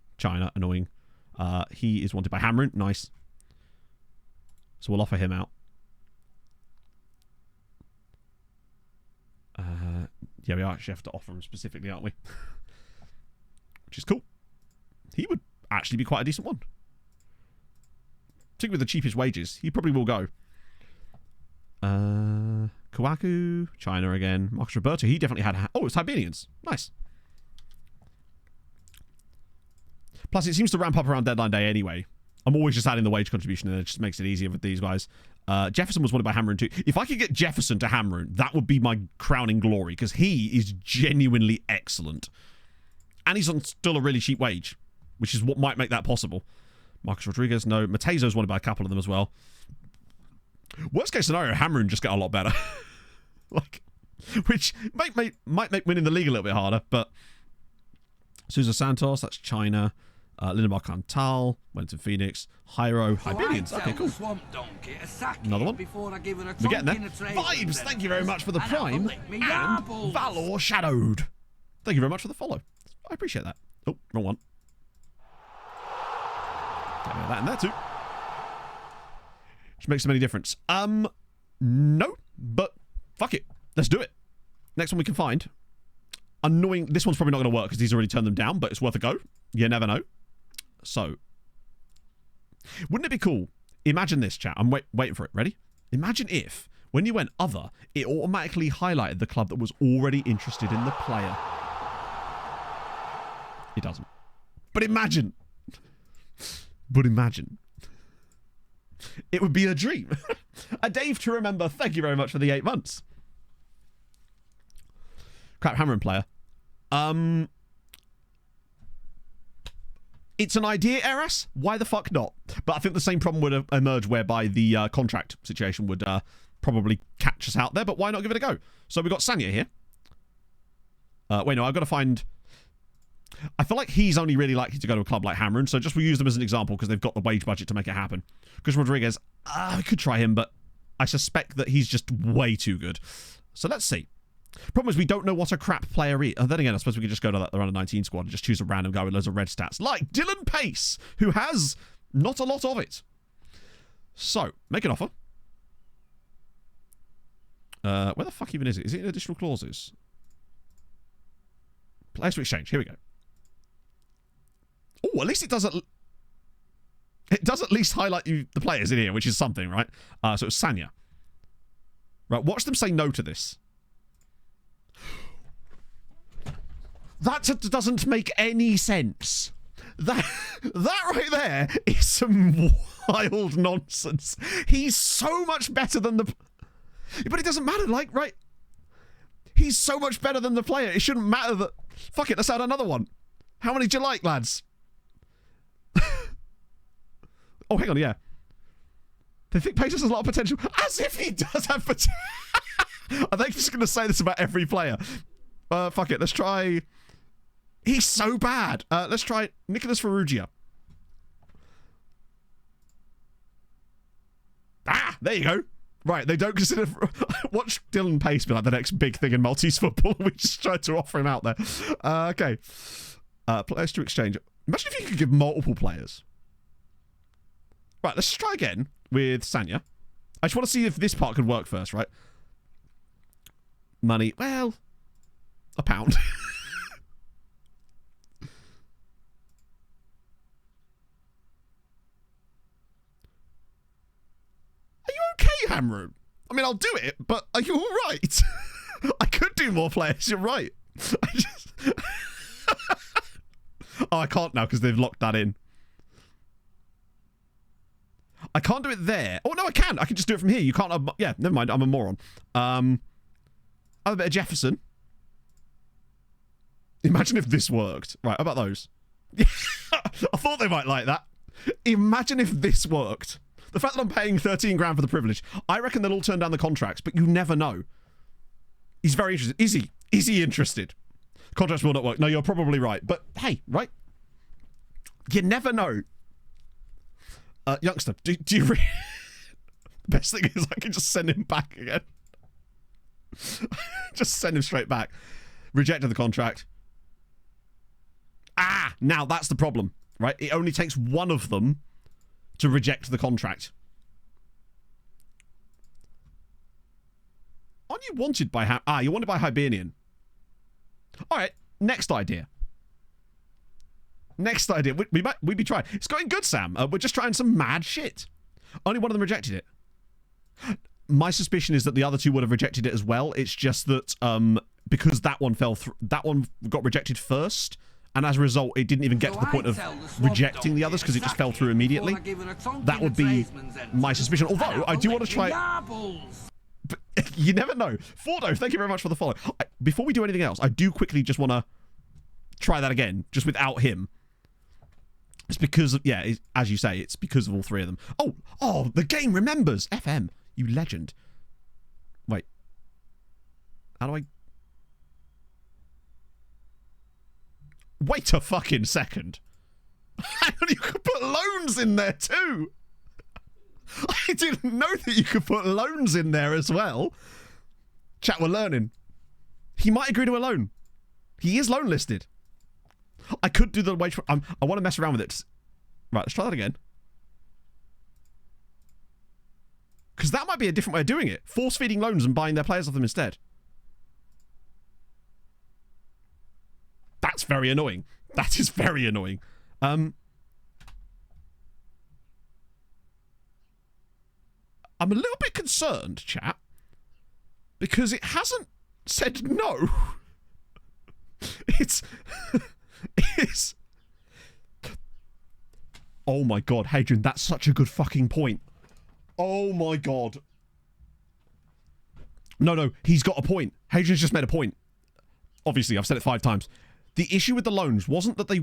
annoying. He is wanted by Hamrin, nice. So we'll offer him out. Yeah, we actually have to offer him specifically, aren't we? Which is cool. He would actually be quite a decent one. Particularly with the cheapest wages. He probably will go. Kawaku, China again. Marcus Roberto, he definitely had... Oh, it's Hibernians. Nice. Plus, it seems to ramp up around deadline day anyway. I'm always just adding the wage contribution, and it just makes it easier with these guys. Jefferson was wanted by Hamrin too. If I could get Jefferson to Hamrin, that would be my crowning glory, because he is genuinely excellent. And he's on still a really cheap wage, which is what might make that possible. Marcus Rodriguez, no. Matezo's wanted by a couple of them as well. Worst case scenario, Hamrin just get a lot better. Like, which might make winning the league a little bit harder, but... Sousa Santos, that's China. Lindebar Cantal, Wellington Phoenix, Hyro, Hibernians. Okay, cool. Another one. We're getting there. Vibes, thank you very much for the Prime. And Valor Shadowed. Thank you very much for the follow. I appreciate that. Oh, wrong one. Get that in there too. Which makes them any difference. No, but fuck it. Let's do it. Next one we can find. Annoying. This one's probably not going to work because he's already turned them down, but it's worth a go. You never know. So, wouldn't it be cool? Imagine this, chat. I'm waiting for it. Ready? Imagine if, when you went other, it automatically highlighted the club that was already interested in the player. It doesn't. But imagine. But imagine. It would be a dream. A Dave to remember. Thank you very much for the 8 months. Crap Hammerin player. It's an idea, Eras. Why the fuck not? But I think the same problem would emerge whereby the contract situation would probably catch us out there. But why not give it a go? So we've got Sanya here. Wait, no, I've got to find... I feel like he's only really likely to go to a club like Hammerin, so just we'll use them as an example because they've got the wage budget to make it happen. Chris Rodriguez, I could try him, but I suspect that he's just way too good. So let's see. Problem is we don't know what a crap player is. And then again, I suppose we could just go to the under-19 squad and just choose a random guy with loads of red stats, like Dylan Pace, who has not a lot of it. So, make an offer. Where the fuck even is it? Is it in additional clauses? players to exchange. Here we go. Oh, at least it does at least highlight you the players in here, which is something, right? So it's Sanya. Right, watch them say no to this. That doesn't make any sense. That right there is some wild nonsense. He's so much better than the... But it doesn't matter, like, right? He's so much better than the player. It shouldn't matter that... Fuck it, let's add another one. How many do you like, lads? Oh, hang on, yeah. They think Pacers has a lot of potential. As if he does have potential. I think he's going to say this about every player. Fuck it, let's try... He's so bad. Let's try Nicholas Ferrugia. Ah, there you go. Right, they don't consider... Watch Dylan Pace be like the next big thing in Maltese football. We just tried to offer him out there. Okay. Players to exchange. Imagine if you could give multiple players. Right, let's try again with Sanya. I just want to see if this part could work first, right? Money. Well, £1. Okay, Hamroon. I mean, I'll do it, but are you all right? I could do more players. You're right. Oh, I can't now because they've locked that in. I can't do it there. Oh, no, I can. I can just do it from here. You can't... yeah, never mind. I'm a moron. Have a bit of Jefferson. Imagine if this worked. Right, how about those? I thought they might like that. Imagine if this worked. The fact that I'm paying 13 grand for the privilege, I reckon they'll all turn down the contracts, but you never know. He's very interested. Is he interested? Contracts will not work. No, you're probably right. But hey, right? You never know. Youngster, do you really... The best thing is I can just send him back again. Just send him straight back. Rejected the contract. Ah, now that's the problem, right? It only takes one of them to reject the contract. Aren't you wanted by... you're wanted by Hibernian. Alright, next idea. Next idea. We'd be trying. It's going good, Sam. We're just trying some mad shit. Only one of them rejected it. My suspicion is that the other two would have rejected it as well. It's just that because that one fell through... That one got rejected first... And as a result, it didn't even get to the point of rejecting the others because it just fell through immediately. That would be my suspicion. Although, I do want to try... But you never know. Fordo, thank you very much for the follow. Before we do anything else, I do quickly just want to try that again, just without him. It's because, yeah, as you say, it's because of all three of them. Oh, the game remembers. FM, you legend. Wait. How do I... Wait a fucking second. You could put loans in there too. I didn't know that you could put loans in there as well. Chat, we're learning. He might agree to a loan. He is loan listed. I could do the wage. I want to mess around with it. Right, let's try that again. Because that might be a different way of doing it. Force feeding loans and buying their players off them instead. That's very annoying. That is very annoying. I'm a little bit concerned, chat, because it hasn't said no. It's... Oh my god, Hadrian, that's such a good fucking point. Oh my god. No, he's got a point. Hadrian's just made a point. Obviously, I've said it 5 times. The issue with the loans wasn't that they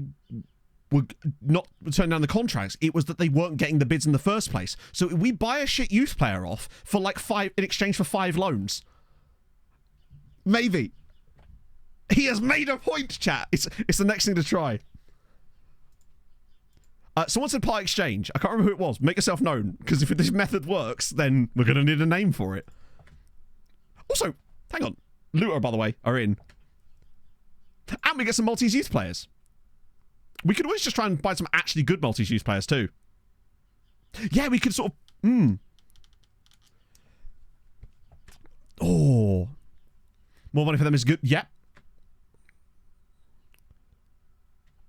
were not turning down the contracts. It was that they weren't getting the bids in the first place. So we buy a shit youth player off for like 5 in exchange for 5 loans. Maybe. He has made a point, chat. It's the next thing to try. Someone said part exchange. I can't remember who it was. Make yourself known, because if this method works, then we're going to need a name for it. Also, hang on. Looter, by the way, are in. And we get some Maltese youth players. We could always just try and buy some actually good Maltese youth players too. Yeah, we could sort of... Oh. More money for them is good. Yep.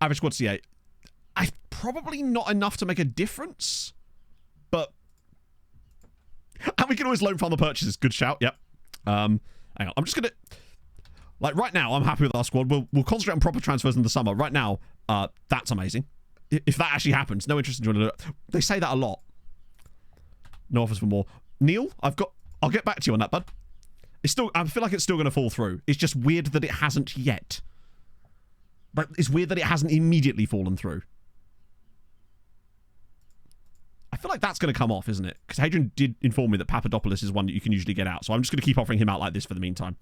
Average squad CA. Probably not enough to make a difference, but... And we can always loan farm the purchases. Good shout, yep. Hang on, I'm just going to... Like, right now, I'm happy with our squad. We'll concentrate on proper transfers in the summer. Right now, that's amazing. If that actually happens, no interest in joining it. They say that a lot. No offers for more. Neil, I'll get back to you on that, bud. I feel like it's still going to fall through. It's just weird that it hasn't yet. But it's weird that it hasn't immediately fallen through. I feel like that's going to come off, isn't it? Because Hadrian did inform me that Papadopoulos is one that you can usually get out. So I'm just going to keep offering him out like this for the meantime.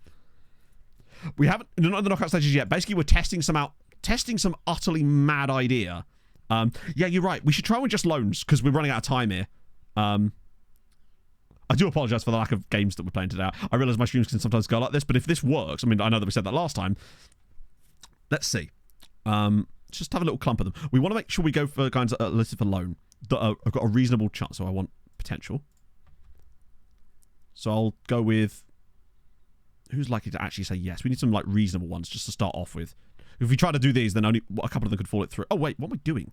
We haven't, not in the knockout stages yet. Basically, we're testing some utterly mad idea. Yeah, you're right. We should try with just loans because we're running out of time here. I do apologise for the lack of games that we're playing today. I realise my streams can sometimes go like this, but if this works, I mean, I know that we said that last time. Let's see. Just have a little clump of them. We want to make sure we go for guys that are listed for loan that have got a reasonable chance. So I want potential. So I'll go with who's likely to actually say yes. We need some like reasonable ones just to start off with. If we try to do these, then only a couple of them could fall it through. Oh wait, what am I doing?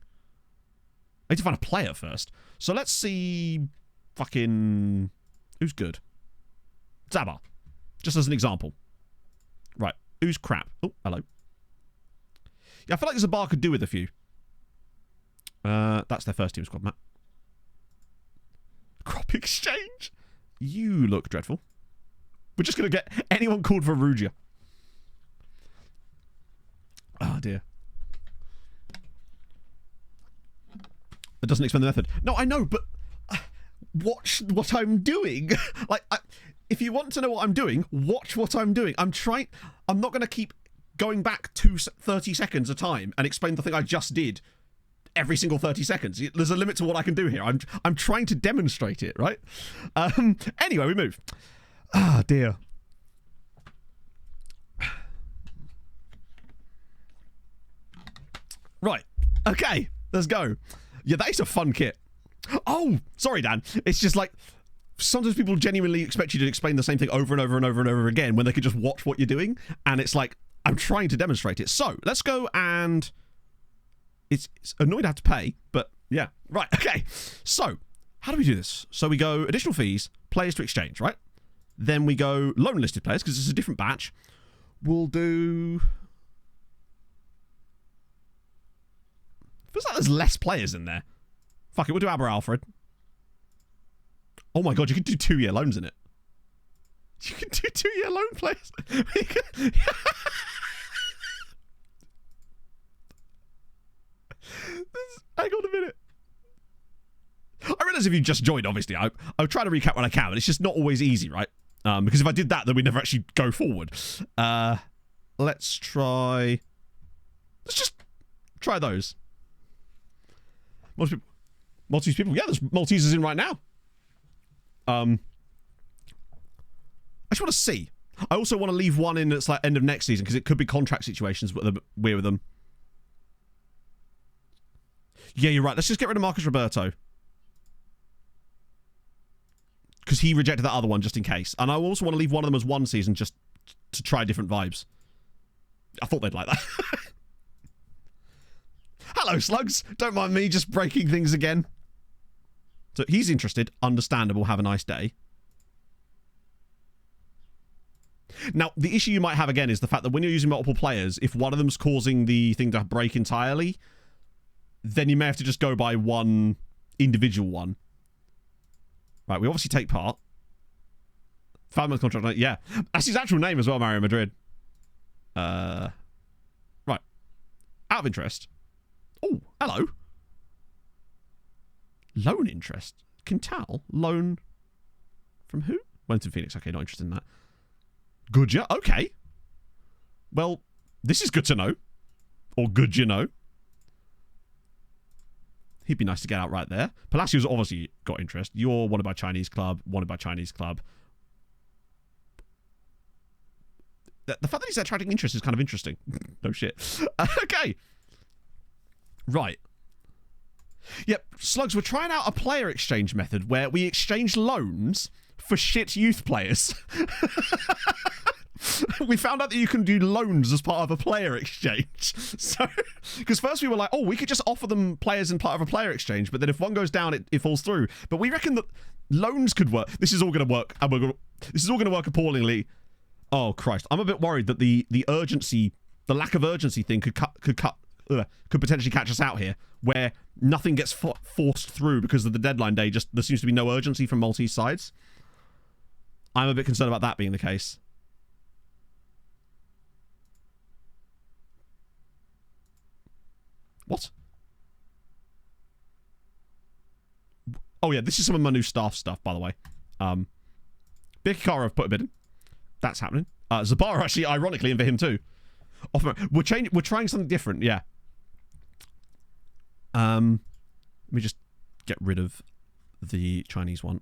I need to find a player first. So let's see. Fucking who's good? Zabar, just as an example. Right, who's crap? Oh, hello. Yeah, I feel like Zabar could do with a few. That's their first team squad, Matt. Crop exchange. You look dreadful. We're just going to get anyone called for Rugia. Oh, dear. That doesn't explain the method. No, I know, but watch what I'm doing. Like, if you want to know what I'm doing, watch what I'm doing. I'm not going to keep going back 30 seconds a time and explain the thing I just did every single 30 seconds. There's a limit to what I can do here. I'm trying to demonstrate it, right? Anyway, we move. Ah, dear. Right. Okay. Let's go. Yeah, that is a fun kit. Oh, sorry, Dan. It's just like sometimes people genuinely expect you to explain the same thing over and over and over and over again when they could just watch what you're doing. And it's like, I'm trying to demonstrate it. So let's go and it's annoying to have to pay, but yeah. Right. Okay. So how do we do this? So we go additional fees, players to exchange, right? Then we go loan listed players because it's a different batch. We'll do... Feels like there's less players in there. Fuck it, we'll do Aber Alfred. Oh my god, you can do 2-year loans in it. You can do 2-year loan players. Hang on a minute. I realise if you just joined, obviously, I'll try to recap what I can, but it's just not always easy, right? Because if I did that, then we'd never actually go forward. Let's just try those. Maltese people. Yeah, there's Maltesers in right now. I just want to see. I also want to leave one in that's like end of next season because it could be contract situations with them. Yeah, you're right. Let's just get rid of Marcus Roberto. Because he rejected that other one just in case. And I also want to leave one of them as one season just to try different vibes. I thought they'd like that. Hello, slugs. Don't mind me just breaking things again. So he's interested. Understandable. Have a nice day. Now, the issue you might have again is the fact that when you're using multiple players, if one of them's causing the thing to break entirely, then you may have to just go by one individual one. Right, we obviously take part. 5-month contract. Yeah. That's his actual name as well, Mario Madrid. Right. Out of interest. Oh, hello. Loan interest. Quintal. Loan from who? Wellington Phoenix. Okay, not interested in that. Good, yeah. Okay. Well, this is good to know. Or good, you know. He'd be nice to get out right there. Palacio's obviously got interest. You're wanted by Chinese club. Wanted by Chinese club. The fact that he's attracting interest is kind of interesting. No shit. Okay. Right. Yep, Slugs, we're trying out a player exchange method where we exchange loans for shit youth players. We found out that you can do loans as part of a player exchange. So, because first we were like, oh, we could just offer them players in part of a player exchange, but then if one goes down, it falls through. But we reckon that loans could work. This is all going to work. This is all going to work appallingly. Oh Christ, I'm a bit worried that the urgency, the lack of urgency thing could potentially catch us out here, where nothing gets forced through because of the deadline day. Just there seems to be no urgency from Maltese sides. I'm a bit concerned about that being the case. What? Oh yeah, this is some of my new staff stuff, by the way. Bikikara have put a bid in. That's happening. Zabara actually, ironically, in for him too. We're trying something different, yeah. Let me just get rid of the Chinese one.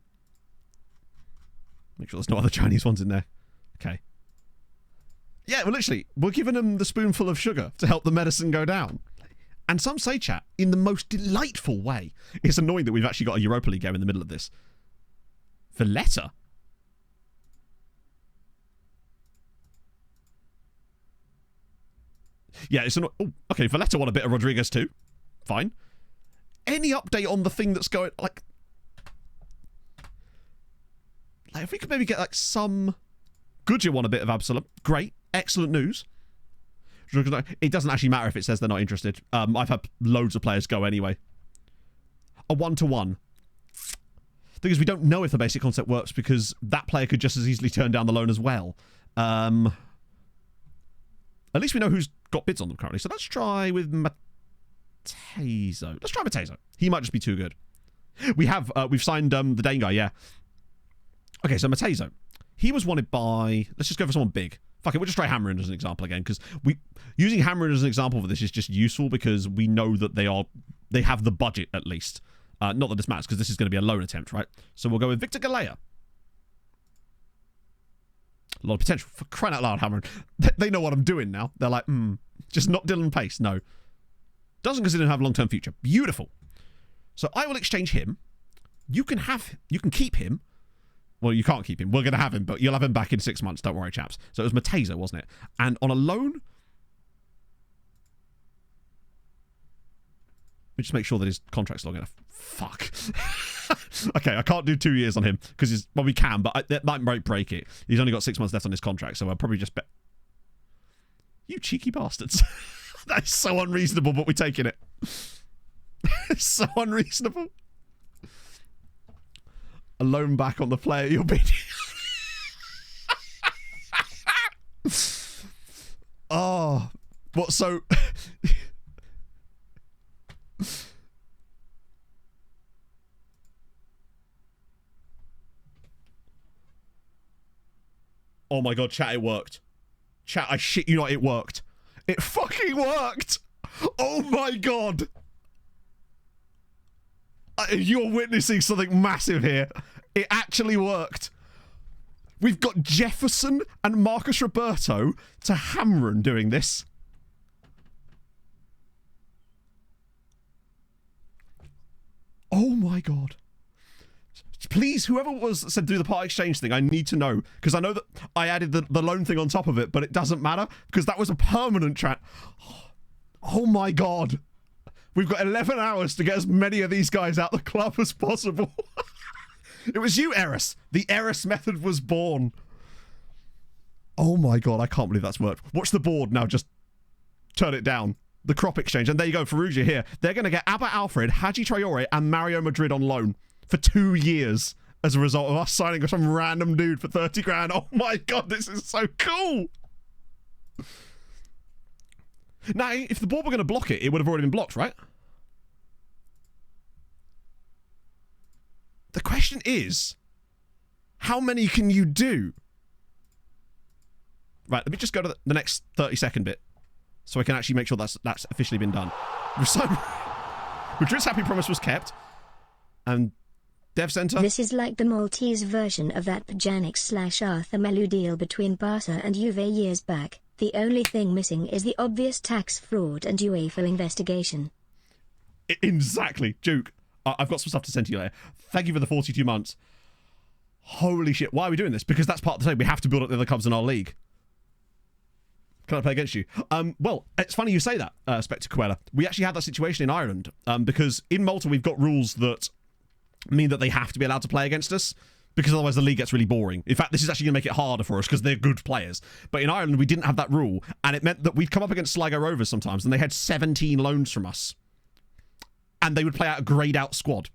Make sure there's no other Chinese ones in there. Okay. Yeah, well, literally, we're giving them the spoonful of sugar to help the medicine go down. And some say, chat, in the most delightful way. It's annoying that we've actually got a Europa League game in the middle of this. Valletta? Yeah, it's annoying. Oh, okay, Valletta won a bit of Rodriguez too. Fine. Any update on the thing that's going... Like, if we could maybe get, like, some... Goodyear won a bit of Absalom. Great. Excellent news. It doesn't actually matter if it says they're not interested. I've had loads of players go anyway. A 1-to-1. Thing is, we don't know if the basic concept works because that player could just as easily turn down the loan as well. At least we know who's got bids on them currently. So let's try with Matezo. Let's try Matezo. He might just be too good. We've signed the Dane guy, yeah. Okay, so Matezo. He was wanted by... Let's just go for someone big. Fuck it, we'll just try Hammerin as an example again, because using Hammerin as an example for this is just useful because we know that they have the budget at least. Not that this matters, because this is going to be a loan attempt, right? So we'll go with Victor Gala. A lot of potential. For crying out loud, Hammerin. They know what I'm doing now. They're like, just not Dylan Pace. No. Doesn't consider him have a long-term future. Beautiful. So I will exchange him. You can keep him. Well, you can't keep him. We're going to have him, but you'll have him back in 6 months. Don't worry, chaps. So it was Matezo, wasn't it? And on a loan... Let me just make sure that his contract's long enough. Fuck. Okay, I can't do 2 years on him, because well, we can, but that might break it. He's only got 6 months left on his contract, so I'll probably just bet... You cheeky bastards. That's so unreasonable, but we're taking it. It's so unreasonable. A loan back on the player you'll be... Oh. What, so... Oh my god, chat, it worked. Chat, I shit you not, it worked. It fucking worked! Oh my god! You're witnessing something massive here. It actually worked. We've got Jefferson and Marcus Roberto to Hammerin doing this. Oh my god. Please, whoever said do the part exchange thing, I need to know. Because I know that I added the loan thing on top of it, but it doesn't matter. Because that was a permanent chat. Oh my god. We've got 11 hours to get as many of these guys out the club as possible. It was you, Eris. The Eris method was born. Oh my god, I can't believe that's worked. Watch the board now, just turn it down. The crop exchange. And there you go, Ferrugia here. They're going to get Abba Alfred, Haji Traore, and Mario Madrid on loan for 2 years as a result of us signing some random dude for 30 grand. Oh my god, this is so cool. Now, if the board were going to block it, it would have already been blocked, right? The question is, how many can you do? Right, let me just go to the next 30-second bit so I can actually make sure that's officially been done. Madrid's happy promise was kept. And Dev Center. This is like the Maltese version of that Pjanic/Arthur Melu deal between Barca and Juve years back. The only thing missing is the obvious tax fraud and UEFA investigation. Exactly. Duke, I've got some stuff to send to you later. Thank you for the 42 months. Holy shit. Why are we doing this? Because that's part of the thing. We have to build up the other clubs in our league. Can I play against you? Well, it's funny you say that, Spectacuella. We actually had that situation in Ireland, because in Malta we've got rules that mean that they have to be allowed to play against us, because otherwise the league gets really boring. In fact, this is actually going to make it harder for us because they're good players. But in Ireland, we didn't have that rule, and it meant that we'd come up against Sligo Rovers sometimes, and they had 17 loans from us. And they would play out a greyed-out squad.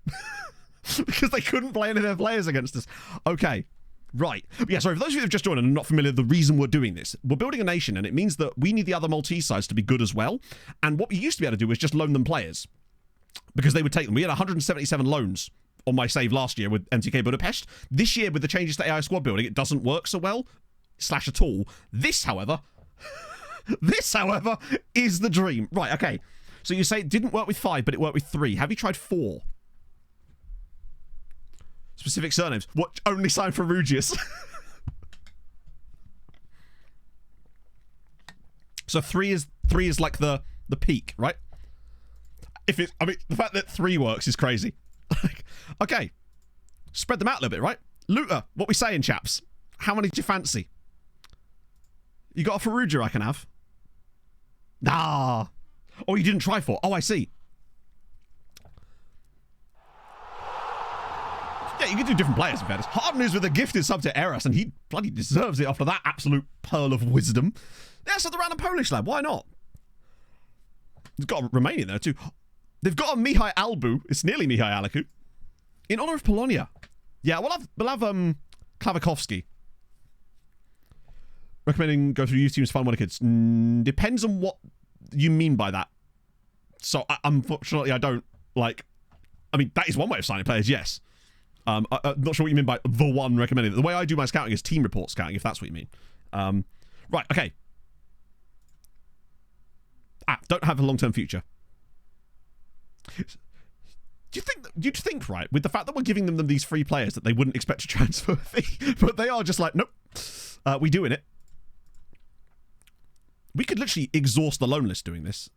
Because they couldn't play any of their players against us. Okay, right. Yeah, sorry, for those of you who have just joined and are not familiar with the reason we're doing this, we're building a nation, and it means that we need the other Maltese sides to be good as well. And what we used to be able to do was just loan them players. Because they would take them. We had 177 loans on my save last year with MTK Budapest. This year, with the changes to AI squad building, it doesn't work so well, / at all. This, however, is the dream. Right, okay. So you say it didn't work with 5, but it worked with 3. Have you tried 4? Specific surnames. What? Only sign for Rugius. So 3 is like the peak, right? I mean, the fact that 3 works is crazy. Okay. Spread them out a little bit, right? Looter, what we saying, chaps? How many do you fancy? You got a Faruja I can have? Nah. Oh, you didn't try 4. Oh, I see. Yeah, you can do different players, in fairness. Harden is with a gifted sub to Eros, and he bloody deserves it after that absolute pearl of wisdom. Yeah, so the random Polish lad. Why not? He's got a Romanian there, too. They've got a Mihai Albu. It's nearly Mihai Alaku. In honor of Polonia. Yeah, we'll have Klavikovsky. Recommending go through youth teams, fun one kids. Depends on what you mean by that. So, unfortunately, I don't, like... I mean, that is one way of signing players, yes. I'm not sure what you mean by the one recommended. The way I do my scouting is team report scouting, if that's what you mean. Right, okay. Don't have a long-term future. Do you think, right, with the fact that we're giving them these free players that they wouldn't expect to transfer fee, but they are just like, nope, we doing it. We could literally exhaust the loan list doing this.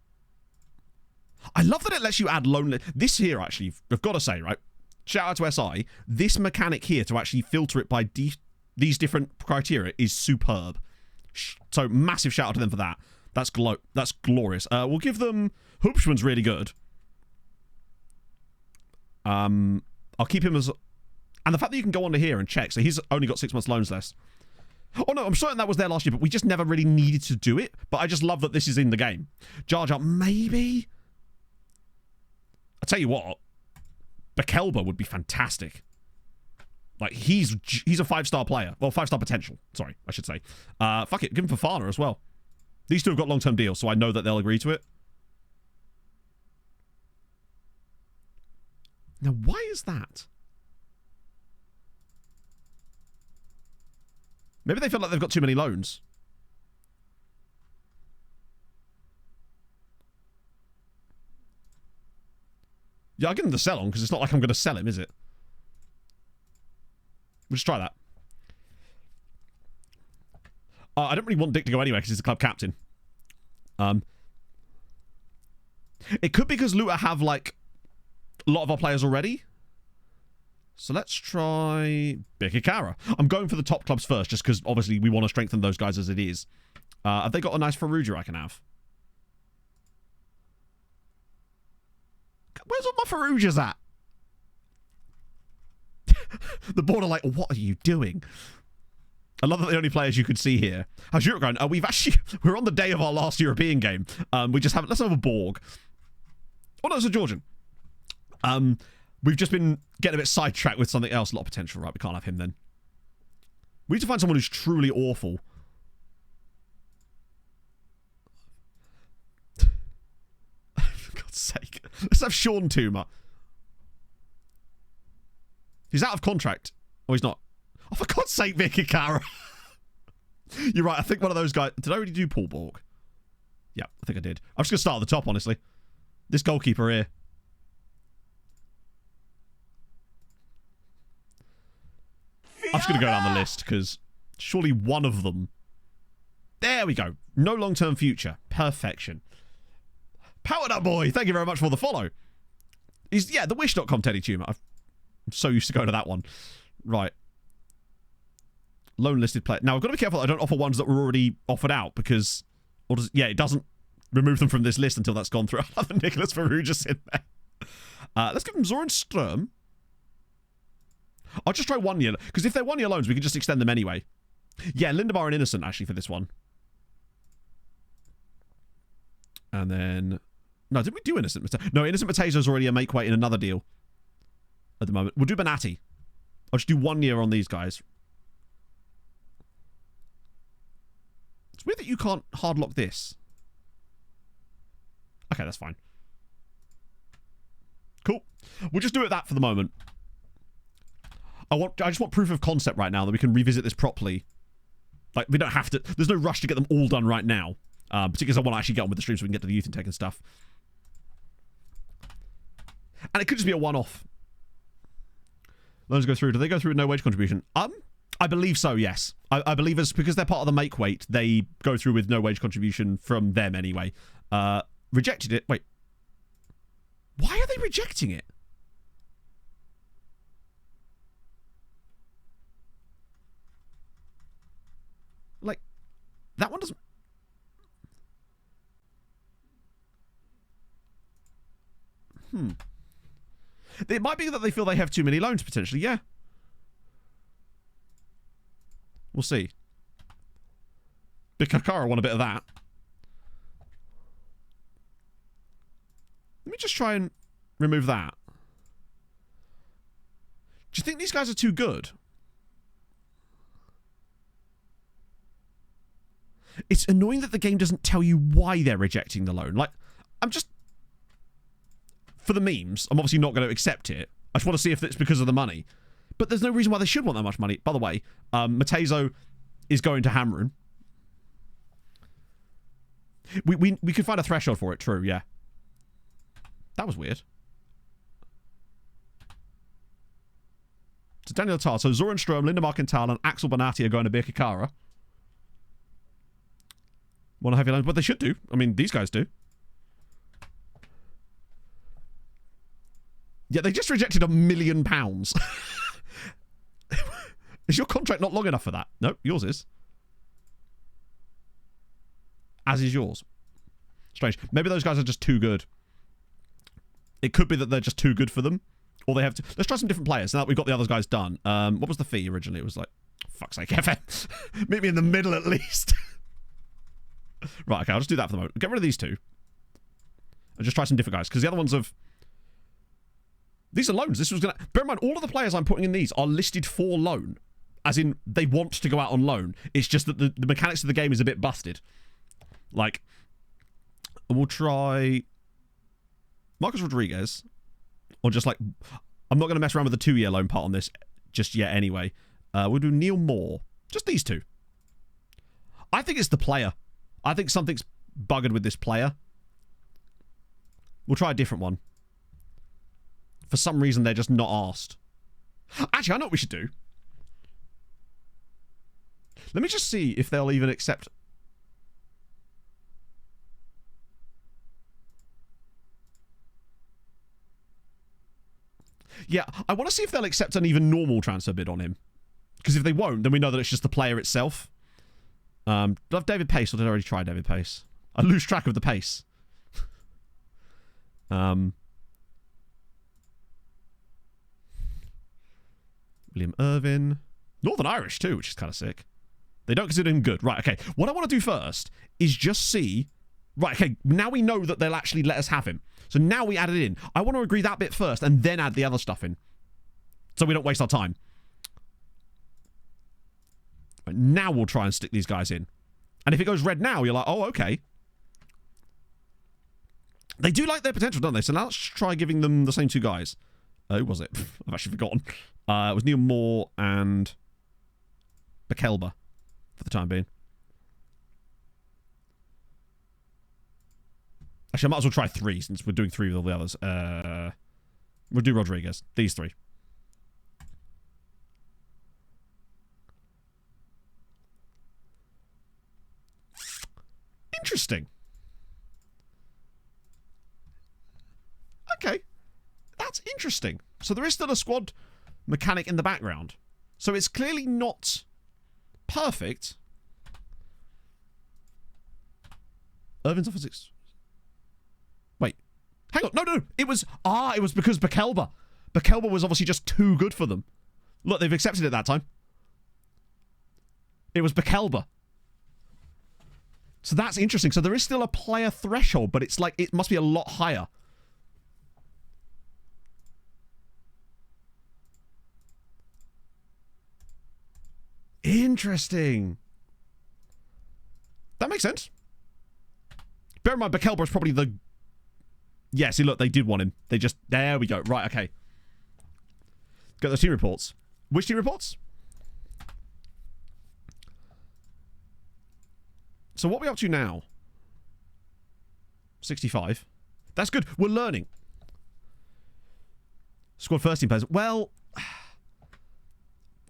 I love that it lets you add loan list. This here, actually, I've got to say, right, shout out to SI, this mechanic here to actually filter it by these different criteria is superb. So massive shout out to them for that. That's glorious. We'll give them... Hoopschman's really good. I'll keep him as... And the fact that you can go onto here and check. So he's only got 6 months loans left. Oh no, I'm certain that was there last year, but we just never really needed to do it. But I just love that this is in the game. Jar Jar, maybe? I'll tell you what. Bekelba would be fantastic. Like, he's a 5-star player. Well, 5-star potential. Sorry, I should say. Fuck it, give him Fafana as well. These two have got long-term deals, so I know that they'll agree to it. Now, why is that? Maybe they feel like they've got too many loans. Yeah, I'll give him the sell on, because it's not like I'm going to sell him, is it? We'll just try that. I don't really want Dick to go anyway, because he's the club captain. It could be because Luta have, like, a lot of our players already. So let's try Bikikara. I'm going for the top clubs first, just because obviously we want to strengthen those guys as it is. Have they got a nice Faruja I can have? Where's all my Farujas at? The board are like, what are you doing? I love that the only players you could see here. How's Europe going? We're on the day of our last European game. We just haven't. Let's have a Borg. Oh no, it's a Georgian. We've just been getting a bit sidetracked with something else. A lot of potential, right? We can't have him then. We need to find someone who's truly awful. For God's sake. Let's have Sean Toomer. He's out of contract. Oh, he's not. Oh, for God's sake, Vicky Cara. You're right. I think one of those guys... Did I already do Paul Borg? Yeah, I think I did. I'm just going to start at the top, honestly. This goalkeeper here. I'm just going to go down the list, because surely one of them... There we go. No long-term future. Perfection. Powered up, boy. Thank you very much for the follow. Yeah, the wish.com Teddy Tumour. I'm so used to going to that one. Right. Loan listed player. Now, I've got to be careful I don't offer ones that were already offered out, because Or does, yeah, it doesn't remove them from this list until that's gone through. Another Nicholas Ferrugius in there. Let's give them Zoran Sturm. I'll just try 1 year, because if they're 1 year loans, we can just extend them anyway. Yeah, Lindebar and Innocent, actually, for this one. And then... No, did we do Innocent Mateo? No, Innocent Matezo's already a make weight in another deal at the moment. We'll do Benatti. I'll just do 1 year on these guys. It's weird that you can't hard lock this. Okay, that's fine. Cool. We'll just do it that for the moment. I just want proof of concept right now that we can revisit this properly. Like, we don't have to... There's no rush to get them all done right now. Particularly because I want to actually get on with the stream so we can get to the youth intake and stuff. And it could just be a one-off. Loans go through. Do they go through with no wage contribution? I believe so, yes. I believe it's because they're part of the make weight, they go through with no wage contribution from them anyway. Rejected it. Wait. Why are they rejecting it? Like, that one doesn't... It might be that they feel they have too many loans, potentially, yeah. We'll see. Big Kakara want a bit of that. Let me just try and remove that. Do you think these guys are too good? It's annoying that the game doesn't tell you why they're rejecting the loan. Like, I'm just... For the memes, I'm obviously not going to accept it. I just want to see if it's because of the money. But there's no reason why they should want that much money. By the way, Matezo is going to Hamrun. We could find a threshold for it, true, yeah. That was weird. So Daniel Tar, so Zoran Strom, Linda Markenthal, and Axel Bonatti are going to Birkikara. Want to have your loans? But they should do. I mean, these guys do. Yeah, they just rejected £1 million. Is your contract not long enough for that? No, yours is. As is yours. Strange. Maybe those guys are just too good. It could be that they're just too good for them. Or they have to... Let's try some different players now that we've got the other guys done. What was the fee originally? It was like... Fuck's sake, FM. Meet me in the middle at least. Right, okay, I'll just do that for the moment. Get rid of these two. And just try some different guys. Because the other ones have... These are loans. This was going to... Bear in mind, all of the players I'm putting in these are listed for loan. As in, they want to go out on loan. It's just that the mechanics of the game is a bit busted. Like, we'll try... Marcus Rodriguez. Or just like... I'm not going to mess around with the 2-year loan part on this just yet anyway. We'll do Neil Moore. Just these two. I think it's the player. I think something's buggered with this player. We'll try a different one. For some reason, they're just not asked. Actually, I know what we should do. Let me just see if they'll even accept... Yeah, I want to see if they'll accept an even normal transfer bid on him. Because if they won't, then we know that it's just the player itself. Do I have David Pace, or did I already try David Pace? I lose track of the pace. William Irvin. Northern Irish, too, which is kind of sick. They don't consider him good. Right, okay. What I want to do first is just see... Right, okay, now we know that they'll actually let us have him. So now we add it in. I want to agree that bit first and then add the other stuff in. So we don't waste our time. Right, now we'll try and stick these guys in. And if it goes red now, you're like, oh, okay. They do like their potential, don't they? So now let's try giving them the same two guys. Who was it? I've actually forgotten. It was Neil Moore and Bekelba for the time being. Actually, I might as well try 3 since we're doing 3 with all the others. We'll do Rodriguez. These 3. Interesting. Okay. That's interesting. So there is still a squad mechanic in the background. So it's clearly not perfect. Irvin's offer 6. Wait. Hang on. No. It was because Bekelba. Bekelba was obviously just too good for them. Look, they've accepted it that time. It was Bekelba. So that's interesting. So there is still a player threshold, but it's like, it must be a lot higher. Interesting. That makes sense. Bear in mind, Bekelba is probably the... Yeah, see, look, they did want him. They just... There we go. Right, okay. Got those team reports. Which team reports? So what are we up to now? 65. That's good. We're learning. Squad first team players. Well...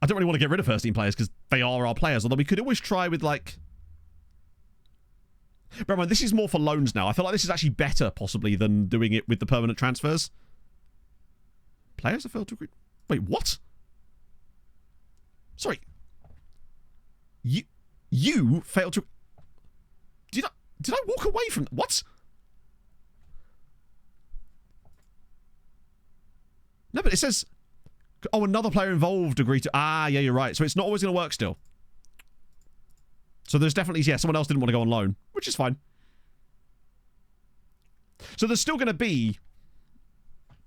I don't really want to get rid of first team players because they are our players. Although we could always try with, like... Bear in mind, this is more for loans now. I feel like this is actually better, possibly, than doing it with the permanent transfers. Players have failed to recruit... Wait, what? Sorry. You failed to... Did I walk away from... What? No, but it says... Oh, another player involved agreed to... Ah, yeah, you're right. So it's not always going to work still. So there's definitely... Yeah, someone else didn't want to go on loan, which is fine. So there's still going to be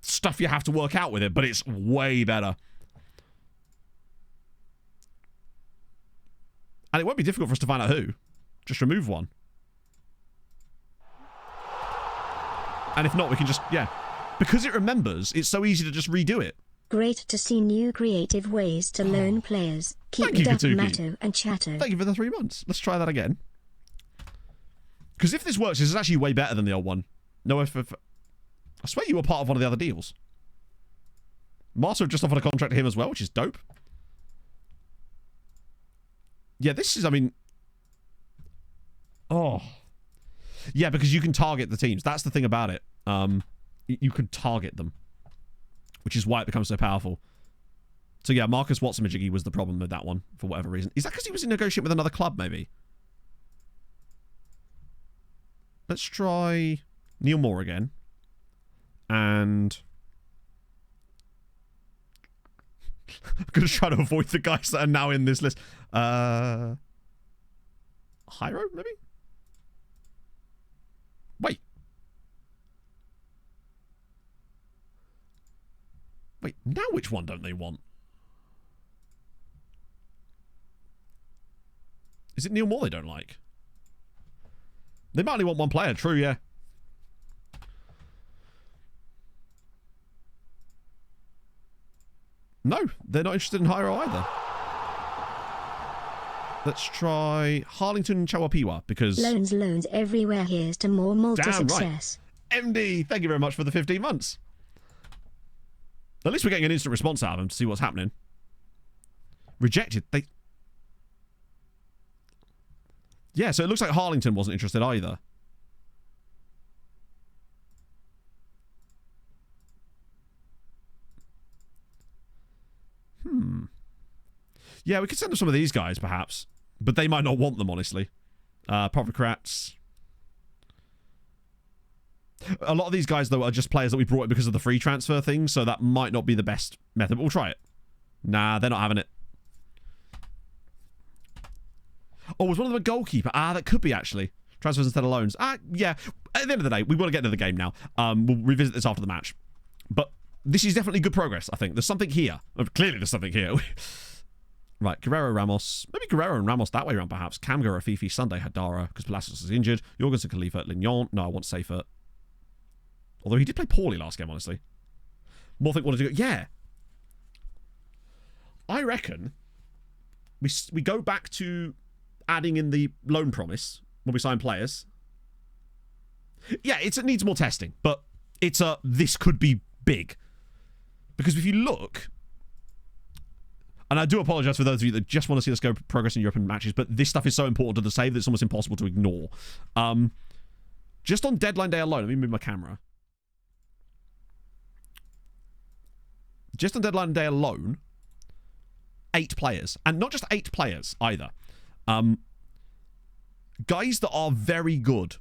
stuff you have to work out with it, but it's way better. And it won't be difficult for us to find out who. Just remove one. And if not, we can just... Yeah. Because it remembers, it's so easy to just redo it. Great to see new creative ways to loan players. Keep Thank you, it up, Katuki. Matto and Chatto. Thank you for the 3 months. Let's try that again. Because if this works, this is actually way better than the old one. No, if I swear you were part of one of the other deals. Marta just offered a contract to him as well, which is dope. Yeah, this is, I mean... Oh. Yeah, because you can target the teams. That's the thing about it. You can target them. Which is why it becomes so powerful. So yeah, Marcus Watson-Majiggy was the problem with that one, for whatever reason. Is that because he was in negotiation with another club, maybe? Let's try Neil Moore again. And... I'm going to try to avoid the guys that are now in this list. Hyro, maybe? Wait. Wait, now which one don't they want? Is it Neil Moore they don't like? They might only want one player, true, yeah. No, they're not interested in Hyro either. Let's try Harlington Chawapiwa, because... Loans everywhere. Here's to more Malta Damn success. Right. MD, thank you very much for the 15 months. At least we're getting an instant response out of them to see what's happening. Rejected. Yeah, so it looks like Harlington wasn't interested either. Yeah, we could send them some of these guys, perhaps. But they might not want them, honestly. Provocrats. A lot of these guys, though, are just players that we brought in because of the free transfer thing, so that might not be the best method, but we'll try it. Nah, they're not having it. Oh, was one of them a goalkeeper? Ah, that could be, actually. Transfers instead of loans. Ah, yeah. At the end of the day, we want to get into the game now. We'll revisit this after the match. But this is definitely good progress, I think. There's something here. Clearly, there's something here. Right, Guerrero, Ramos. Maybe Guerrero and Ramos that way around, perhaps. Camgara, Fifi, Sunday, Hadara, because Palacios is injured. Jorgensen, Khalifa, Lignon. No, I want Safer. Although he did play poorly last game, honestly. Morthink wanted to go... Yeah. I reckon we go back to adding in the loan promise when we sign players. Yeah, it needs more testing, but it's this could be big. Because if you look... And I do apologise for those of you that just want to see us go progress in European matches, but this stuff is so important to the save that it's almost impossible to ignore. Just on deadline day alone, let me move my camera. Just on deadline day alone, 8 players. And not just 8 players, either. Guys that are very good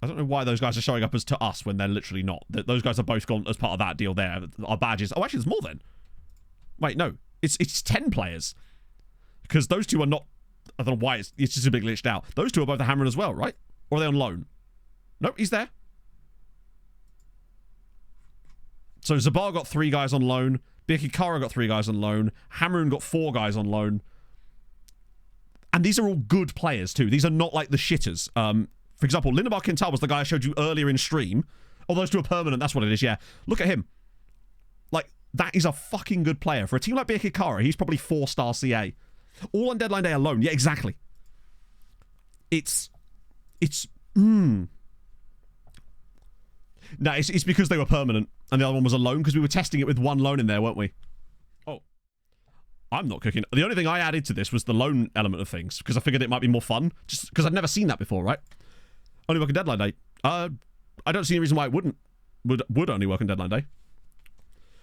I don't know why those guys are showing up as to us when they're literally not. Those guys are both gone as part of that deal there. Our badges... Oh, actually, there's more then. Wait, no. It's 10 players. Because those two are not... I don't know why it's just a bit glitched out. Those two are both the Hammerin as well, right? Or are they on loan? No, he's there. So Zabar got 3 guys on loan. Birkikara got 3 guys on loan. Hammerin got 4 guys on loan. And these are all good players too. These are not like the shitters. For example, Lindebar Quintal was the guy I showed you earlier in stream. Oh, those two are permanent. That's what it is, yeah. Look at him. Like, that is a fucking good player. For a team like Birkikara, he's probably 4-star CA. All on deadline day alone. Yeah, exactly. No, it's because they were permanent and the other one was a loan because we were testing it with one loan in there, weren't we? Oh. I'm not cooking. The only thing I added to this was the loan element of things because I figured it might be more fun. Just because I'd never seen that before, right? Only work on deadline day. I don't see any reason why it would only work on deadline day.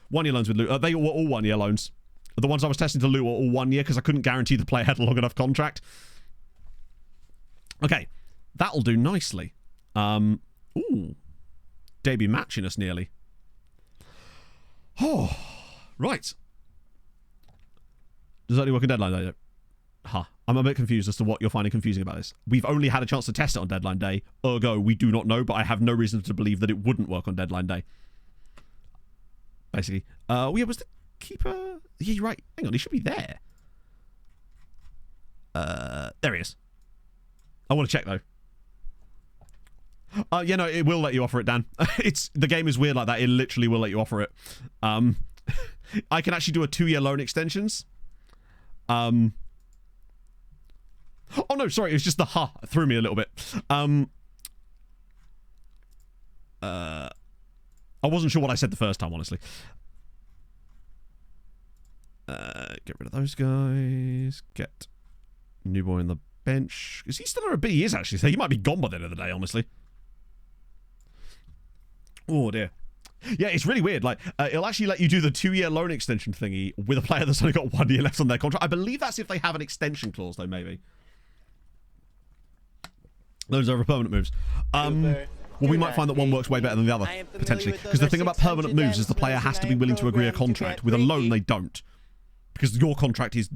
1 year loans with Lou. They were all 1 year loans. The ones I was testing to Lou were all 1 year because I couldn't guarantee the player had a long enough contract. Okay. That'll do nicely. Ooh. Debut matching us nearly. Oh. Right. Does that only work on deadline day? Huh. I'm a bit confused as to what you're finding confusing about this. We've only had a chance to test it on deadline day. Ergo, we do not know, but I have no reason to believe that it wouldn't work on deadline day. Basically. Yeah, was the keeper... Yeah, you're right. Hang on, he should be there. There he is. I want to check, though. Yeah, no, it will let you offer it, Dan. The game is weird like that. It literally will let you offer it. I can actually do a 2-year loan extensions. Oh, no, sorry. It was just the It threw me a little bit. I wasn't sure what I said the first time, honestly. Get rid of those guys. Get new boy on the bench. Is he still on a B? He is, actually. So he might be gone by the end of the day, honestly. Oh, dear. Yeah, it's really weird. Like, it'll actually let you do the 2-year loan extension thingy with a player that's only got 1 year left on their contract. I believe that's if they have an extension clause, though, maybe. Those are permanent moves. Well, we might find that one works way better than the other, potentially. Because the thing about permanent moves is the player has to be willing to agree a contract. With a loan, they don't. Because your contract is...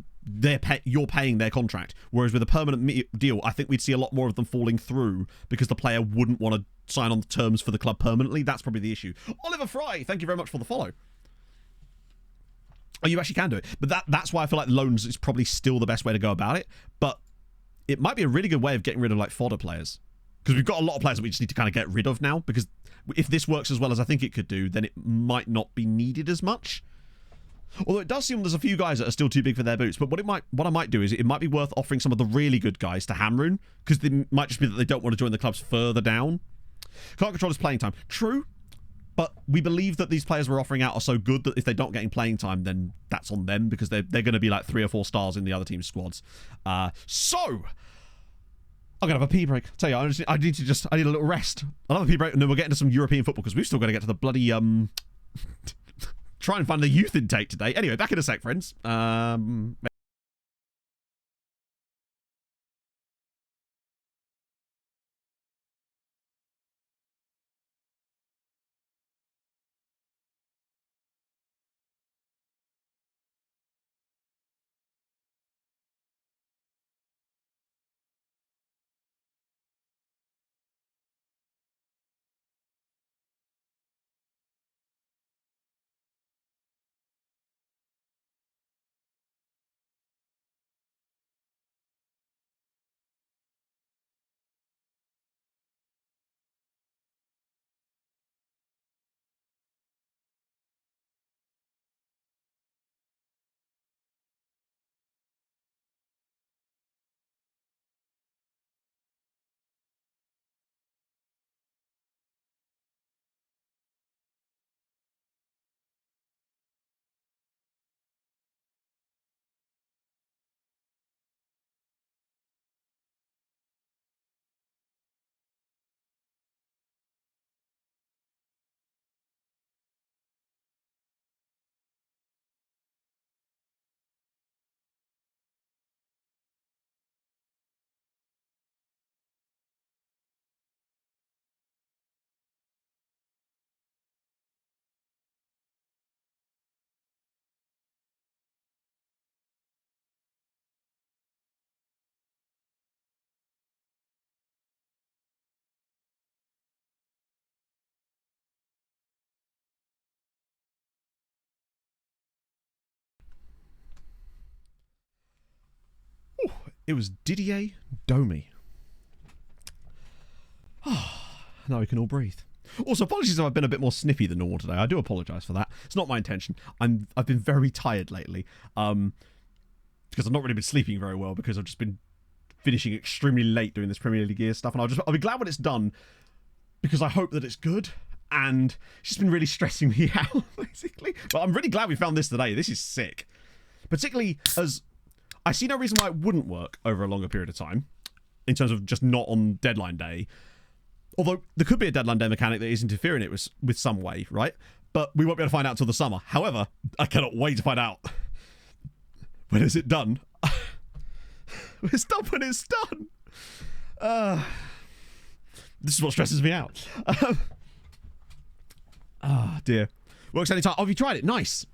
you're paying their contract. Whereas with a permanent deal, I think we'd see a lot more of them falling through because the player wouldn't want to sign on the terms for the club permanently. That's probably the issue. Oliver Fry, thank you very much for the follow. Oh, you actually can do it. But that's why I feel like loans is probably still the best way to go about it. But it might be a really good way of getting rid of, like, fodder players. Because we've got a lot of players that we just need to kind of get rid of now. Because if this works as well as I think it could do, then it might not be needed as much. Although it does seem there's a few guys that are still too big for their boots. But what I might do is it might be worth offering some of the really good guys to Hamrun. Because it might just be that they don't want to join the clubs further down. Can't control his playing time. True. But we believe that these players we're offering out are so good that if they don't getting playing time, then that's on them. Because they're going to be like 3 or 4 stars in the other team's squads. So... I'm going to have a pee break. Tell you, I need a little rest. Another pee break, and then we'll get into some European football, because we've still got to get to the bloody, try and find the youth intake today. Anyway, back in a sec, friends. It was Didier Domi. Now we can all breathe. Also, apologies if I've been a bit more snippy than normal today. I do apologise for that. It's not my intention. I've been very tired lately. Because I've not really been sleeping very well because I've just been finishing extremely late doing this Premier League year stuff, and I'll be glad when it's done because I hope that it's good, and it's just been really stressing me out, basically. But I'm really glad we found this today. This is sick. Particularly as I see no reason why it wouldn't work over a longer period of time in terms of just not on deadline day. Although there could be a deadline day mechanic that is interfering it with some way, right? But we won't be able to find out until the summer. However, I cannot wait to find out. When is it done? It's done when it's done. This is what stresses me out. Dear. Works anytime. Oh, have you tried it? Nice.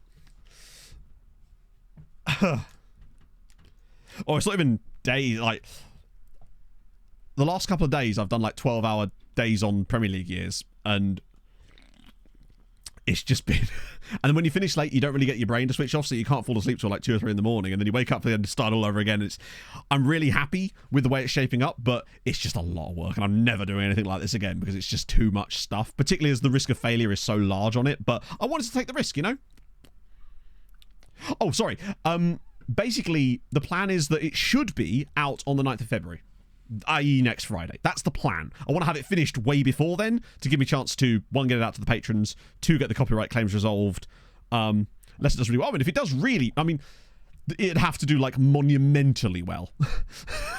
Oh, it's not even days. Like, the last couple of days, I've done like 12-hour days on Premier League years, and it's just been... And then when you finish late, you don't really get your brain to switch off, so you can't fall asleep till like 2 or 3 in the morning, and then you wake up and start all over again. I'm really happy with the way it's shaping up, but it's just a lot of work, and I'm never doing anything like this again because it's just too much stuff, particularly as the risk of failure is so large on it. But I wanted to take the risk, you know? Oh, sorry. Basically, the plan is that it should be out on the 9th of February. I.e. next Friday. That's the plan. I want to have it finished way before then to give me a chance to, 1, get it out to the patrons, 2, get the copyright claims resolved. Unless it does really well. I mean, if it does really... I mean, it'd have to do, like, monumentally well.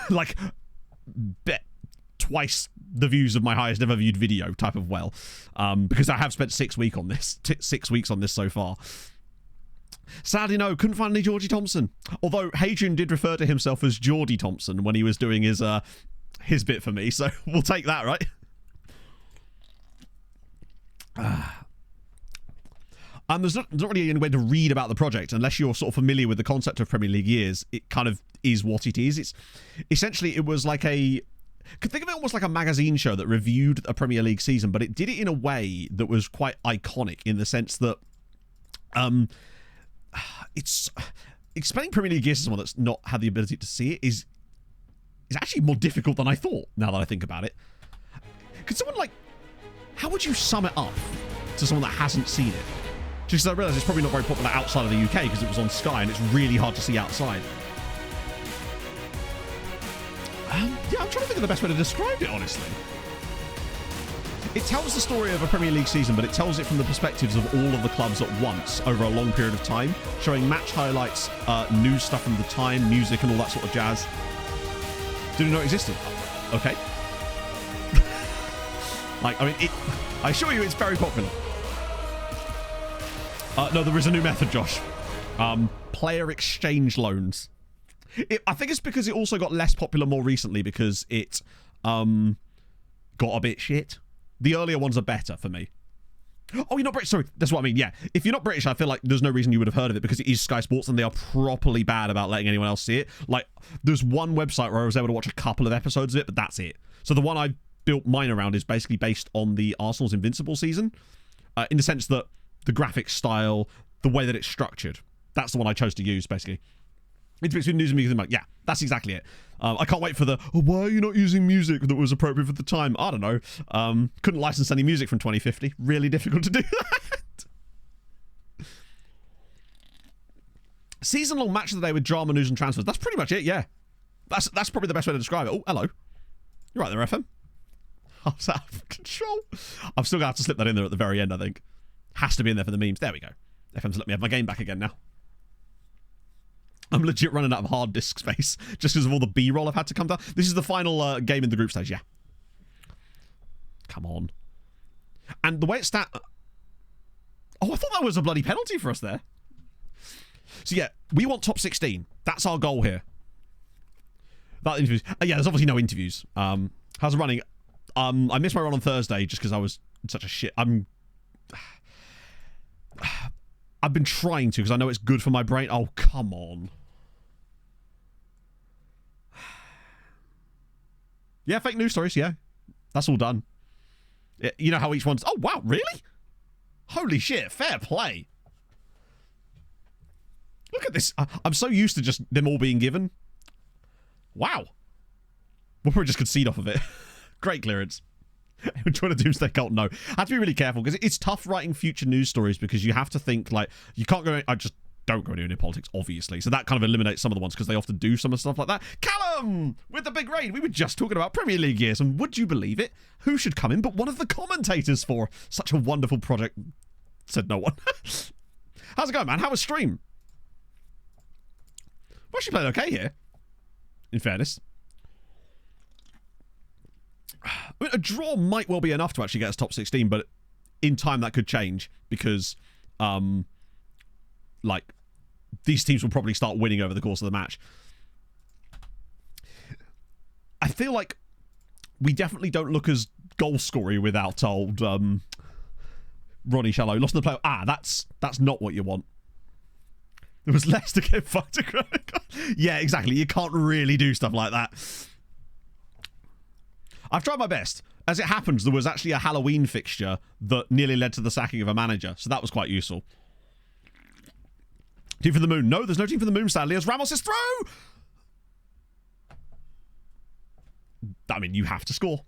Like, bet twice the views of my highest ever viewed video type of well. Because I have spent 6 weeks on this. 6 weeks on this so far. Sadly, no, couldn't find any Georgie Thompson. Although Hadrian did refer to himself as Geordie Thompson when he was doing his bit for me, so we'll take that, right? There's not really any way to read about the project unless you're sort of familiar with the concept of Premier League years. It kind of is what it is. It's essentially, it was like could think of it almost like a magazine show that reviewed a Premier League season, but it did it in a way that was quite iconic in the sense that it's explaining Premier League years to someone that's not had the ability to see it is actually more difficult than I thought, now that I think about it. Could someone, like, how would you sum it up to someone that hasn't seen it? Just because I realise it's probably not very popular outside of the UK because it was on Sky and it's really hard to see outside. Yeah, I'm trying to think of the best way to describe it, honestly. It tells the story of a Premier League season, but it tells it from the perspectives of all of the clubs at once over a long period of time, showing match highlights, news stuff from the time, music and all that sort of jazz. Didn't know it existed. Okay. Like, I mean, I assure you it's very popular. No, there is a new method, Josh. Player exchange loans. I think it's because it also got less popular more recently because it got a bit shit. The earlier ones are better for me. Oh, you're not British? Sorry, that's what I mean. Yeah, if you're not British, I feel like there's no reason you would have heard of it because it is Sky Sports and they are properly bad about letting anyone else see it. Like, there's one website where I was able to watch a couple of episodes of it, but that's it. So the one I built mine around is basically based on the Arsenal's Invincible season, in the sense that the graphic style, the way that it's structured, that's the one I chose to use, basically. It's between news and music. I'm like, yeah, that's exactly it. I can't wait for why are you not using music that was appropriate for the time? I don't know. Couldn't license any music from 2050. Really difficult to do that. Season-long match of the day with drama, news, and transfers. That's pretty much it, yeah. That's probably the best way to describe it. Oh, hello. You're right there, FM. I was out of control. I'm still going to have to slip that in there at the very end, I think. Has to be in there for the memes. There we go. FM's let me have my game back again now. I'm legit running out of hard disk space just because of all the B-roll I've had to come down. This is the final game in the group stage, yeah. Come on. And the way it's Oh, I thought that was a bloody penalty for us there. So yeah, we want top 16. That's our goal here. Without interviews. Yeah, there's obviously no interviews. How's it running? I missed my run on Thursday just because I was in such a shit... I've been trying to because I know it's good for my brain. Oh, come on. Yeah, fake news stories, yeah. That's all done. You know how each one's... Oh, wow, really? Holy shit, fair play. Look at this. I'm so used to just them all being given. Wow. We'll probably just concede off of it. Great clearance. We're trying to doomsday cult. No. I have to be really careful because it's tough writing future news stories because you have to think like, you can't go, I just don't go anywhere near politics, obviously. So that kind of eliminates some of the ones because they often do some of the stuff like that. Callum! With the big raid. We were just talking about Premier League years, and would you believe it? Who should come in but one of the commentators for such a wonderful project? Said no one. How's it going, man? How was stream? We're actually playing okay here, in fairness. I mean, a draw might well be enough to actually get us top 16, but in time that could change because, like, these teams will probably start winning over the course of the match. I feel like we definitely don't look as goal-scory without old Ronnie Shallow. Lost in the play. Ah, that's not what you want. There was less to get fucked. Yeah, exactly. You can't really do stuff like that. I've tried my best. As it happens, there was actually a Halloween fixture that nearly led to the sacking of a manager, so that was quite useful. Team for the moon. No, there's no team for the moon, sadly, as Ramos is through! I mean, you have to score.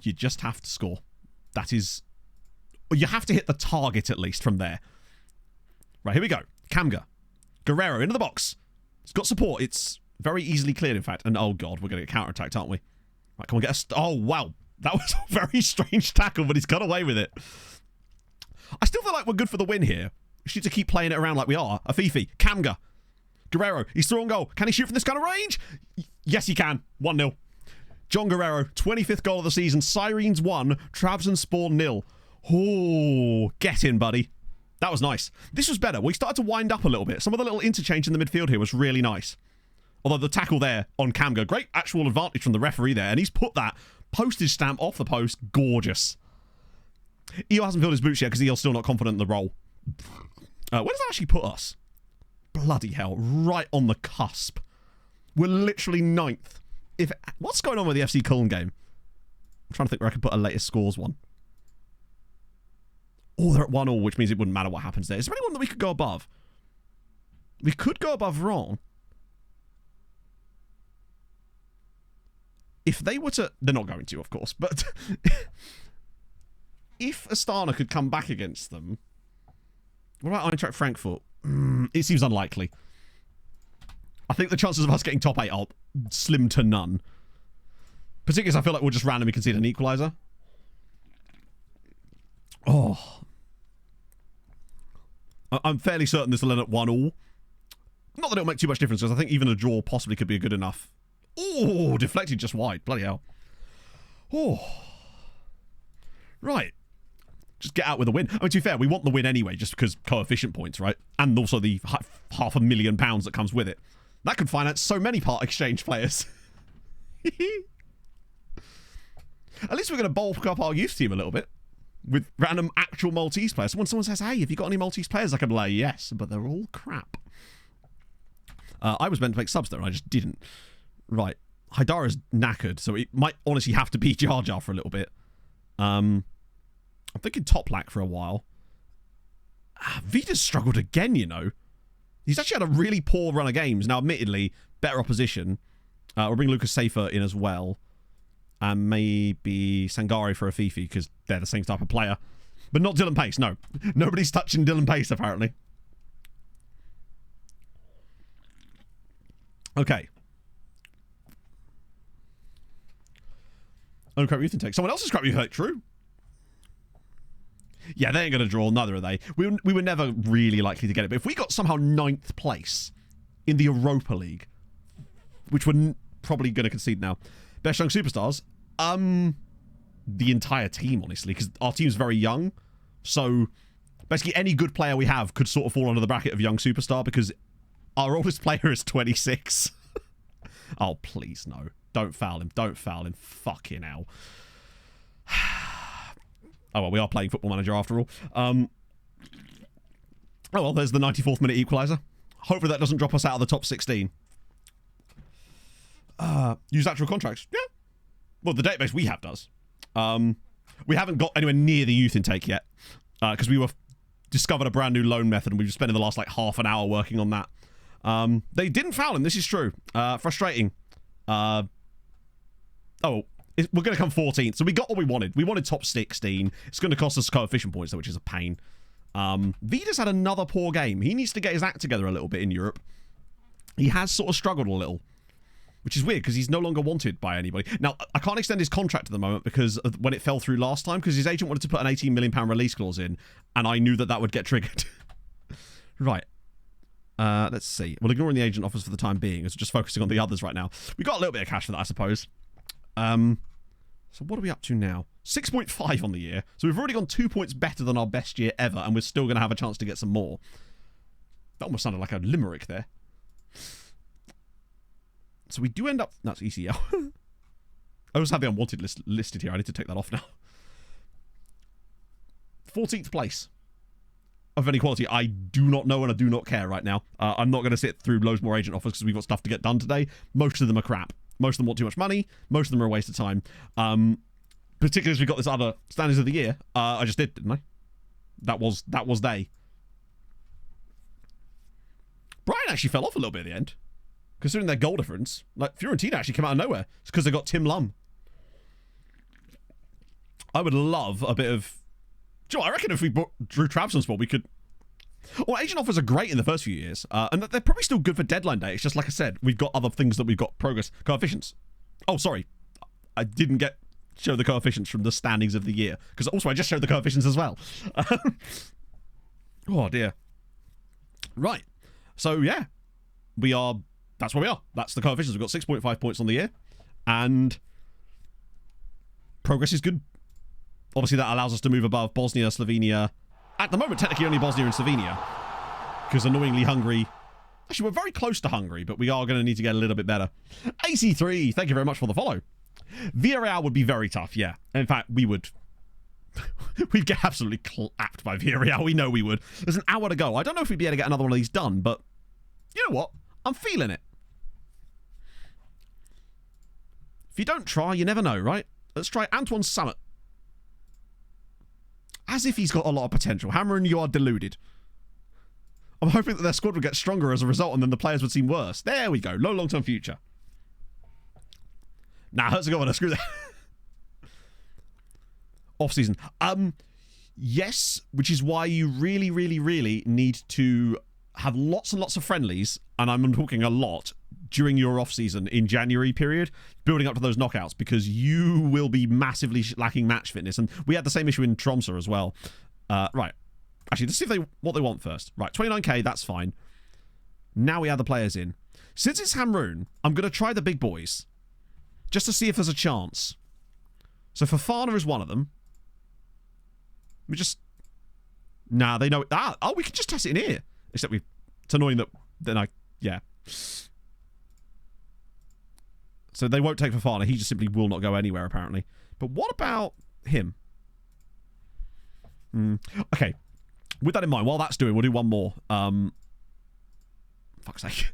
You just have to score. That is... You have to hit the target, at least, from there. Right, here we go. Kamga. Guerrero into the box. It's got support. It's very easily cleared, in fact. And, oh, God, we're going to get counter-attacked, aren't we? Right, come on, get a... Oh, wow. That was a very strange tackle, but he's got away with it. I still feel like we're good for the win here. We just need to keep playing it around like we are. Afifi. Kamga. Guerrero. He's through on goal. Can he shoot from this kind of range? Yes, he can. 1-0. John Guerrero. 25th goal of the season. Sirens 1. Trabzonspor 0. Oh, get in, buddy. That was nice. This was better. We started to wind up a little bit. Some of the little interchange in the midfield here was really nice. Although the tackle there on Kamga, great actual advantage from the referee there. And he's put that postage stamp off the post. Gorgeous. Eo hasn't filled his boots yet because Eo's still not confident in the role. Where does that actually put us? Bloody hell. Right on the cusp. We're literally 9th. What's going on with the FC Cologne game? I'm trying to think where I could put a latest scores one. Oh, they're at 1-1, which means it wouldn't matter what happens there. Is there anyone that we could go above? We could go above Ron. If they were to... They're not going to, of course, but... if Astana could come back against them... What about Eintracht Frankfurt? It seems unlikely. I think the chances of us getting top 8 are slim to none. Particularly as I feel like we'll just randomly concede an equaliser. Oh. I'm fairly certain this will end at 1-1. Not that it'll make too much difference, because I think even a draw possibly could be good enough. Oh, deflected just wide. Bloody hell. Oh. Right. Just get out with a win. I mean, to be fair, we want the win anyway, just because coefficient points, right? And also the £500,000 that comes with it. That could finance so many part exchange players. At least we're going to bulk up our youth team a little bit. With random actual Maltese players. When someone says, hey, have you got any Maltese players? I can be like, yes, but they're all crap. I was meant to make subs there, and I just didn't. Right. Haidara's knackered, so it might honestly have to be Jar Jar for a little bit. I'm thinking Toplak for a while. Vida's struggled again, you know. He's actually had a really poor run of games. Now, admittedly, better opposition. We'll bring Lucas Safer in as well. And maybe Sangari for Afifi, because they're the same type of player. But not Dylan Pace, no. Nobody's touching Dylan Pace, apparently. Okay. Oh, crap youth intake. Someone else's crap youth intake, true. Yeah, they ain't going to draw, neither are they. We were never really likely to get it. But if we got somehow 9th place in the Europa League, which we're probably going to concede now, best young superstars, the entire team, honestly, because our team's very young. So basically any good player we have could sort of fall under the bracket of young superstar because our oldest player is 26. Oh, please, no. Don't foul him. Don't foul him. Fucking hell. Oh, well, we are playing Football Manager after all. Oh, well, there's the 94th minute equaliser. Hopefully that doesn't drop us out of the top 16. Use actual contracts. Yeah. Well, the database we have does. We haven't got anywhere near the youth intake yet. Because we discovered a brand new loan method and we've spent the last, like, half an hour working on that. They didn't foul him. This is true. Frustrating. Oh, we're going to come 14th. So we got what we wanted. We wanted top 16. It's going to cost us coefficient points, though, which is a pain. Vida's had another poor game. He needs to get his act together a little bit in Europe. He has sort of struggled a little, which is weird because he's no longer wanted by anybody. Now, I can't extend his contract at the moment because of when it fell through last time, because his agent wanted to put an £18 million release clause in, and I knew that that would get triggered. Right. Let's see. Well, ignoring the agent offers for the time being, as just focusing on the others right now. We got a little bit of cash for that, I suppose. So what are we up to now? 6.5 on the year. So we've already gone 2 points better than our best year ever, and we're still going to have a chance to get some more. That almost sounded like a limerick there. So we do end up... That's ECL. I also have the unwanted list listed here. I need to take that off now. 14th place of any quality. I do not know and I do not care right now. I'm not going to sit through loads more agent offers because we've got stuff to get done today. Most of them are crap. Most of them want too much money. Most of them are a waste of time. Particularly as we got this other standards of the year. I just did, didn't I? That was they. Brighton actually fell off a little bit at the end. Considering their goal difference. Like, Fiorentina actually came out of nowhere. It's because they got Tim Lum. I would love a bit of... Do you know what? I reckon if we drew Trabzonspor, we could... Well, agent offers are great in the first few years. And they're probably still good for deadline day. It's just, like I said, we've got other things that we've got progress coefficients. Oh, sorry. I didn't show the coefficients from the standings of the year. Because also I just showed the coefficients as well. Oh, dear. Right. So, yeah. That's where we are. That's the coefficients. We've got 6.5 points on the year. And progress is good. Obviously, that allows us to move above Bosnia, Slovenia. At the moment, technically only Bosnia and Slovenia. Because annoyingly, Hungary... Actually, we're very close to Hungary, but we are going to need to get a little bit better. AC3, thank you very much for the follow. Villarreal would be very tough, yeah. In fact, we would... we'd get absolutely clapped by Villarreal. We know we would. There's an hour to go. I don't know if we'd be able to get another one of these done, but... You know what? I'm feeling it. If you don't try, you never know, right? Let's try Antoine Summit. As if he's got a lot of potential. Hammerin, you are deluded. I'm hoping that their squad would get stronger as a result and then the players would seem worse. There we go. No long-term future. Nah, let's go on. Screw that. Off-season. Yes, which is why you really, really, really need to have lots and lots of friendlies, and I'm talking a lot, during your off-season in January period, building up to those knockouts, because you will be massively lacking match fitness. And we had the same issue in Tromsø as well. Right. Actually, let's see if what they want first. Right, 29k, that's fine. Now we add the players in. Since it's Hamrun, I'm going to try the big boys, just to see if there's a chance. So Fofana is one of them. We just... Nah, they know... Oh, we can just test it in here. Except it's annoying that... Then yeah. So they won't take Fofana. He just simply will not go anywhere, apparently. But what about him? Okay. With that in mind, while that's doing, we'll do one more. Fuck's sake.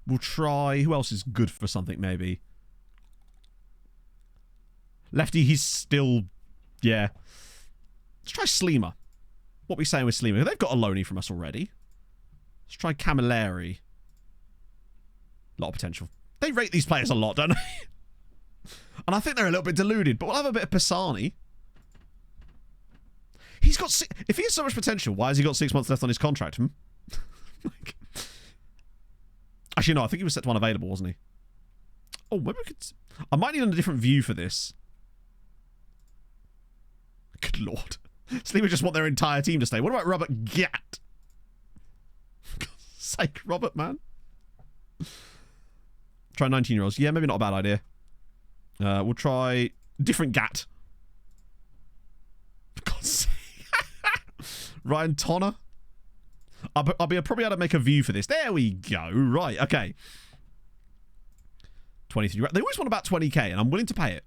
We'll try... Who else is good for something, maybe? Lefty, he's still... Yeah. Let's try Sleema. What are we saying with Sleema? They've got a loanee from us already. Let's try Camilleri. A lot of potential. They rate these players a lot, don't they? And I think they're a little bit deluded, but we'll have a bit of Pisani. He's got... If he has so much potential, why has he got 6 months left on his contract? Actually, no, I think he was set to unavailable, wasn't he? Oh, maybe we could... I might need a different view for this. Good lord. Sleema just want their entire team to stay. What about Robert Gatt? For God's sake, Robert, man. Try 19-year-olds. Yeah, maybe not a bad idea. We'll try different Gatt. For God's sake. Ryan Tonner. I'll be probably able to make a view for this. There we go. Right, okay. 23. They always want about 20k, and I'm willing to pay it.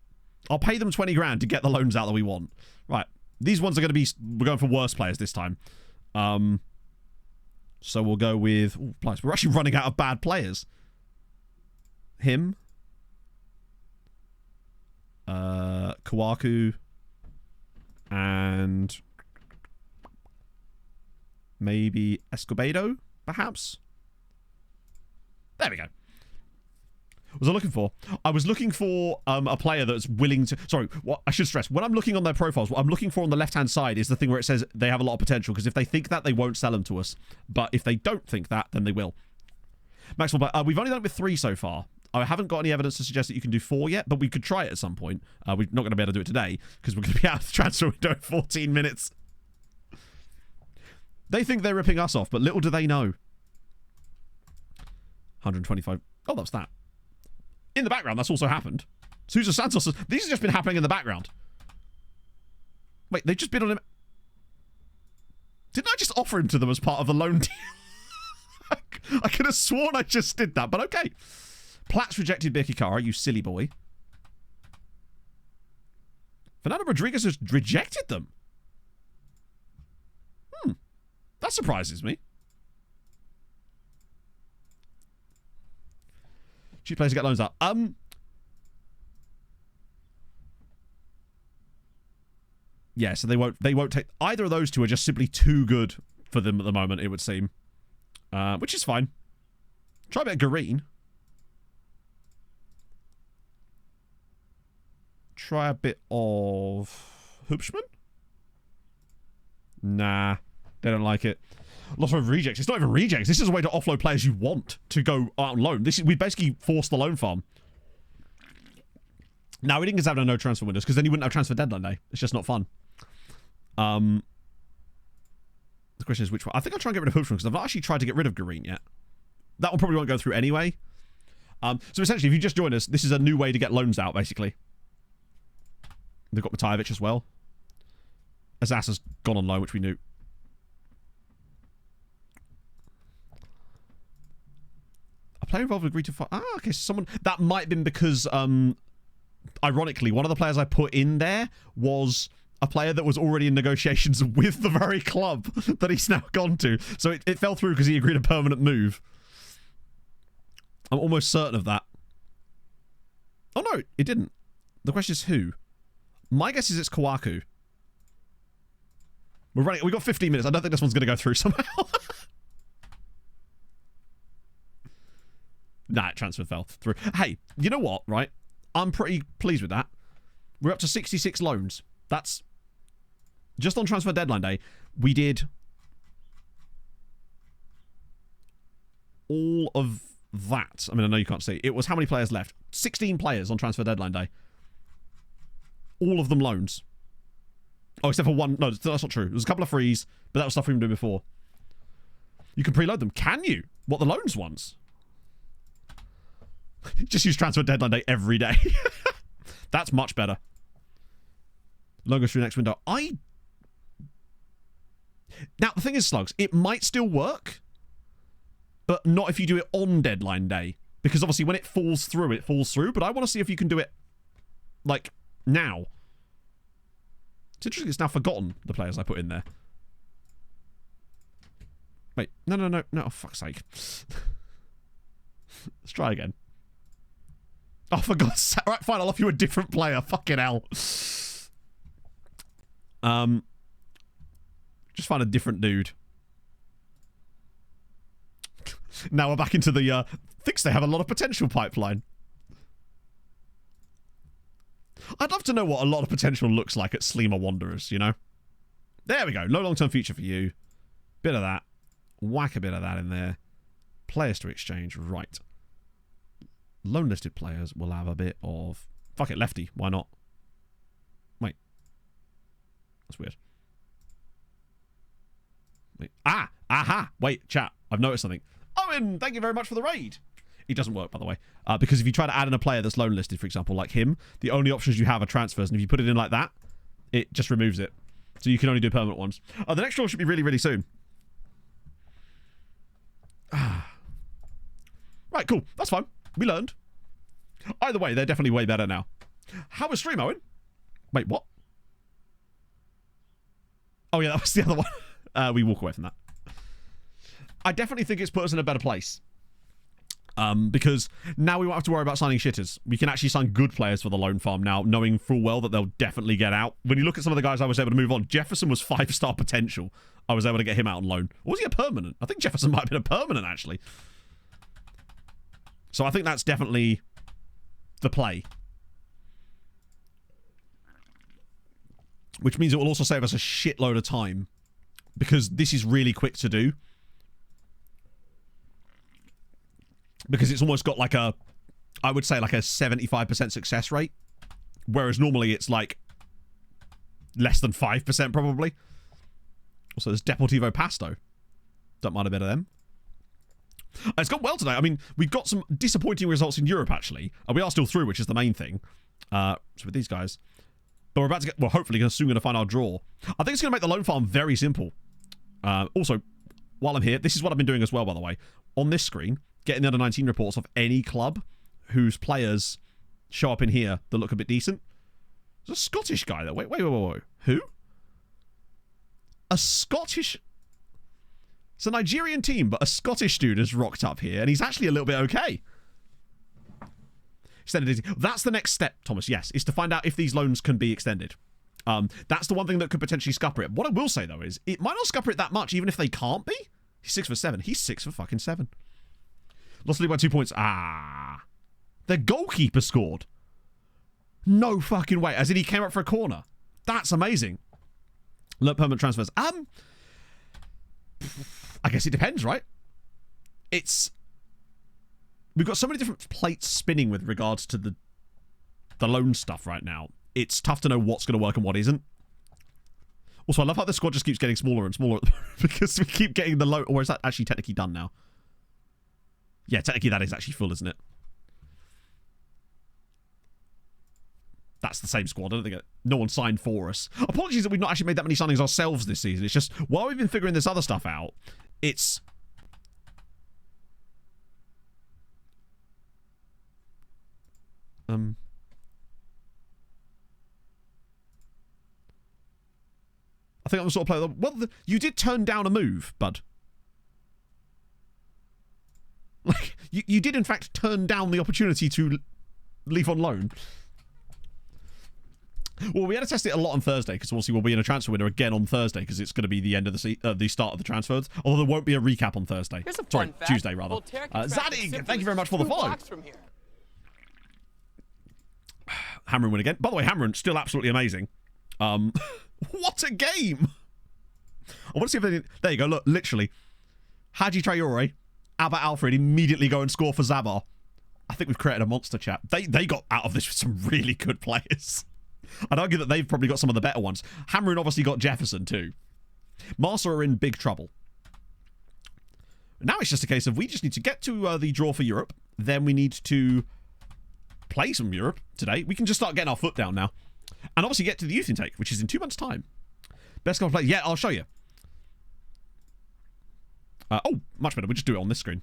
I'll pay them 20 grand to get the loans out that we want. Right. These ones are going to be... We're going for worse players this time. So we'll go with... Ooh, we're actually running out of bad players. Him. Kawaku. And... maybe Escobedo, perhaps? There we go. was I looking for? I was looking for a player that's willing to... Sorry, what I should stress. When I'm looking on their profiles, what I'm looking for on the left-hand side is the thing where it says they have a lot of potential, because if they think that, they won't sell them to us. But if they don't think that, then they will. Maxwell, we've only done it with 3 so far. I haven't got any evidence to suggest that you can do 4 yet, but we could try it at some point. We're not going to be able to do it today, because we're going to be out of the transfer window in 14 minutes. They think they're ripping us off, but little do they know. 125. Oh, that's that. In the background, that's also happened. Sousa Santos, these have just been happening in the background. Wait, they just bid on him. Didn't I just offer him to them as part of the loan deal? I could have sworn I just did that, but okay. Platts rejected Birkikara, you silly boy. Fernando Rodriguez has rejected them. That surprises me. Cheap players get loans out. Yeah, so they won't take... Either of those two are just simply too good for them at the moment, it would seem. Which is fine. Try a bit of Green. Try a bit of... Hubschman? Nah. They don't like it. Lot of rejects. It's not even rejects. This is a way to offload players you want to go out on loan. We basically forced the loan farm. Now, we didn't have no transfer windows, because then you wouldn't have transfer deadline day. It's just not fun. The question is which one. I think I'll try and get rid of Hubschman, because I've not actually tried to get rid of Green yet. That one probably won't go through anyway. So essentially, if you just join us, this is a new way to get loans out, basically. They've got Matajevic as well. Azaz has gone on loan, which we knew. A player involved agreed to fight. Ah, okay, so someone... That might have been because, ironically, one of the players I put in there was a player that was already in negotiations with the very club that he's now gone to. So it fell through because he agreed a permanent move. I'm almost certain of that. Oh, no, it didn't. The question is who? My guess is it's Kawaku. We've got 15 minutes. I don't think this one's going to go through somehow. Nah, transfer fell through. Hey, you know what, right? I'm pretty pleased with that. We're up to 66 loans. That's... Just on transfer deadline day, we did... all of that. I mean, I know you can't see. It was how many players left? 16 players on transfer deadline day. All of them loans. Oh, except for one. No, that's not true. There's a couple of frees, but that was stuff we've been doing before. You can preload them. Can you? What, the loans ones? Just use transfer deadline day every day. That's much better. Loan goes through the next window. Now, the thing is, Slugs, it might still work, but not if you do it on deadline day. Because obviously when it falls through, but I want to see if you can do it, like, now. It's interesting it's now forgotten the players I put in there. Wait, no, oh, fuck's sake. Let's try again. Oh, for God's sake. Alright, fine, I'll offer you a different player. Fucking hell. Just find a different dude. Now we're back into the, thinks they have a lot of potential pipeline. I'd love to know what a lot of potential looks like at Sleemer Wanderers, you know? There we go. No long-term future for you. Bit of that. Whack a bit of that in there. Players to exchange. Right. Loan listed players will have a bit of... Fuck it, lefty. Why not? Wait. That's weird. Wait. Ah! Aha! Wait, chat. I've noticed something. Owen, thank you very much for the raid. It doesn't work, by the way. Because if you try to add in a player that's loan listed, for example, like him, the only options you have are transfers. And if you put it in like that, it just removes it. So you can only do permanent ones. The next draw should be really, really soon. Right, cool. That's fine. We learned. Either way, they're definitely way better now. How was stream, Owen? Wait, what? Oh, yeah, that was the other one. We walk away from that. I definitely think it's put us in a better place. Because now we won't have to worry about signing shitters. We can actually sign good players for the loan farm now, knowing full well that they'll definitely get out. When you look at some of the guys I was able to move on, Jefferson was 5-star potential. I was able to get him out on loan. Or was he a permanent? I think Jefferson might have been a permanent, actually. So I think that's definitely the play. Which means it will also save us a shitload of time. Because this is really quick to do. Because it's almost got like a, I would say like a 75% success rate. Whereas normally it's like less than 5% probably. Also, there's Deportivo Pasto. Don't mind a bit of them. It's gone well today. I mean, we've got some disappointing results in Europe, actually. We are still through, which is the main thing. So with these guys. But we're about to get, well, hopefully soon going to find our draw. I think it's going to make the loan farm very simple. Also, while I'm here, this is what I've been doing as well, by the way. On this screen, getting the under 19 reports of any club whose players show up in here that look a bit decent. There's a Scottish guy there. Wait. Who? A Scottish... It's a Nigerian team, but a Scottish dude has rocked up here, and he's actually a little bit okay. Extended. That's the next step, Thomas, yes, is to find out if these loans can be extended. That's the one thing that could potentially scupper it. What I will say, though, is it might not scupper it that much, even if they can't be. He's 6 for 7. He's 6 for fucking 7. Lost the lead by 2 points. Their goalkeeper scored. No fucking way. As in he came up for a corner. That's amazing. Look, permanent transfers. I guess it depends, right? We've got so many different plates spinning with regards to the loan stuff right now. It's tough to know what's going to work and what isn't. Also, I love how the squad just keeps getting smaller and smaller because we keep getting the loan. Or is that actually technically done now? Yeah, technically that is actually full, isn't it? That's the same squad. I don't think no one signed for us. Apologies that we've not actually made that many signings ourselves this season. It's just, while we've been figuring this other stuff out, it's... I think I'm the sort of player that... Well, you did turn down a move, bud. Like, you did in fact turn down the opportunity to leave on loan. Well, we had to test it a lot on Thursday because obviously we'll be in a transfer window again on Thursday because it's going to be the end of the start of the transfers. Although there won't be a recap on Thursday. Sorry, Tuesday rather. Zadig, thank you very much for the follow. Hamron win again. By the way, Hamron still absolutely amazing. What a game! I want to see if they... There you go. Look, literally, Haji Traore, Albert Alfred immediately go and score for Zabar. I think we've created a monster, chat. They got out of this with some really good players. I'd argue that they've probably got some of the better ones. Hamron obviously got Jefferson too. Marsa are in big trouble. Now it's just a case of we just need to get to the draw for Europe. Then we need to play some Europe today. We can just start getting our foot down now. And obviously get to the youth intake, which is in 2 months' time. Best couple of players. Yeah, I'll show you. Oh, much better. We'll just do it on this screen.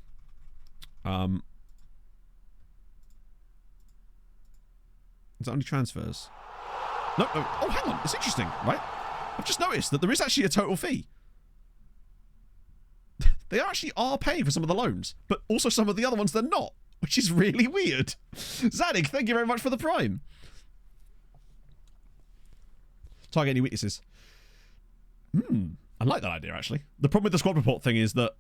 Is that only transfers? No. Oh, hang on. It's interesting, right? I've just noticed that there is actually a total fee. They actually are paying for some of the loans, but also some of the other ones they're not, which is really weird. Zadig, thank you very much for the prime. Target any weaknesses. I like that idea, actually. The problem with the squad report thing is that...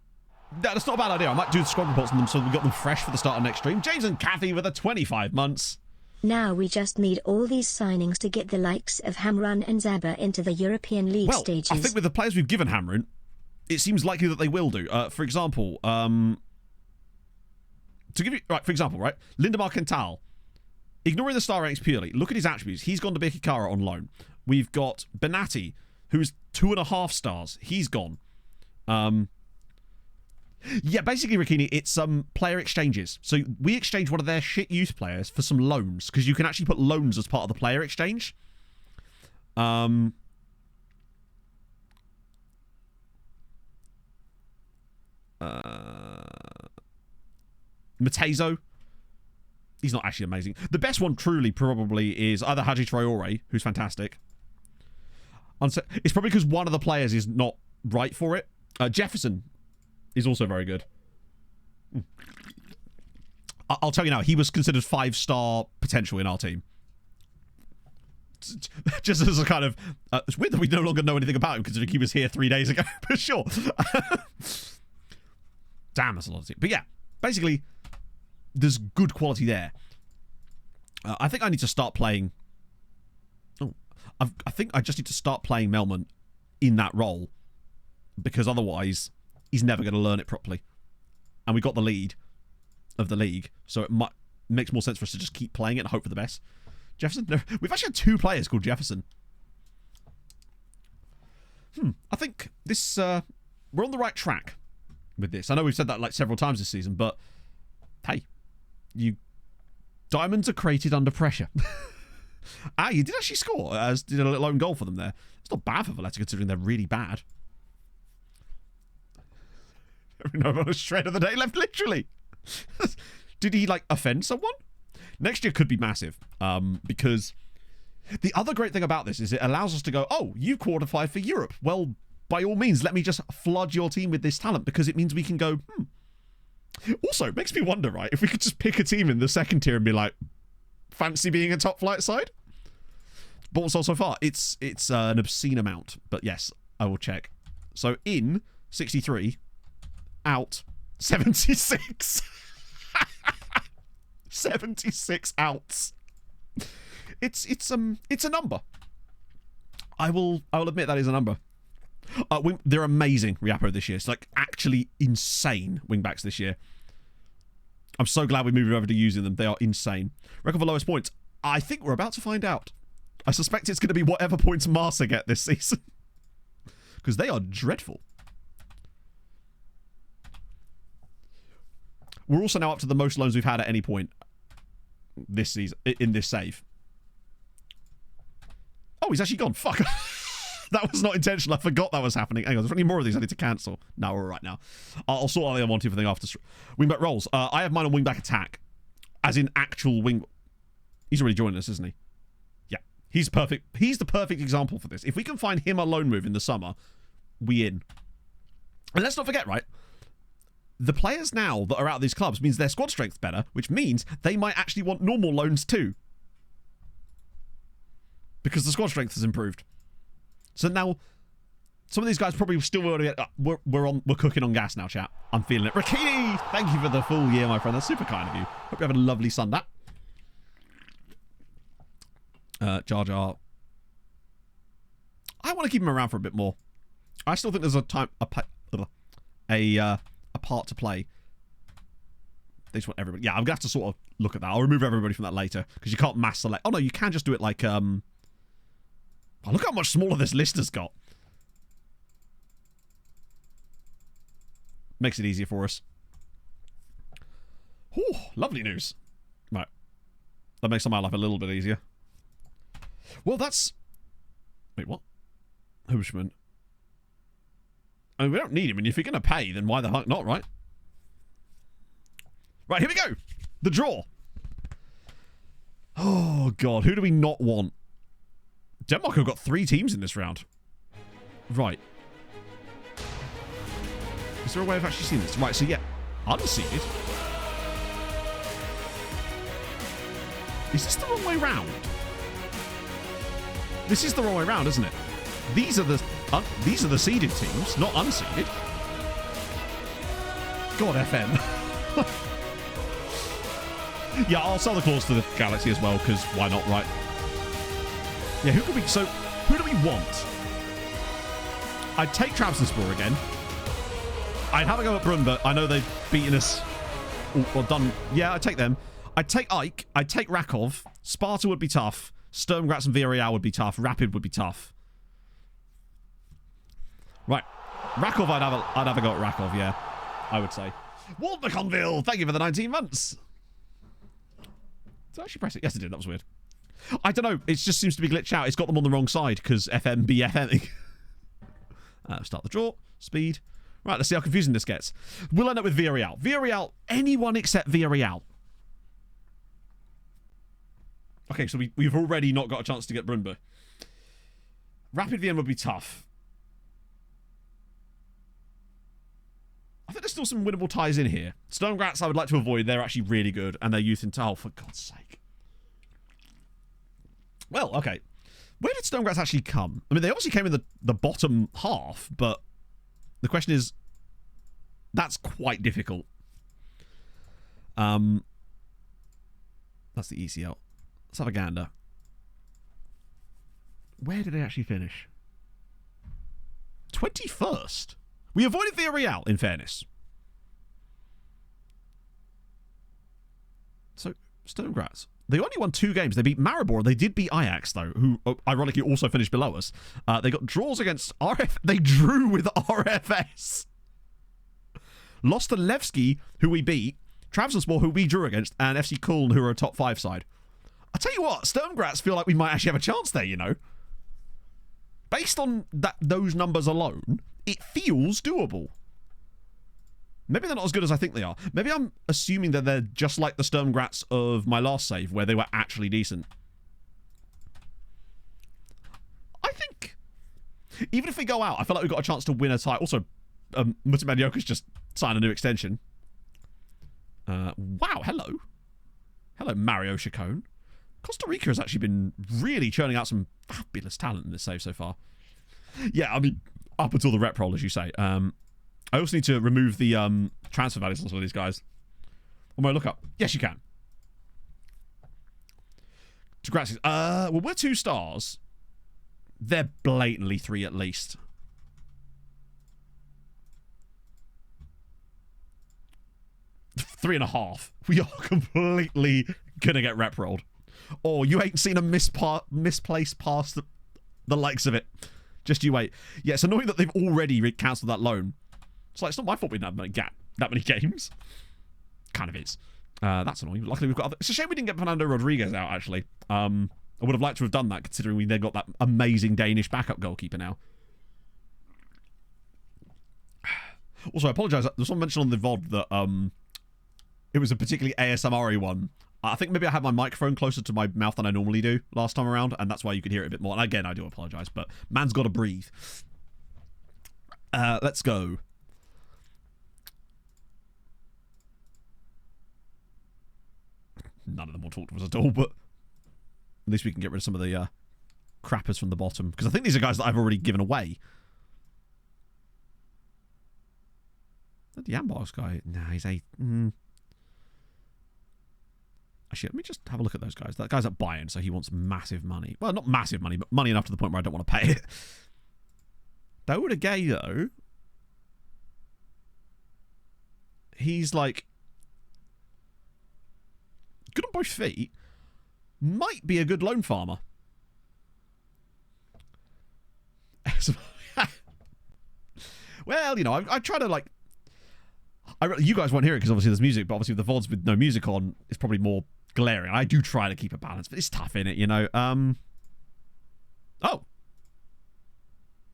That's not a bad idea. I might do the squad reports on them so we got them fresh for the start of next stream. James and Kathy with a 25 months. Now we just need all these signings to get the likes of Hamrun and Zaba into the European League stages. I think with the players we've given Hamrun, it seems likely that they will do. For example, to give you... Right, for example, right? Lindemar Kental. Ignoring the star ranks purely, look at his attributes. He's gone to Bikikara on loan. We've got Benatti, who's 2.5 stars. He's gone. Yeah, basically, Rikini, it's player exchanges. So we exchange one of their shit youth players for some loans, because you can actually put loans as part of the player exchange. Matezo. He's not actually amazing. The best one, truly, probably, is either Haji Traore, who's fantastic. It's probably because one of the players is not right for it. Jefferson is also very good. I'll tell you now, he was considered 5-star potential in our team. Just as a kind of... it's weird that we no longer know anything about him, considering he was here 3 days ago, but sure. Damn, that's a lot of team. But yeah, basically, there's good quality there. I think I need to start playing... Oh, I think I just need to start playing Melman in that role, because otherwise he's never going to learn it properly. And we got the lead of the league, so it makes more sense for us to just keep playing it and hope for the best. Jefferson? No, we've actually had 2 players called Jefferson. I think this... we're on the right track with this. I know we've said that like several times this season, but hey, diamonds are created under pressure. You did actually score, as did a little own goal for them there. It's not bad for Valletta considering they're really bad. No, on a shred of the day left, literally. Did he like offend someone? Next year could be massive, because the other great thing about this is it allows us to go, oh, you've qualified for Europe. Well, by all means, let me just flood your team with this talent, because it means we can go, Also, it makes me wonder, right, if we could just pick a team in the second tier and be like, fancy being a top flight side? But so far, it's an obscene amount. But yes, I will check. So in 63, out 76. 76 outs. It's a number. I will admit that is a number. They're amazing, Riapo, this year. It's like actually insane wingbacks this year. I'm so glad we moved over to using them. They are insane. Record for lowest points. I think we're about to find out. I suspect it's going to be whatever points Marsa get this season. Because they are dreadful. We're also now up to the most loans we've had at any point this season, in this save. Oh, he's actually gone. Fuck. That was not intentional. I forgot that was happening. Hang on, there's any more of these I need to cancel. No, we're all right now. I'll sort out the unwanted thing after. Wingback rolls. I have mine on wingback attack. As in actual wing... He's already joined us, isn't he? Yeah. He's perfect. He's the perfect example for this. If we can find him a loan move in the summer, we in. And let's not forget, right? The players now that are out of these clubs means their squad strength's better, which means they might actually want normal loans too. Because the squad strength has improved. So now, some of these guys probably still will get... We're cooking on gas now, chat. I'm feeling it. Rakini, thank you for the full year, my friend. That's super kind of you. Hope you're having a lovely Sunday. Jar Jar. I want to keep him around for a bit more. I still think there's a part to play. They just want everybody. Yeah, I'm gonna have to sort of look at that. I'll remove everybody from that later because you can't mass select. Oh no, you can just do it like Oh, look how much smaller this list has got. Makes it easier for us. Ooh, lovely news. Right. That makes my life a little bit easier. Well, that's... Wait, what? Hushman. I mean, we don't need him, and if you're going to pay, then why the fuck not, right? Right, here we go. The draw. Oh, God. Who do we not want? Denmark have got 3 teams in this round. Right. Is there a way of actually seeing this? Right, so yeah. Unseeded. Is this the wrong way round? This is the wrong way round, isn't it? These are the seeded teams, not unseeded. God, FM. Yeah, I'll sell the clause to the Galaxy as well, because why not, right? Yeah, who do we want? I'd take Trabzonspor again. I'd have a go at Brumba. I know they've beaten us or done... Yeah, I'd take them. I'd take Ike. I'd take Rakov. Sparta would be tough. Sturm Graz and Villarreal would be tough. Rapid would be tough. Right. Rakov, I'd have a go at Rakov, yeah. I would say. Waldbeconville, thank you for the 19 months. Did I actually press it? Yes, I did. That was weird. I don't know. It just seems to be glitched out. It's got them on the wrong side because FM be FMing. Start the draw. Speed. Right, let's see how confusing this gets. We'll end up with Villarreal. Villarreal, anyone except Villarreal. Okay, so we've already not got a chance to get Brumba. Rapid VM would be tough. I think there's still some winnable ties in here. Sturm Graz I would like to avoid. They're actually really good. And their youth in Tal, for God's sake. Well, okay. Where did Sturm Graz actually come? I mean, they obviously came in the bottom half, but the question is, that's quite difficult. That's the ECL. Let's have a gander. Where did they actually finish? 21st. We avoided Villarreal, in fairness. So, Sturm Graz. They only won 2 games. They beat Maribor. They did beat Ajax, though, who ironically also finished below us. They got draws against RF. They drew with RFS. Lost to Levski, who we beat. Trabzonspor, who we drew against. And FC Köln, who are a top 5 side. I tell you what, Sturm Graz feel like we might actually have a chance there, you know. Based on those numbers alone, it feels doable. Maybe they're not as good as I think they are. Maybe I'm assuming that they're just like the Sturm Graz of my last save, where they were actually decent. I think, even if we go out, I feel like we've got a chance to win a tie. Also, Mutimad Jokic just signed a new extension. Wow, hello. Hello, Mario Chacon. Costa Rica has actually been really churning out some fabulous talent in this save so far. Yeah, I mean, up until the rep roll, as you say. I also need to remove the transfer values on some of these guys. On my lookup. Yes, you can. Degrassi. Well, we're 2 stars. They're blatantly 3 at least. Three and a half. We are completely gonna get rep rolled. Or you ain't seen a misplaced pass the likes of it. Just you wait. Yeah, it's annoying that they've already cancelled that loan. It's like, it's not my fault we didn't have that many games. Kind of is. That's annoying. Luckily, we've got other... It's a shame we didn't get Fernando Rodriguez out, actually. I would have liked to have done that, considering we then got that amazing Danish backup goalkeeper now. Also, I apologise. There's someone mentioned on the VOD that it was a particularly ASMR-y one. I think maybe I had my microphone closer to my mouth than I normally do last time around, and that's why you could hear it a bit more. And again, I do apologise, but man's got to breathe. Let's go. None of them will talk to us at all, but at least we can get rid of some of the crappers from the bottom. Because I think these are guys that I've already given away. The Jambars guy, nah, he's a... Actually, let me just have a look at those guys. That guy's at Bayern, so he wants massive money. Well, not massive money, but money enough to the point where I don't want to pay it. Doda Gay, though, he's like good on both feet. Might be a good loan farmer. Well, you know, I try to like... you guys won't hear it because obviously there's music, but obviously the VODs with no music on is probably more glaring. I do try to keep a balance, but it's tough, innit, you know? Oh.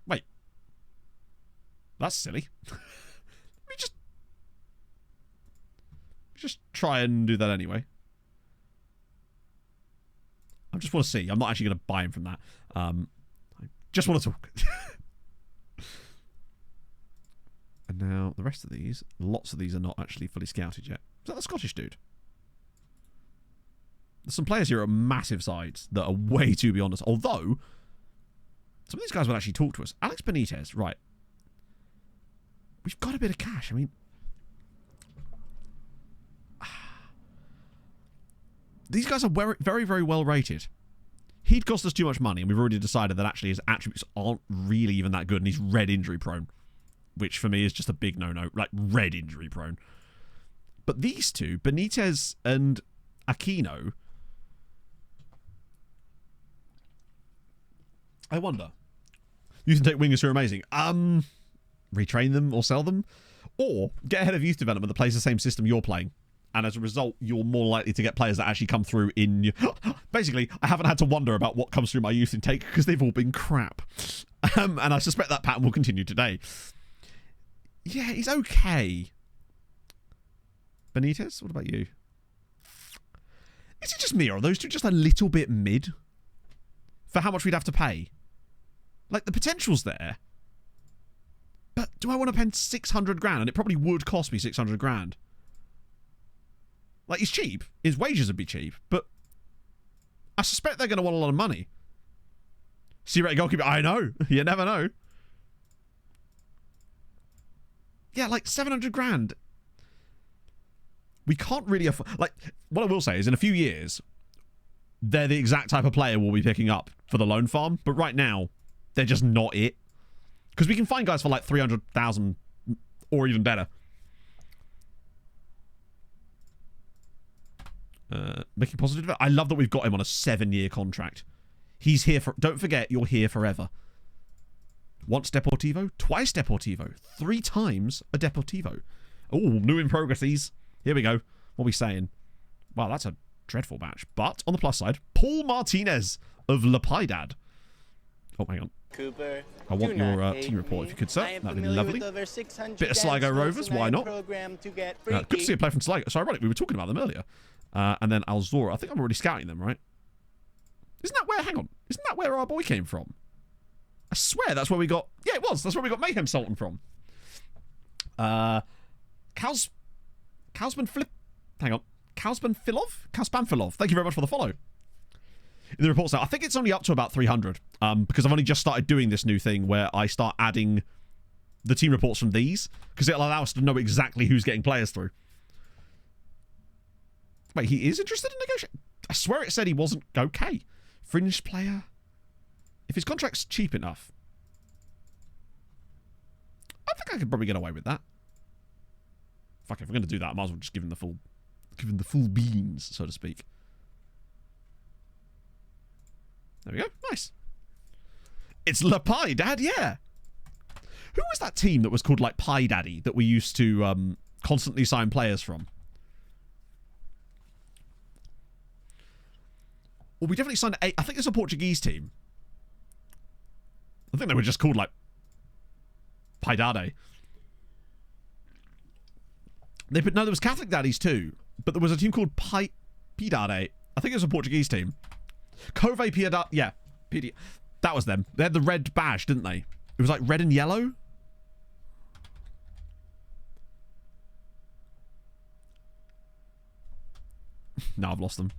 Wait. That's silly. Let me just try and do that anyway. I just want to see. I'm not actually going to buy him from that. I just want to talk. And now the rest of these, lots of these are not actually fully scouted yet. Is that the Scottish dude? There's some players here at massive sides that are way too beyond us. Although, some of these guys will actually talk to us. Alex Benitez, right. We've got a bit of cash. I mean, these guys are very, very, very well rated. He'd cost us too much money, and we've already decided that actually his attributes aren't really even that good, and he's red injury prone. Which for me is just a big no-no. Like, red injury prone. But these two, Benitez and Aquino, I wonder. You can take wingers who are amazing. Retrain them or sell them. Or get ahead of youth development that plays the same system you're playing. And as a result, you're more likely to get players that actually come through in... Basically, I haven't had to wonder about what comes through my youth intake because they've all been crap. And I suspect that pattern will continue today. Yeah, he's okay. Benitez, what about you? Is it just me, or are those two just a little bit mid? For how much we'd have to pay? Like, the potential's there. But do I want to spend 600 grand? And it probably would cost me 600 grand. Like, he's cheap. His wages would be cheap. But I suspect they're going to want a lot of money. C-rated goalkeeper, I know. You never know. Yeah, like 700 grand. We can't really afford... Like, what I will say is in a few years, they're the exact type of player we'll be picking up for the loan farm. But right now, they're just not it. Because we can find guys for like 300,000 or even better. Making positive. I love that we've got him on a 7-year contract. He's here for... Don't forget, you're here forever. Once Deportivo, twice Deportivo, 3 times a Deportivo. Oh, new in progresses. Here we go. What are we saying? Wow, that's a dreadful match. But on the plus side, Paul Martinez of La Piedad. Oh, hang on. Cooper, I want your team report if you could, sir. That'd be lovely. Bit of Sligo Rovers, why not? Good to see a player from Sligo. So ironic, we were talking about them earlier. And then Alzora. I think I'm already scouting them, right? Isn't that where... Hang on. Isn't that where our boy came from? I swear that's where we got... Yeah, it was. That's where we got Mayhem Sultan from. Kausman Filip... Hang on. Kauspanfilov. Thank you very much for the follow. In the reports now, I think it's only up to about 300. Because I've only just started doing this new thing where I start adding the team reports from these. Because it'll allow us to know exactly who's getting players through. Wait, he is interested in negotiating? I swear it said he wasn't okay. Fringe player. If his contract's cheap enough, I think I could probably get away with that. Fuck, if we're going to do that, I might as well just give him the full beans, so to speak. There we go. Nice. It's La Pie Dad, yeah. Who was that team that was called like Pie Daddy that we used to constantly sign players from? Well, we definitely signed I think it's a Portuguese team. I think they were just called like Paidade. No, there was Catholic Daddies too, but there was a team called Pidade. I think it was a Portuguese team. Cove Piedade, yeah, that was them. They had the red badge, didn't they? It was like red and yellow. Now I've lost them.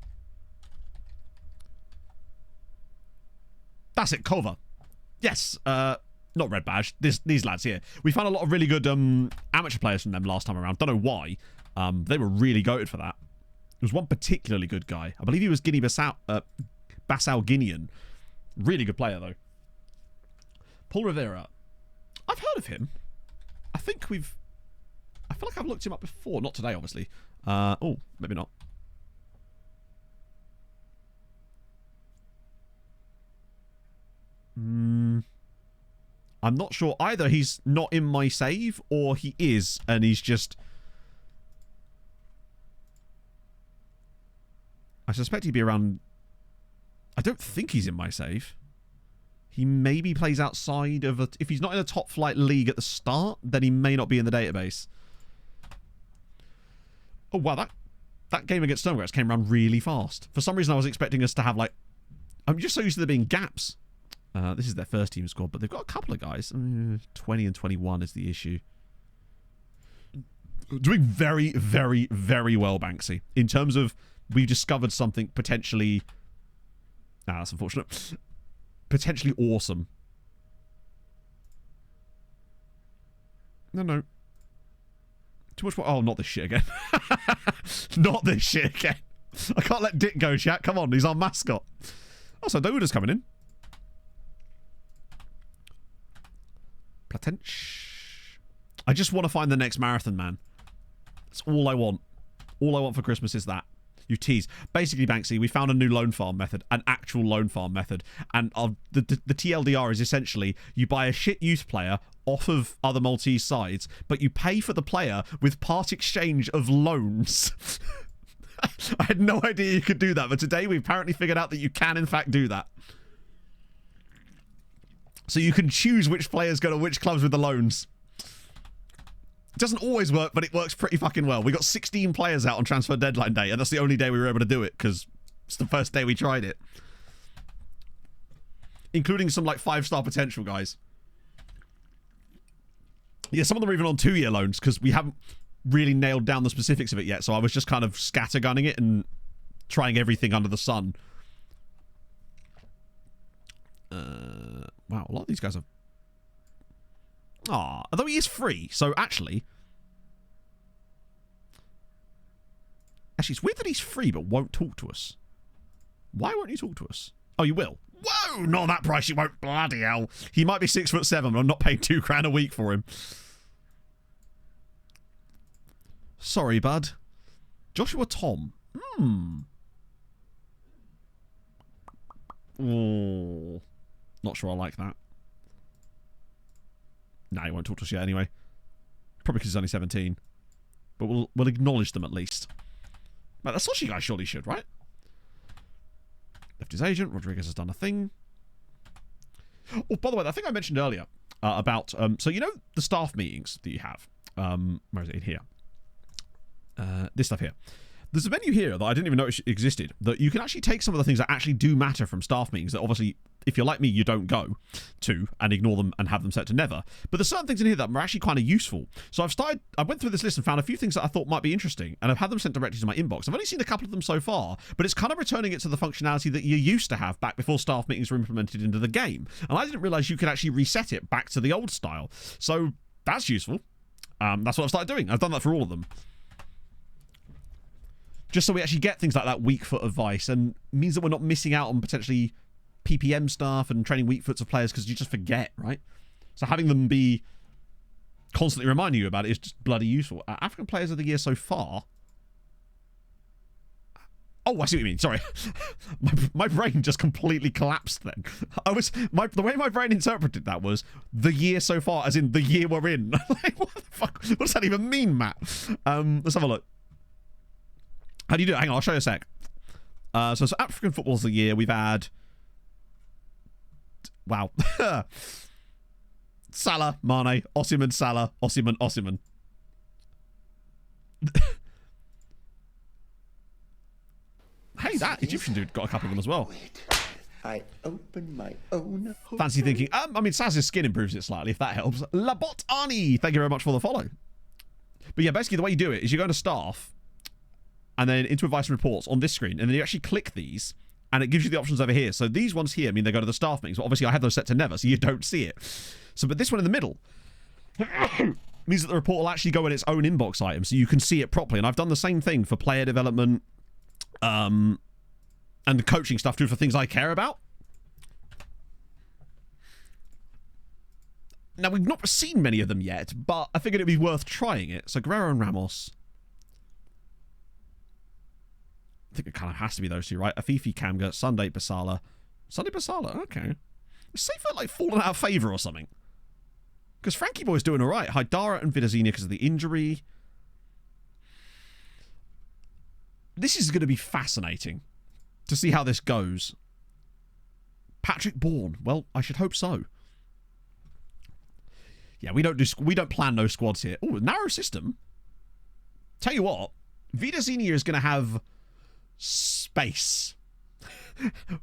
That's it, Kova. Yes, not red badge. These lads here. We found a lot of really good amateur players from them last time around. Don't know why. They were really goated for that. There was one particularly good guy. I believe he was Guinea-Bissau Guinean. Really good player, though. Paul Rivera. I've heard of him. I feel like I've looked him up before. Not today, obviously. Oh, maybe not. I'm not sure. Either he's not in my save, or he is, and he's just... I suspect he'd be around... I don't think he's in my save. He maybe plays outside of... If he's not in a top flight league at the start, then he may not be in the database. Oh, wow, that game against Stonegrass came around really fast. For some reason, I was expecting us to have, like... I'm just so used to there being gaps. This is their first team squad, but they've got a couple of guys. 20 and 21 is the issue. Doing very, very, very well, Banksy. In terms of, we've discovered something potentially... Nah, that's unfortunate. Potentially awesome. No. Too much... Oh, not this shit again. Not this shit again. I can't let Dick go, chat. Come on, he's our mascot. Oh, so Douda's coming in. I just want to find the next marathon man. That's all I want. All I want for Christmas is that. You tease. Basically, Banksy, we found a new loan farm method, an actual loan farm method, and the TLDR is essentially you buy a shit youth player off of other Maltese sides, but you pay for the player with part exchange of loans. I had no idea you could do that, but today we apparently figured out that you can in fact do that. So you can choose which players go to which clubs with the loans. It doesn't always work, but it works pretty fucking well. We got 16 players out on transfer deadline day, and that's the only day we were able to do it, because it's the first day we tried it. Including some, like, 5-star potential guys. Yeah, some of them are even on 2-year loans, because we haven't really nailed down the specifics of it yet, so I was just kind of scattergunning it and trying everything under the sun. Wow, a lot of these guys are... although he is free, so actually... Actually, it's weird that he's free but won't talk to us. Why won't you talk to us? Oh, you will? Whoa, not that price, you won't. Bloody hell. He might be 6'7", but I'm not paying £2 a week for him. Sorry, bud. Joshua Tom. Oh, not sure I like that. No, he won't talk to us yet anyway. Probably because he's only 17. But we'll acknowledge them at least. But the Sochi guy surely should, right? Left his agent. Rodriguez has done a thing. Oh, by the way, that thing I mentioned earlier about... so, you know the staff meetings that you have? Where is it? In here. This stuff here. There's a menu here that I didn't even know it existed, that you can actually take some of the things that actually do matter from staff meetings that obviously, if you're like me, you don't go to and ignore them and have them set to never. But there's certain things in here that are actually kind of useful. So I went through this list and found a few things that I thought might be interesting, and I've had them sent directly to my inbox. I've only seen a couple of them so far, but it's kind of returning it to the functionality that you used to have back before staff meetings were implemented into the game. And I didn't realize you could actually reset it back to the old style. So that's useful. That's what I've started doing. I've done that for all of them. Just so we actually get things like that weak foot advice, and means that we're not missing out on potentially PPM stuff and training weak foots of players because you just forget, right? So having them be constantly reminding you about it is just bloody useful. African Players of the Year so far. Oh, I see what you mean. Sorry. my brain just completely collapsed then. The way my brain interpreted that was the year so far, as in the year we're in. Like, what the fuck? What does that even mean, Matt? Let's have a look. How do you do it? Hang on, I'll show you a sec. So African Footballers of the Year, we've had... Wow. Salah, Mane, Osimhen, Salah, Osimhen. Hey, that Egyptian dude got a couple of them as well. I open my own... Fancy thinking. I mean, Saz's skin improves it slightly, if that helps. Labot Arnie, thank you very much for the follow. But yeah, basically the way you do it is you go to staff, and then into advice and reports on this screen, and then you actually click these, and it gives you the options over here. So these ones here mean they go to the staff meetings, but obviously I have those set to never, so you don't see it. So, but this one in the middle means that the report will actually go in its own inbox item, so you can see it properly. And I've done the same thing for player development, and the coaching stuff too, for things I care about. Now, we've not seen many of them yet, but I figured it'd be worth trying it. So Guerrero and Ramos. I think it kind of has to be those two, right? Afifi, Kamga, Sunday, Basala. Sunday, Basala, okay. Is Safer like fallen out of favour or something? Because Frankie Boy's doing all right. Haidara and Vidazinia because of the injury. This is going to be fascinating to see how this goes. Patrick Bourne. Well, I should hope so. Yeah, we don't plan no squads here. Oh, narrow system. Tell you what, Vidazinia is going to have space.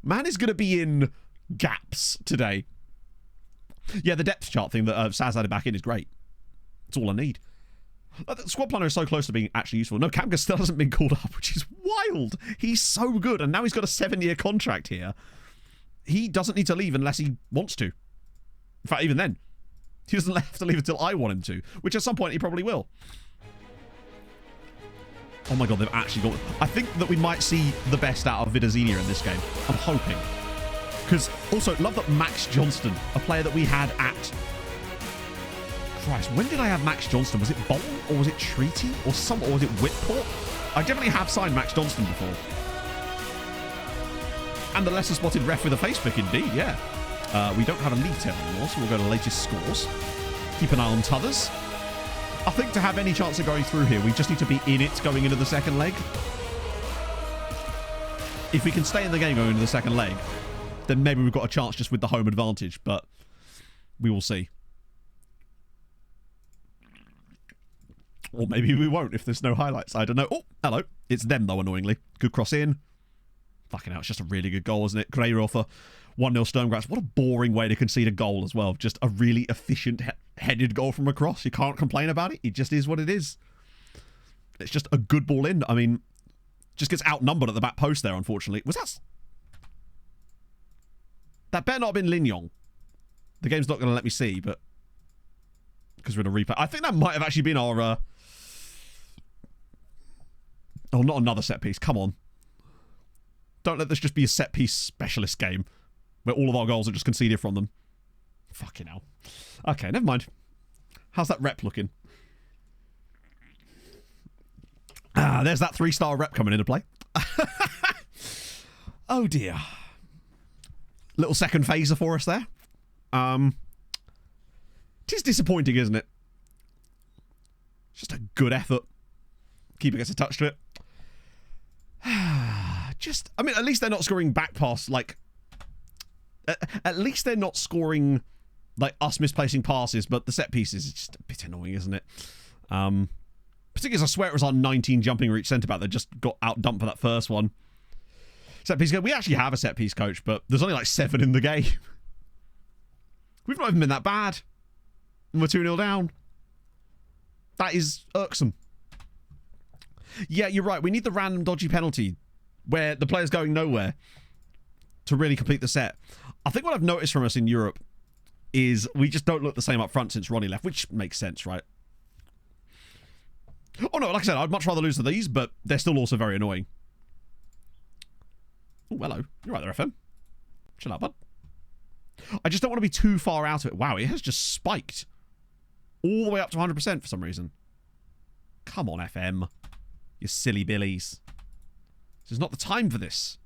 Man is going to be in gaps today. Yeah, the depth chart thing that Saz added back in is great. It's all I need. The squad planner is so close to being actually useful. No, Kamga still hasn't been called up, which is wild. He's so good, and now he's got a 7-year contract here. He doesn't need to leave unless he wants to. In fact, even then, he doesn't have to leave until I want him to, which at some point he probably will. Oh my god, they've actually got... I think that we might see the best out of Vidazinia in this game. I'm hoping. Because, also, love that Max Johnston, a player that we had at... Christ, when did I have Max Johnston? Was it Bolton, or was it Treaty, or was it Whitport? I definitely have signed Max Johnston before. And the lesser spotted ref with a face pick, indeed, yeah. We don't have a league table anymore, so we'll go to latest scores. Keep an eye on t'others. I think to have any chance of going through here, we just need to be in it going into the second leg. If we can stay in the game going into the second leg, then maybe we've got a chance just with the home advantage, but we will see. Or maybe we won't if there's no highlights. I don't know. Oh, hello. It's them, though, annoyingly. Good cross in. Fucking hell, it's just a really good goal, isn't it? Greiro for 1-0 Sturmgratz. What a boring way to concede a goal as well. Just a really efficient headed goal from across. You can't complain about it. It just is what it is. It's just a good ball in. I mean, just gets outnumbered at the back post there, unfortunately. Was that... That better not have been Lin Yong. The game's not going to let me see, but... Because we're in a replay. I think that might have actually been our... Oh, not another set piece. Come on. Don't let this just be a set-piece specialist game where all of our goals are just conceded from them. Fucking hell. Okay, never mind. How's that rep looking? Ah, there's that 3-star rep coming into play. Oh, dear. Little second phaser for us there. It is disappointing, isn't it? Just a good effort. Keeper gets a touch to it. Just, I mean, at least they're not scoring back pass, like... At least they're not scoring, like, us misplacing passes, but the set pieces is just a bit annoying, isn't it? Particularly as I swear it was our 19 jumping reach centre-back that just got out-dumped for that first one. Set piece coach. We actually have a set piece coach, but there's only like 7 in the game. We've not even been that bad. And we're 2-0 down. That is irksome. Yeah, you're right. We need the random dodgy penalty where the player's going nowhere to really complete the set. I think what I've noticed from us in Europe is we just don't look the same up front since Ronnie left, which makes sense, right? Oh no, like I said, I'd much rather lose to these, but they're still also very annoying. Oh, hello. You're right there, FM. Chill out, bud. I just don't want to be too far out of it. Wow, it has just spiked. All the way up to 100% for some reason. Come on, FM. You silly billies. This is not the time for this.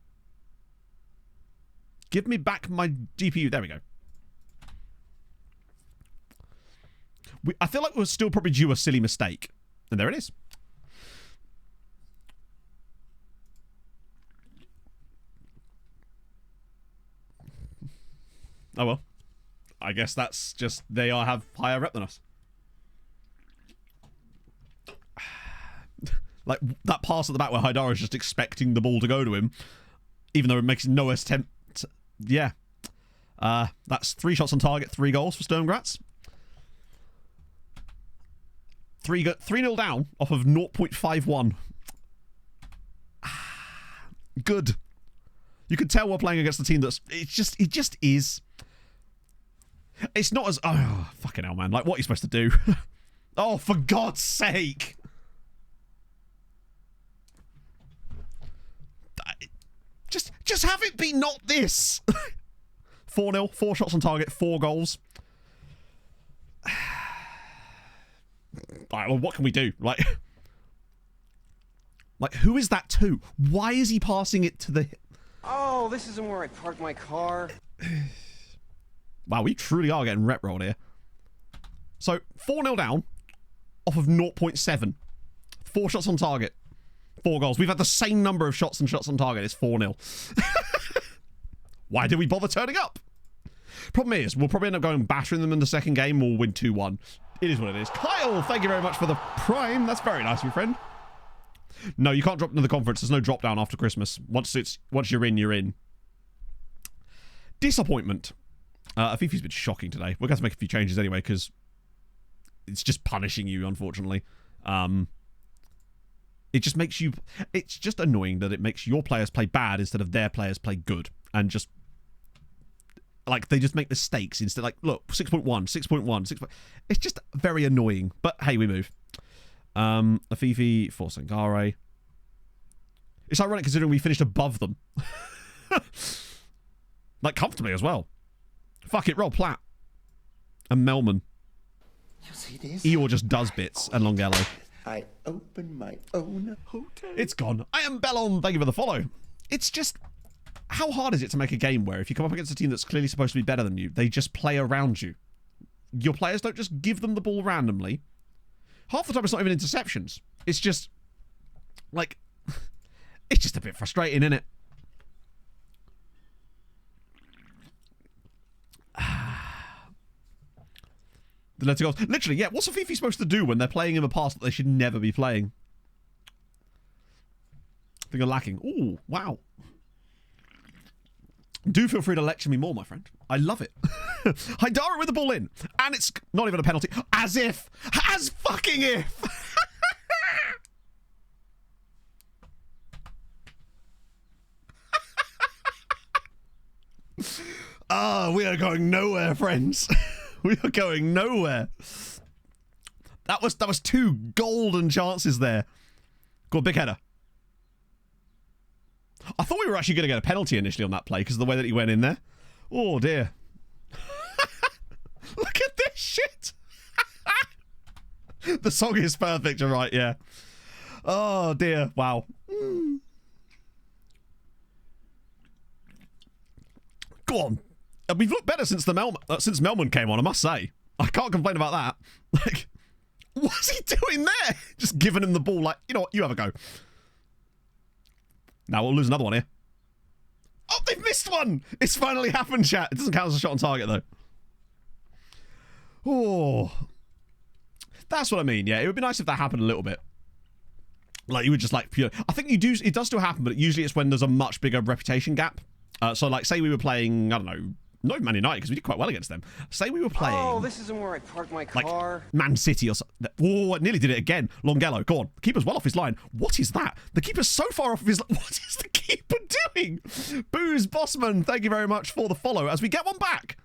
Give me back my GPU. There we go. I feel like we're still probably due a silly mistake. And there it is. Oh well. I guess that's just they have higher rep than us. Like that pass at the back where Haidara is just expecting the ball to go to him, even though it makes no attempt. Yeah. That's 3 shots on target, 3 goals for Sturmgratz. 3-0 down off of 0.51. Good. You can tell we're playing against a team that's... It just is. It's not as... Oh, fucking hell, man. Like, what are you supposed to do? Oh, for God's sake. Just have it be not this. 4-0, 4 shots on target, 4 goals. Alright, well, what can we do? Like, who is that to? Why is he passing it to the... Oh, this isn't where I parked my car. Wow, we truly are getting rep rolled here. So, 4-0 down off of 0.7. 4 shots on target. 4 goals. We've had the same number of shots and shots on target. It's 4-0. Why did we bother turning up? Problem is, we'll probably end up going battering them in the second game. We'll win 2-1. It is what it is. Kyle, thank you very much for the prime. That's very nice of you, friend. No, you can't drop into the conference. There's no drop down after Christmas. Once you're in, you're in. Disappointment. Afifi's been shocking today. We're going to have to make a few changes anyway, because it's just punishing you, unfortunately. It just makes you... It's just annoying that it makes your players play bad instead of their players play good. And just... Like, they just make mistakes instead. Like, look, 6.1, 6.1, 6. It's just very annoying. But, hey, we move. Afifi for Sangare. It's ironic considering we finished above them. Like, comfortably as well. Fuck it, roll Platt. And Melman. You see this? Eeyore just does bits, and Longello. I open my own hotel. It's gone. I am Bellon. Thank you for the follow. It's just... How hard is it to make a game where if you come up against a team that's clearly supposed to be better than you, they just play around you? Your players don't just give them the ball randomly. Half the time it's not even interceptions. It's just... Like... It's just a bit frustrating, isn't it? The letter goes... Literally, yeah, what's a Fifi supposed to do when they're playing him a pass that they should never be playing? I think I'm lacking. Ooh, wow. Do feel free to lecture me more, my friend. I love it. Haidara with the ball in. And it's not even a penalty. As if. As fucking if. We are going nowhere, friends. We are going nowhere. That was 2 golden chances there. Go on, big header. I thought we were actually going to get a penalty initially on that play because of the way that he went in there. Oh, dear. Look at this shit. The song is perfect, you're right, yeah. Oh, dear. Wow. Go on. We've looked better since since Melman came on, I must say. I can't complain about that. Like, what's he doing there? Just giving him the ball like, you know what, you have a go. Now we'll lose another one here. Oh, they've missed one! It's finally happened, chat. It doesn't count as a shot on target, though. Oh. That's what I mean, yeah. It would be nice if that happened a little bit. Like, you would just, like, pure... I think it does still happen, but usually it's when there's a much bigger reputation gap. So, like, say we were playing, I don't know, not Man United, because we did quite well against them. Say we were playing... Oh, this isn't where I parked my car. Like, Man City or something. Oh, I nearly did it again. Longello, go on. Keeper's well off his line. What is that? The keeper's so far off of his line. What is the keeper doing? Booze Bossman, thank you very much for the follow as we get one back.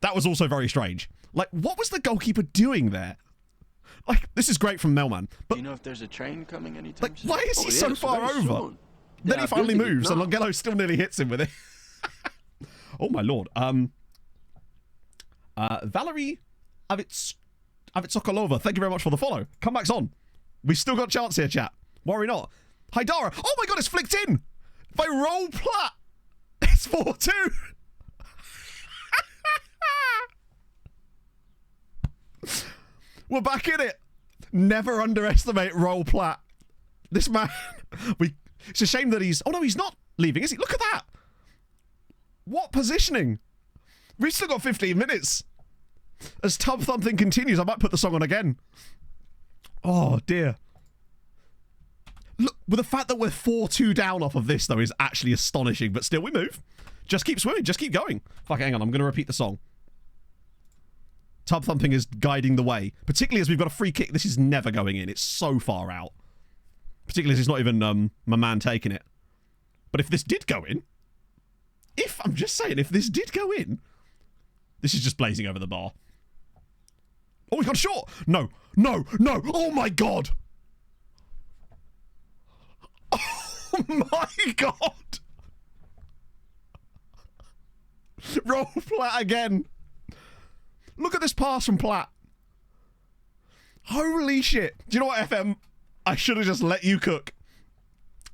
That was also very strange. Like, what was the goalkeeper doing there? Like, this is great from Melman. But, do you know if there's a train coming anytime like, soon? why is he so far over? Soon. Then Yeah, he finally building it moves, and now. Longello still nearly hits him with it. Oh, my lord. Valerie Avitsokolova, thank you very much for the follow. Comeback's on. We've still got a chance here, chat. Worry not. Haidara. Oh, my God, it's flicked in by Roll Platt. It's 4-2. We're back in it. Never underestimate Roll Platt. This man, it's a shame that he's... Oh, no, he's not leaving, is he? Look at that. What positioning? We've still got 15 minutes. As Tub Thumping continues, I might put the song on again. Oh, dear. Look, with the fact that we're 4-2 down off of this, though, is actually astonishing. But still, we move. Just keep swimming. Just keep going. Fuck it, hang on. I'm going to repeat the song. Tub Thumping is guiding the way. Particularly as we've got a free kick. This is never going in. It's so far out. Particularly as it's not even my man taking it. But if this did go in... I'm just saying, if this did go in... This is just blazing over the bar. Oh, we got short! No, no, no! Oh my God! Oh my God! Roll Platt again! Look at this pass from Platt. Holy shit. Do you know what, FM? I should have just let you cook.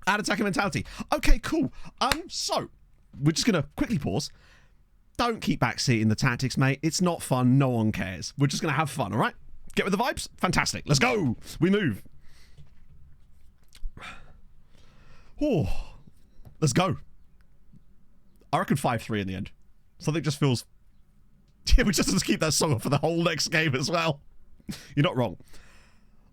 Add attacking mentality. Okay, cool. So, we're just going to quickly pause. Don't keep backseating the tactics, mate. It's not fun. No one cares. We're just going to have fun, all right? Get with the vibes? Fantastic. Let's go. We move. Oh, let's go. I reckon 5-3 in the end. Something just feels... Yeah, we just keep that song for the whole next game as well. You're not wrong.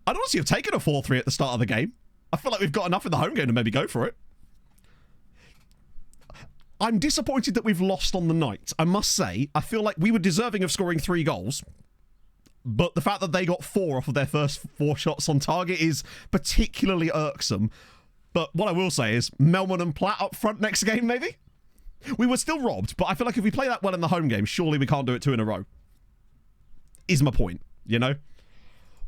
I'd honestly have taken a 4-3 at the start of the game. I feel like we've got enough in the home game to maybe go for it. I'm disappointed that we've lost on the night. I must say, I feel like we were deserving of scoring 3 goals. But the fact that they got 4 off of their first 4 shots on target is particularly irksome. But what I will say is, Melman and Platt up front next game, maybe? We were still robbed, but I feel like if we play that well in the home game, surely we can't do it 2 in a row. Is my point, you know?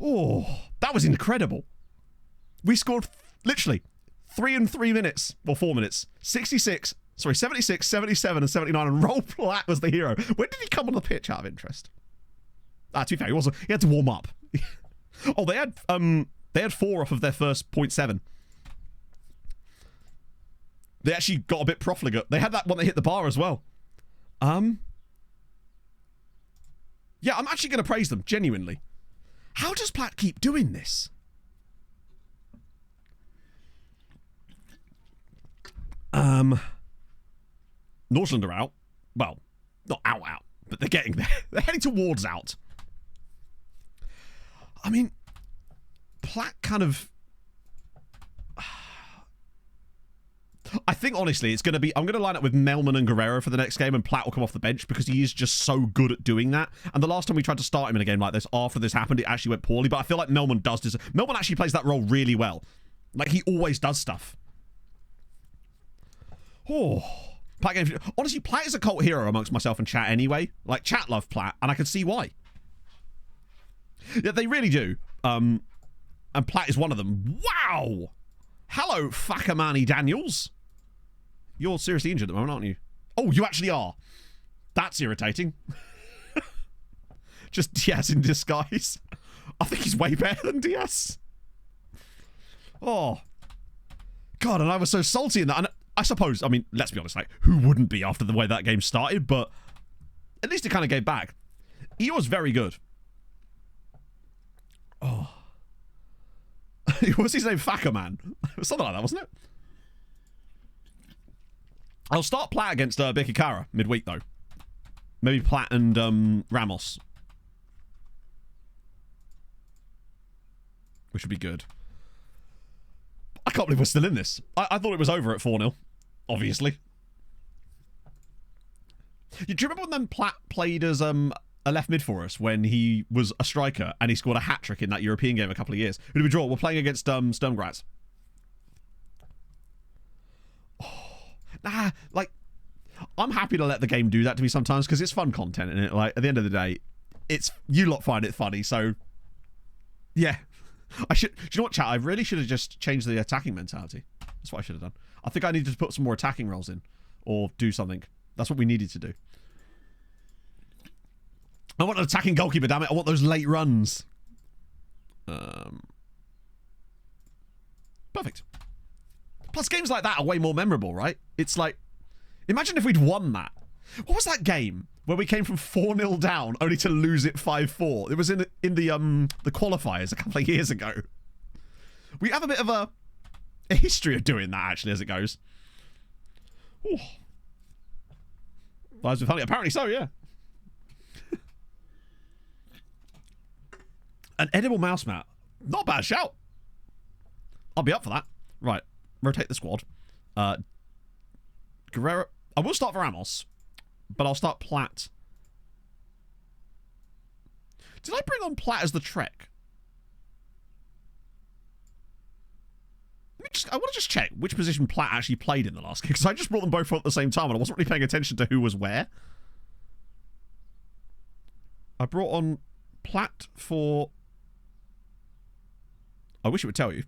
Oh, that was incredible. We scored, literally, 3 in 3 minutes. Well, 4 minutes. 76, 77 and 79, and Roll Platt was the hero. When did he come on the pitch out of interest? To be fair, he had to warm up. Oh, they had 4 off of their first 0.7. They actually got a bit profligate. They had that when they hit the bar as well. Yeah, I'm actually going to praise them, genuinely. How does Platt keep doing this? Northland are out. Well, not out, but they're getting there. They're heading towards out. I mean, Platt kind of... I think, honestly, it's going to be... I'm going to line up with Melman and Guerrero for the next game, and Platt will come off the bench because he is just so good at doing that. And the last time we tried to start him in a game like this, after this happened, it actually went poorly. But I feel like Melman does this. Melman actually plays that role really well. Like, he always does stuff. Oh... Platt game. Honestly, Platt is a cult hero amongst myself and chat anyway. Like, chat love Platt, and I can see why. Yeah, they really do. And Platt is one of them. Wow! Hello, Fakamani Daniels. You're seriously injured at the moment, aren't you? Oh, you actually are. That's irritating. Just Diaz in disguise. I think he's way better than Diaz. Oh. God, and I was so salty in that. And I suppose, I mean, let's be honest, like, who wouldn't be after the way that game started? But at least it kind of gave back. He was very good. Oh. What's his name? Facker Man. Something like that, wasn't it? I'll start Platt against Bikikara midweek, though. Maybe Platt and Ramos. Which would be good. I can't believe we're still in this. I thought it was over at 4-0, obviously. Do you remember when then Platt played as a left mid for us when he was a striker and he scored a hat-trick in that European game a couple of years? Who did we draw? We're playing against Sturm Graz. Oh, nah, like, I'm happy to let the game do that to me sometimes because it's fun content, and like at the end of the day, it's you lot find it funny, so yeah. I should. Do you know what, chat? I really should have just changed the attacking mentality. That's what I should have done. I think I needed to put some more attacking roles in, or do something. That's what we needed to do. I want an attacking goalkeeper. Damn it! I want those late runs. Perfect. Plus, games like that are way more memorable, right? It's like, imagine if we'd won that. What was that game where we came from 4-0 down only to lose it 5-4? It was in the qualifiers a couple of years ago. We have a bit of a history of doing that, actually, as it goes. Ooh. Lives with honey. Apparently so, yeah. An edible mouse mat. Not a bad shout. I'll be up for that. Right. Rotate the squad. Guerrero. I will start for Ramos. But I'll start Platt. Did I bring on Platt as the Trek? I want to just check which position Platt actually played in the last game, because I just brought them both on at the same time and I wasn't really paying attention to who was where. I brought on Platt for... I wish it would tell you.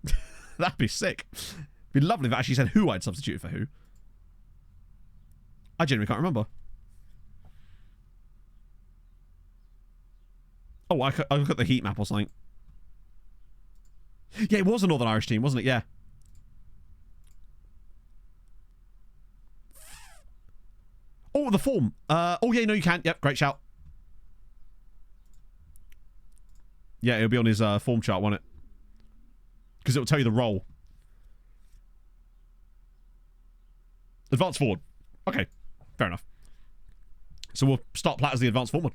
That'd be sick. It'd be lovely if it actually said who I'd substituted for who. I genuinely can't remember. Oh, I look at the heat map or something. Yeah, it was a Northern Irish team, wasn't it? Yeah. Oh, the form. Oh, yeah, no, you can't. Yep, great shout. Yeah, it'll be on his form chart, won't it? Because it'll tell you the role. Advanced forward. Okay, fair enough. So we'll start Platt as the advanced forward.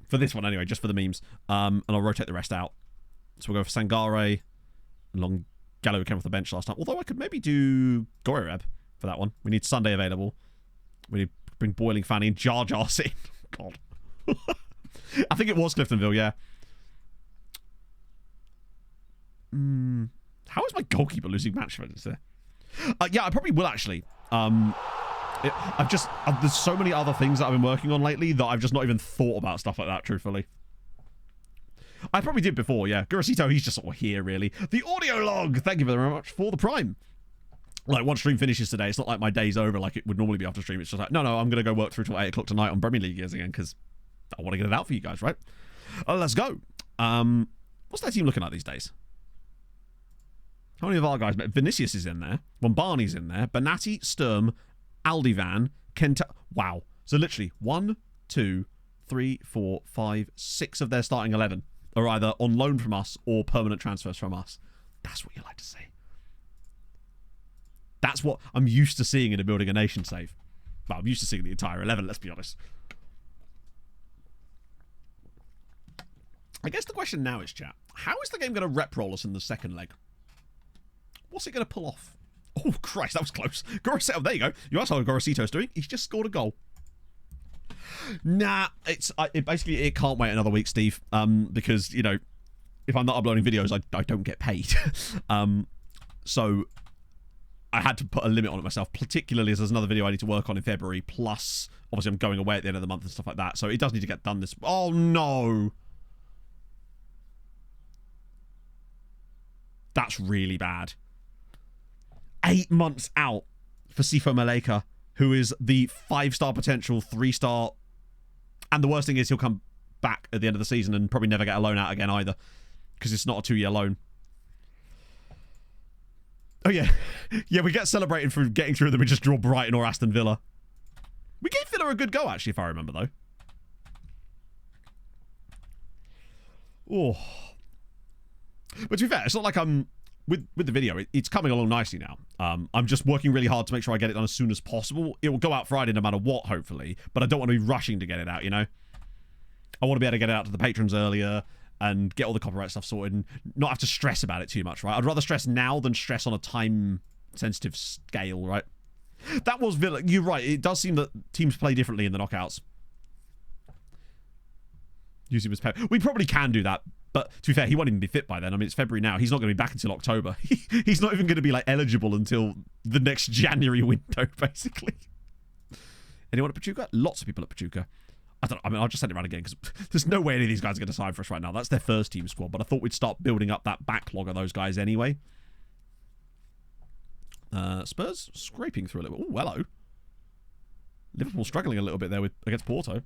For this one, anyway, just for the memes. And I'll rotate the rest out. So we'll go for Sangare and Long Gala, who came off the bench last time. Although I could maybe do Goyreb for that one. We need Sunday available. We need to bring Boiling Fanny and Jar Jar in. God. I think it was Cliftonville, yeah. How is my goalkeeper losing match fitness there? Yeah, I probably will actually. There's so many other things that I've been working on lately that I've just not even thought about stuff like that, truthfully. I probably did before, yeah. Gurasito, he's just sort of here, really. The audio log! Thank you very much for the Prime. Like, once stream finishes today, it's not like my day's over like it would normally be after stream. It's just like, no, I'm going to go work through till 8 o'clock tonight on Premier League years again, because I want to get it out for you guys, right? Let's go. What's that team looking like these days? How many of our guys? Vinicius is in there. Wombani's in there. Benatti, Sturm, Aldivan, Kenta. Wow. So literally 1, 2, 3, 4, 5, 6 of their starting 11 are either on loan from us or permanent transfers from us. That's what you like to see. That's what I'm used to seeing in a Building a Nation save. Well, I'm used to seeing the entire 11, let's be honest. I guess the question now is, chat, how is the game going to rep roll us in the second leg? What's it going to pull off? Oh, Christ, that was close. Gorosito, there you go. You asked how Gorosito's doing. He's just scored a goal. Nah, basically, it can't wait another week, Steve. Because, you know, if I'm not uploading videos, I don't get paid. So I had to put a limit on it myself, particularly as there's another video I need to work on in February. Plus, obviously, I'm going away at the end of the month and stuff like that. So it does need to get done this... Oh, no. That's really bad. 8 months out for Sifo Maleka, who is the 5-star potential 3-star. And the worst thing is he'll come back at the end of the season and probably never get a loan out again either, because it's not a 2-year loan. Oh, yeah. Yeah, we get celebrated for getting through them. We just draw Brighton or Aston Villa. We gave Villa a good go, actually, if I remember, though. Oh. But to be fair, it's not like I'm... With the video, it's coming along nicely now. I'm just working really hard to make sure I get it done as soon as possible. It will go out Friday no matter what, hopefully. But I don't want to be rushing to get it out, you know? I want to be able to get it out to the patrons earlier and get all the copyright stuff sorted and not have to stress about it too much, right? I'd rather stress now than stress on a time-sensitive scale, right? That was Villa. You're right. It does seem that teams play differently in the knockouts. Use him as pep. We probably can do that. But to be fair, he won't even be fit by then. I mean, it's February now. He's not going to be back until October. He's not even going to be, like, eligible until the next January window, basically. Anyone at Pachuca? Lots of people at Pachuca. I mean, I'll just send it around again, because there's no way any of these guys are going to sign for us right now. That's their first team squad, but I thought we'd start building up that backlog of those guys anyway. Spurs scraping through a little bit. Oh, hello. Liverpool struggling a little bit there against Porto.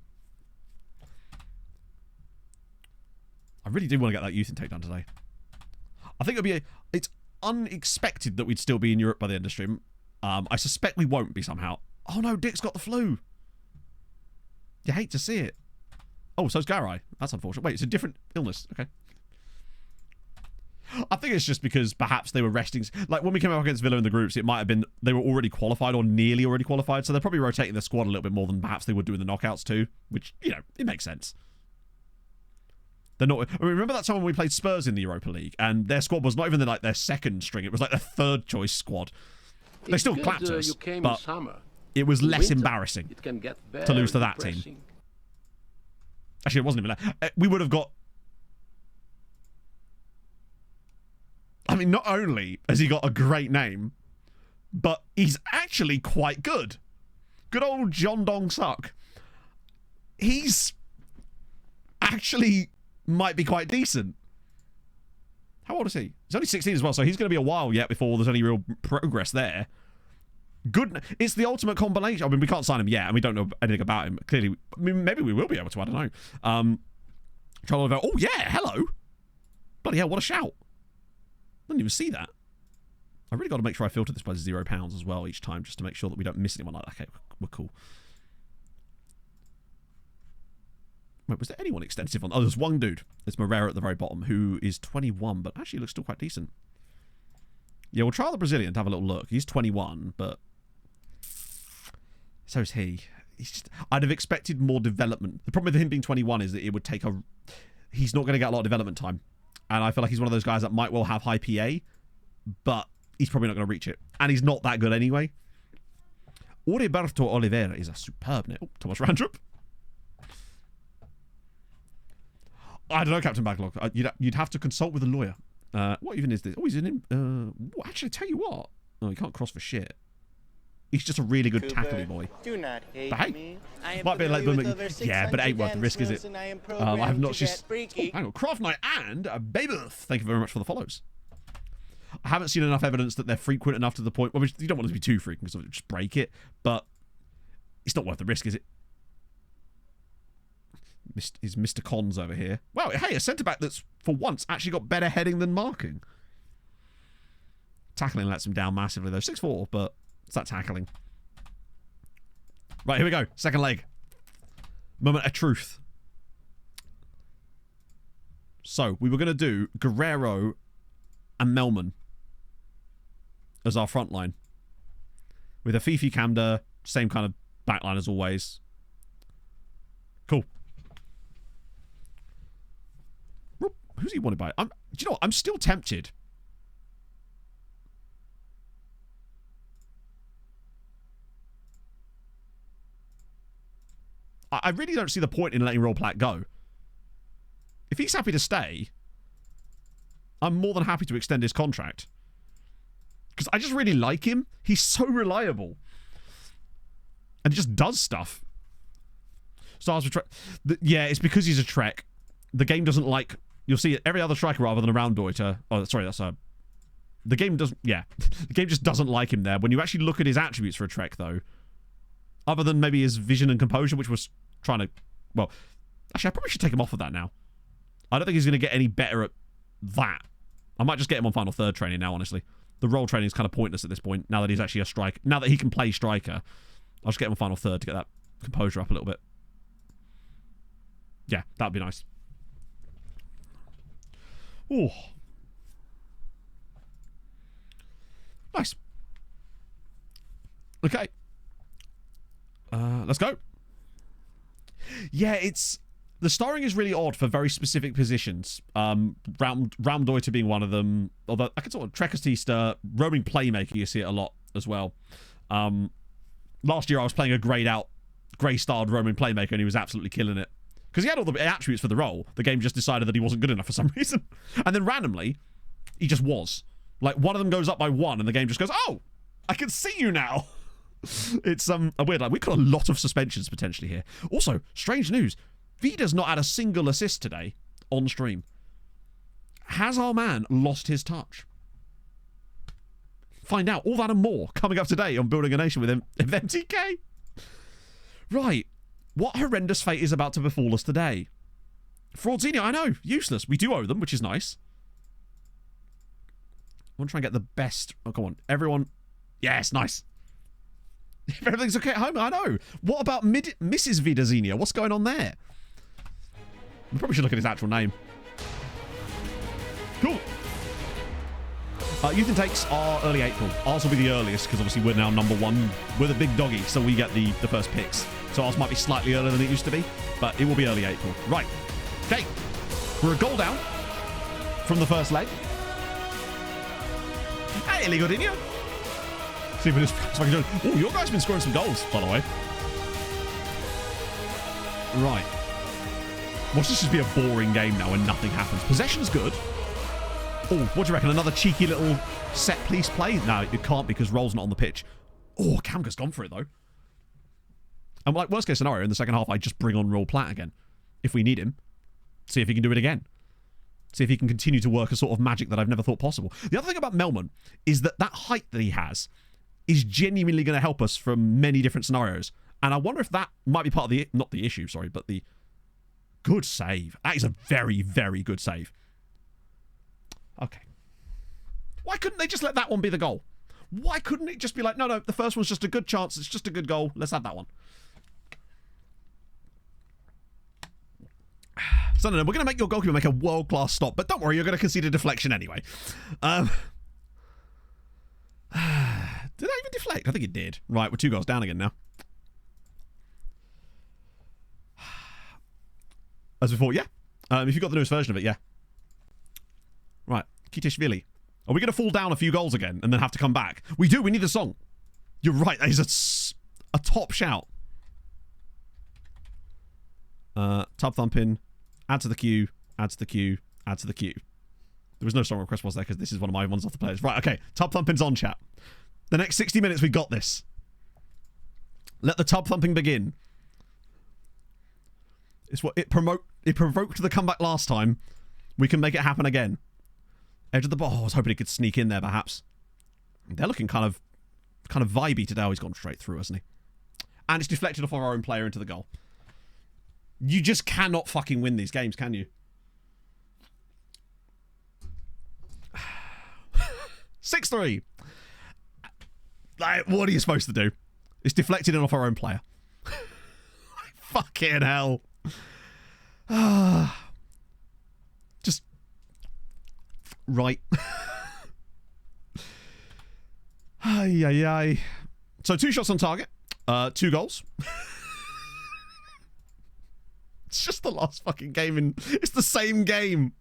I really do want to get that youth intake done today. I think it's unexpected that we'd still be in Europe by the end of stream. I suspect we won't be somehow. Oh no, Dick's got the flu. You hate to see it. Oh, so's Garai. That's unfortunate. Wait, it's a different illness. Okay. I think it's just because perhaps they were resting. Like when we came up against Villa in the groups, it might have been they were already qualified or nearly already qualified. So they're probably rotating the squad a little bit more than perhaps they would do in the knockouts too, which, you know, it makes sense. They're not. I mean, remember that time when we played Spurs in the Europa League and their squad was not even like their second string; it was like their third choice squad. They still clapped us, but it was less embarrassing to lose to that team. Actually, it wasn't even that. We would have got. I mean, not only has he got a great name, but he's actually quite good. Good old John Dong Suk. He's actually might be quite decent. How old is he? He's only 16 as well, so he's going to be a while yet before there's any real progress there. Good. It's the ultimate combination. I mean, we can't sign him yet, and we don't know anything about him. Clearly, I mean, maybe we will be able to. I don't know. Oh, yeah, hello. Bloody hell, what a shout. I didn't even see that. I really got to make sure I filter this by £0 as well each time, just to make sure that we don't miss anyone like that. Okay, we're cool. Wait, was there anyone extensive on? Oh, there's one dude. It's Moreira at the very bottom, who is 21, but actually looks still quite decent. Yeah, we'll try the Brazilian to have a little look. He's 21, but so is he. I'd have expected more development. The problem with him being 21 is that it would take he's not going to get a lot of development time. And I feel like he's one of those guys that might well have high PA, but he's probably not going to reach it. And he's not that good anyway. Auriberto Oliveira is a superb name. Oh, Thomas Randrup. I don't know, Captain Backlog. You'd have to consult with a lawyer. What even is this? Oh, he's in him. Actually, tell you what. No, he can't cross for shit. He's just a really good tackling boy. Do not hate but hey, me. I am might be like, yeah, but it ain't worth the risk, is it? I have not just. Oh, hang on, Craft Knight and Babyth. Thank you very much for the follows. I haven't seen enough evidence that they're frequent enough to the point. Well, you don't want it to be too frequent because it'll just break it, but it's not worth the risk, is it? Is Mr. Cons over here? Wow, hey, a centre back that's for once actually got better heading than marking. Tackling lets him down massively though. 6'4", but it's that tackling. Right, here we go. Second leg. Moment of truth. So, we were going to do Guerrero and Melman as our front line. With a Fifi Camder, same kind of backline as always. Cool. Who's he wanted by? Do you know what? I'm still tempted. I really don't see the point in letting Roll Platt go. If he's happy to stay, I'm more than happy to extend his contract. Because I just really like him. He's so reliable. And he just does stuff. Stars with Trek. Yeah, it's because he's a Trek. The game doesn't like... You'll see every other striker rather than a Roundeuter. Oh, sorry, that's a The game doesn't... Yeah. The game just doesn't like him there. When you actually look at his attributes for a Trek, though, other than maybe his vision and composure, which was trying to... Well, actually, I probably should take him off of that now. I don't think he's going to get any better at that. I might just get him on final third training now, honestly. The role training is kind of pointless at this point, now that he's actually a striker. Now that he can play striker, I'll just get him on final third to get that composure up a little bit. Yeah, that'd be nice. Ooh. Nice. Okay. Let's go. Yeah, it's... The starring is really odd for very specific positions. Ramdoiter being one of them. Although, I could sort of... Trekkertista, roaming playmaker, you see it a lot as well. Last year, I was playing a greyed-out, grey-starred roaming playmaker, and he was absolutely killing it. Because he had all the attributes for the role. The game just decided that he wasn't good enough for some reason. And then randomly, he just was. Like, one of them goes up by 1, and the game just goes, oh, I can see you now. It's a weird, like, we've got a lot of suspensions potentially here. Also, strange news. Vida's not had a single assist today on stream. Has our man lost his touch? Find out all that and more coming up today on Building a Nation with MTK. Right. What horrendous fate is about to befall us today? Fraudzinho, I know. Useless. We do owe them, which is nice. I want to try and get the best. Oh, come on. Everyone. Yes, nice. If everything's okay at home, I know. What about Mrs. Vidazinho? What's going on there? We probably should look at his actual name. Cool. Youth intakes are early April. Ours will be the earliest because obviously we're now number 1. We're the big doggy, so we get the first picks. So ours might be slightly earlier than it used to be, but it will be early April. Right. Okay. We're a goal down from the first leg. Hey, Ligodinho. See if it is. Oh, your guy's been scoring some goals, by the way. Right. Watch this just be a boring game now and nothing happens. Possession's good. Oh, what do you reckon? Another cheeky little set piece play? No, it can't because Roll's not on the pitch. Oh, Kamga's gone for it, though. And like, worst case scenario, in the second half, I just bring on Roll Platt again. If we need him. See if he can do it again. See if he can continue to work a sort of magic that I've never thought possible. The other thing about Melman is that height that he has is genuinely going to help us from many different scenarios. And I wonder if that might be part of the... Not the issue, sorry, but the... Good save. That is a very, very good save. Okay. Why couldn't they just let that one be the goal? Why couldn't it just be like, no, the first one's just a good chance. It's just a good goal. Let's have that one. So, no, we're going to make your goalkeeper make a world-class stop. But don't worry, you're going to concede a deflection anyway. Did I even deflect? I think it did. Right, we're 2 goals down again now. As before, yeah. If you've got the newest version of it, yeah. Right, Kitishvili. Are we going to fall down a few goals again and then have to come back? We do, we need the song. You're right, that is a top shout. Tub thumping, add to the queue, add to the queue, add to the queue. There was no song request, was there? Because this is one of my ones off the players. Right, okay. Tub thumping's on, chat. The next 60 minutes, we got this. Let the tub thumping begin. It's what it provoked the comeback last time. We can make it happen again. Edge of the ball. Oh, I was hoping he could sneak in there, perhaps. They're looking kind of vibey today. Oh, he's gone straight through, hasn't he? And it's deflected off our own player into the goal. You just cannot fucking win these games, can you? 6-3. Like, what are you supposed to do? It's deflected in off our own player. Fucking hell. Just right. Ay, ay, ay. So 2 shots on target, 2 goals. It's just the last fucking game in... It's the same game.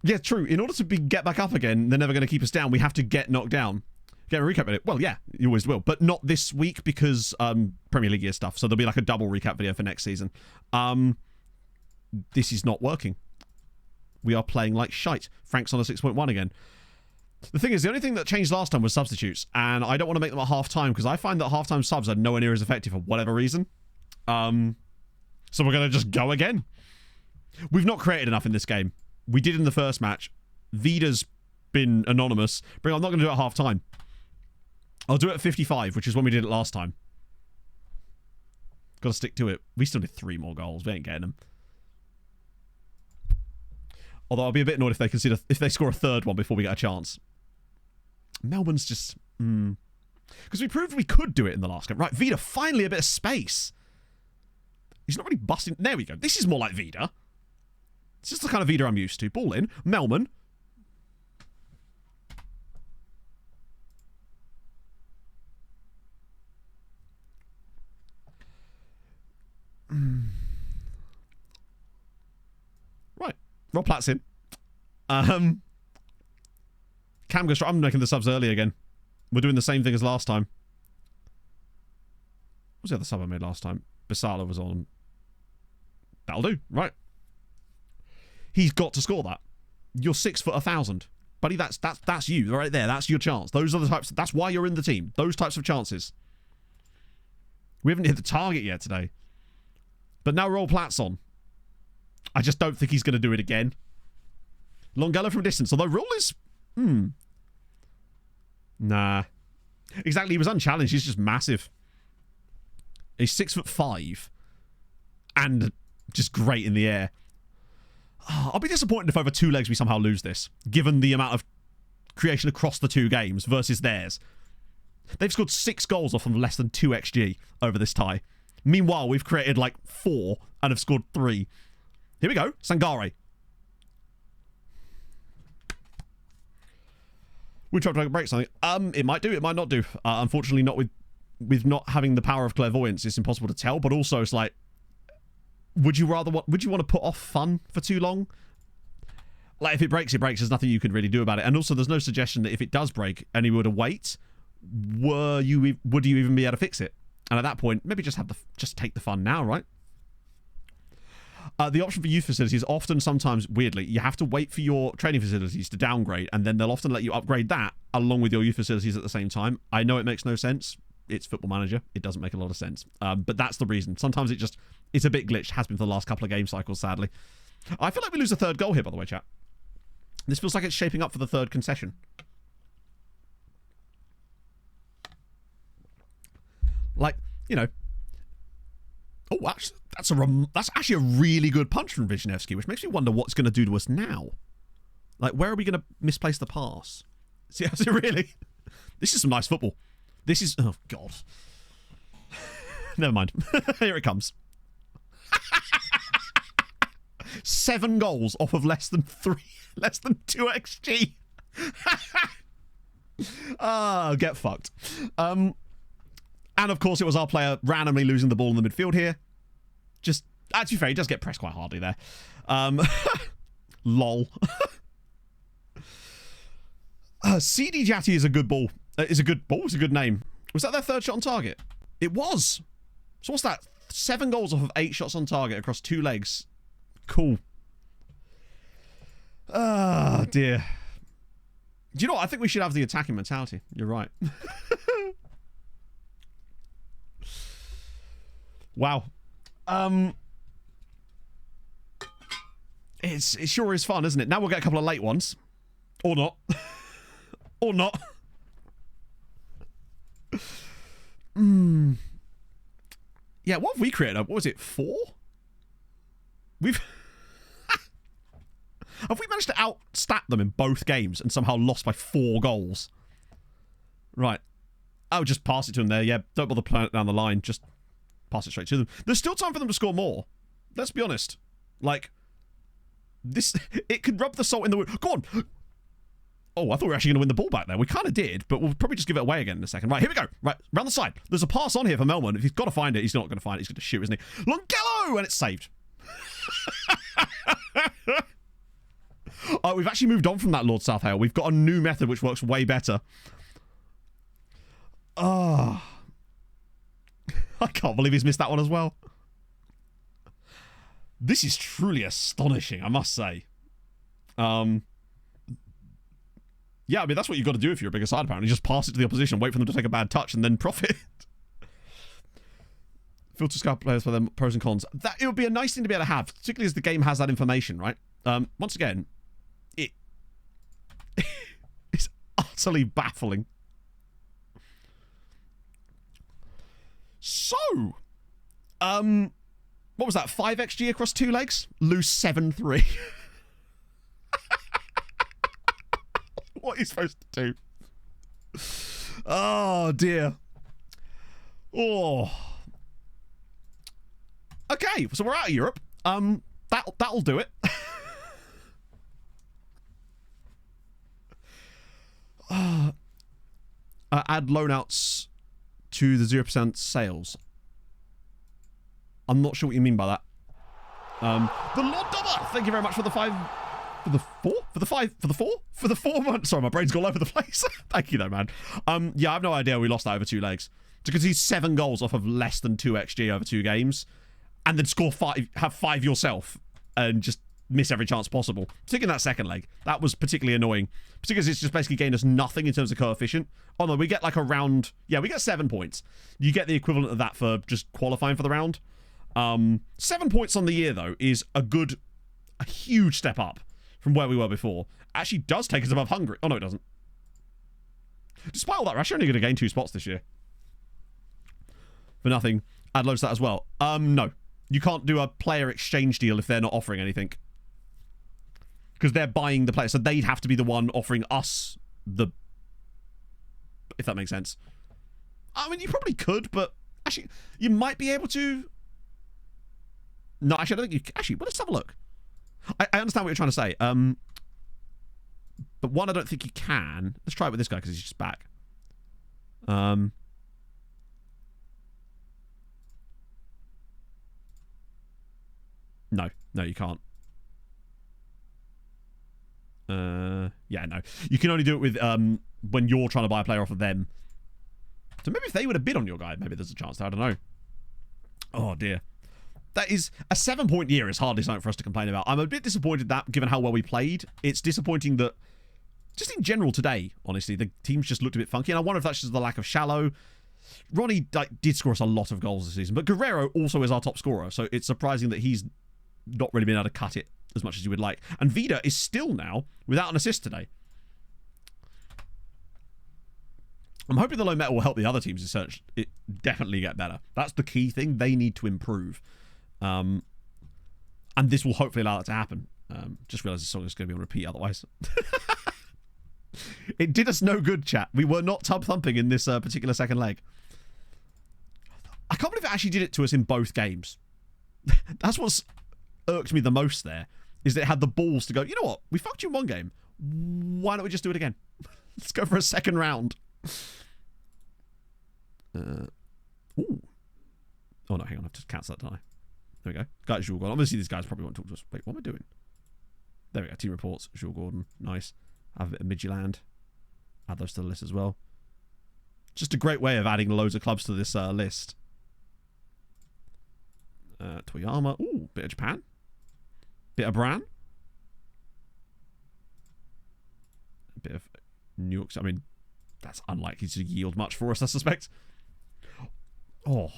Yeah, true. In order to get back up again, they're never going to keep us down. We have to get knocked down. Get a recap of it. Well, yeah, you always will. But not this week because Premier League year stuff. So there'll be like a double recap video for next season. This is not working. We are playing like shite. Frank's on a 6.1 again. The thing is, the only thing that changed last time was substitutes. And I don't want to make them at half-time because I find that half-time subs are nowhere near as effective for whatever reason. So we're going to just go again. We've not created enough in this game. We did in the first match. Vida's been anonymous. I'm not going to do it at half time. I'll do it at 55, which is when we did it last time. Got to stick to it. We still need 3 more goals. We ain't getting them. Although I'll be a bit annoyed if they score a third one before we get a chance. Melbourne's just... Because we proved we could do it in the last game. Right, Vida, finally a bit of space. He's not really busting... There we go. This is more like Vida. This is the kind of Vida I'm used to. Ball in. Melman. Right. Rob Platt's in. Cam goes... I'm making the subs early again. We're doing the same thing as last time. What was the other sub I made last time? Basala was on. That'll do. Right. He's got to score that. You're 6 foot 1,000. Buddy, that's you right there. That's your chance. Those are the types... That's why you're in the team. Those types of chances. We haven't hit the target yet today. But now Roll Platt's on. I just don't think he's going to do it again. Longella from distance. Although Roll is... Nah. Exactly, he was unchallenged. He's just massive. He's 6'5", and just great in the air. Oh, I'll be disappointed if over 2 legs we somehow lose this, given the amount of creation across the 2 games versus theirs. They've scored 6 goals off of less than 2 XG over this tie. Meanwhile, we've created like 4 and have scored 3. Here we go. Sangare. We tried to break something. It might do, it might not do. Unfortunately, not with not having the power of clairvoyance. It's impossible to tell. But also, it's like, would you want to put off fun for too long? Like, if it breaks, it breaks. There's nothing you could really do about it. And also, there's no suggestion that if it does break and you were to wait, would you even be able to fix it? And at that point, maybe just take the fun now, right? The option for youth facilities, often, sometimes, weirdly, you have to wait for your training facilities to downgrade, and then they'll often let you upgrade that along with your youth facilities at the same time. I know it makes no sense. It's Football Manager. It doesn't make a lot of sense. But that's the reason. Sometimes it's a bit glitched. Has been for the last couple of game cycles, sadly. I feel like we lose a 3rd goal here, by the way, chat. This feels like it's shaping up for the 3rd concession. Like, you know... Oh, that's actually a really good punch from Wisniewski, which makes me wonder what it's going to do to us now. Like, where are we going to misplace the pass? See, is it really? This is some nice football. This is... Oh, God. Never mind. Here it comes. 7 goals off of less than 2 XG. Get fucked. And, of course, it was our player randomly losing the ball in the midfield here. Just, to be fair, he does get pressed quite hardly there. Lol. CD Jatty is a good ball. Is a good name. Was that their 3rd shot on target? It was. So what's that? 7 goals off of 8 shots on target across 2 legs. Cool. Ah, dear. Do you know what? I think we should have the attacking mentality. You're right. Wow. It sure is fun, isn't it? Now we'll get a couple of late ones. Or not. Or not. Yeah, what have we created? What was it, 4? We've... Have we managed to outstat them in both games and somehow lost by 4 goals? Right. Oh, just pass it to them there. Yeah, don't bother playing it down the line. Just... pass it straight to them. There's still time for them to score more. Let's be honest. Like, this... It could rub the salt in the wound. Go on! Oh, I thought we were actually going to win the ball back there. We kind of did, but we'll probably just give it away again in a second. Right, here we go. Right, round the side. There's a pass on here for Melman. If he's got to find it, he's not going to find it. He's going to shoot, isn't he? Longello! And it's saved. We've actually moved on from that, Lord Southale. We've got a new method which works way better. I can't believe he's missed that one as well. This is truly astonishing, I must say. Yeah, I mean, that's what you've got to do if you're a bigger side, apparently. Just pass it to the opposition, wait for them to take a bad touch, and then profit. Filter scout players for their pros and cons. It would be a nice thing to be able to have, particularly as the game has that information, right? Once again, utterly baffling. So, what was that? 5 XG across 2 legs? Lose 7-3. What are you supposed to do? Oh, dear. Oh. Okay, so we're out of Europe. That'll do it. Add loanouts to the 0% sales. I'm not sure what you mean by that. The Lord Dobber, thank you very much for the 5... For the 4? For the 5? For the 4? For the 4 months. Sorry, my brain's gone all over the place. Thank you though, man. Yeah, I have no idea we lost that over 2 legs. To concede 7 goals off of less than 2 XG over 2 games, and then score 5, have 5 yourself, and just miss every chance possible. Particularly in that second leg. That was particularly annoying. Particularly because it's just basically gained us nothing in terms of coefficient. Oh no, we get like around... Yeah, we get 7 points. You get the equivalent of that for just qualifying for the round. 7 points on the year, though, is a huge step up from where we were before. Actually does take us above Hungary. Oh no, it doesn't. Despite all that, we're actually only going to gain 2 spots this year. For nothing. Add loads to that as well. No. You can't do a player exchange deal if they're not offering anything. Because they're buying the player. So they'd have to be the one offering us the... If that makes sense. I mean, you probably could, but... Actually, you might be able to... No, actually, I don't think you... Actually, well, let's have a look. I understand what you're trying to say. But one, I don't think you can. Let's try it with this guy because he's just back. No, you can't. Yeah, no. You can only do it with when you're trying to buy a player off of them. So maybe if they would have bid on your guy, maybe there's a chance there. I don't know. Oh, dear. That is... A 7-point year is hardly something for us to complain about. I'm a bit disappointed that, given how well we played. It's disappointing that... Just in general today, honestly, the teams just looked a bit funky. And I wonder if that's just the lack of shallow. Ronnie did score us a lot of goals this season. But Guerrero also is our top scorer. So it's surprising that he's not really been able to cut it as much as you would like. And Vida is still now without an assist today. I'm hoping the low metal will help the other teams definitely get better. That's the key thing. They need to improve. And this will hopefully allow that to happen. Just realised this song is going to be on repeat otherwise. It did us no good, chat. We were not tub thumping in this particular second leg. I can't believe it actually did it to us in both games. That's what's irked me the most there, is that it had the balls to go, you know what? We fucked you in one game. Why don't we just do it again? Let's go for a second round. Ooh. Oh no, hang on. I have to cancel that, don't I? There we go. Guys, Jules Gordon. Obviously, these guys probably won't talk to us. Wait, what am I doing? There we go. Team reports. Jules Gordon. Nice. Have a bit of Midtjylland. Add those to the list as well. Just a great way of adding loads of clubs to this list. Toyama. Ooh, bit of Japan. Bit of Bran. A bit of New York. I mean, that's unlikely to yield much for us, I suspect. Oh.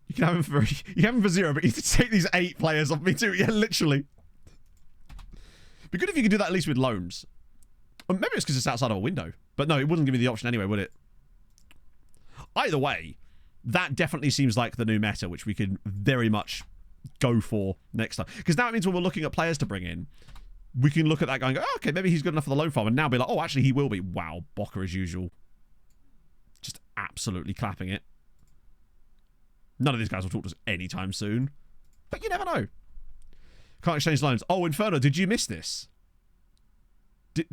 You can have him for 0, but you need to take these 8 players off me too. Yeah, literally. Be good if you could do that at least with loans. Or maybe it's because it's outside of a window. But no, it wouldn't give me the option anyway, would it? Either way, that definitely seems like the new meta, which we could very much go for next time. Because now it means when we're looking at players to bring in, we can look at that guy and go, oh, okay, maybe he's good enough for the loan farm. And now be like, oh, actually, he will be. Wow, Boca as usual. Just absolutely clapping it. None of these guys will talk to us anytime soon. But you never know. Can't exchange loans. Oh, Inferno, did you miss this?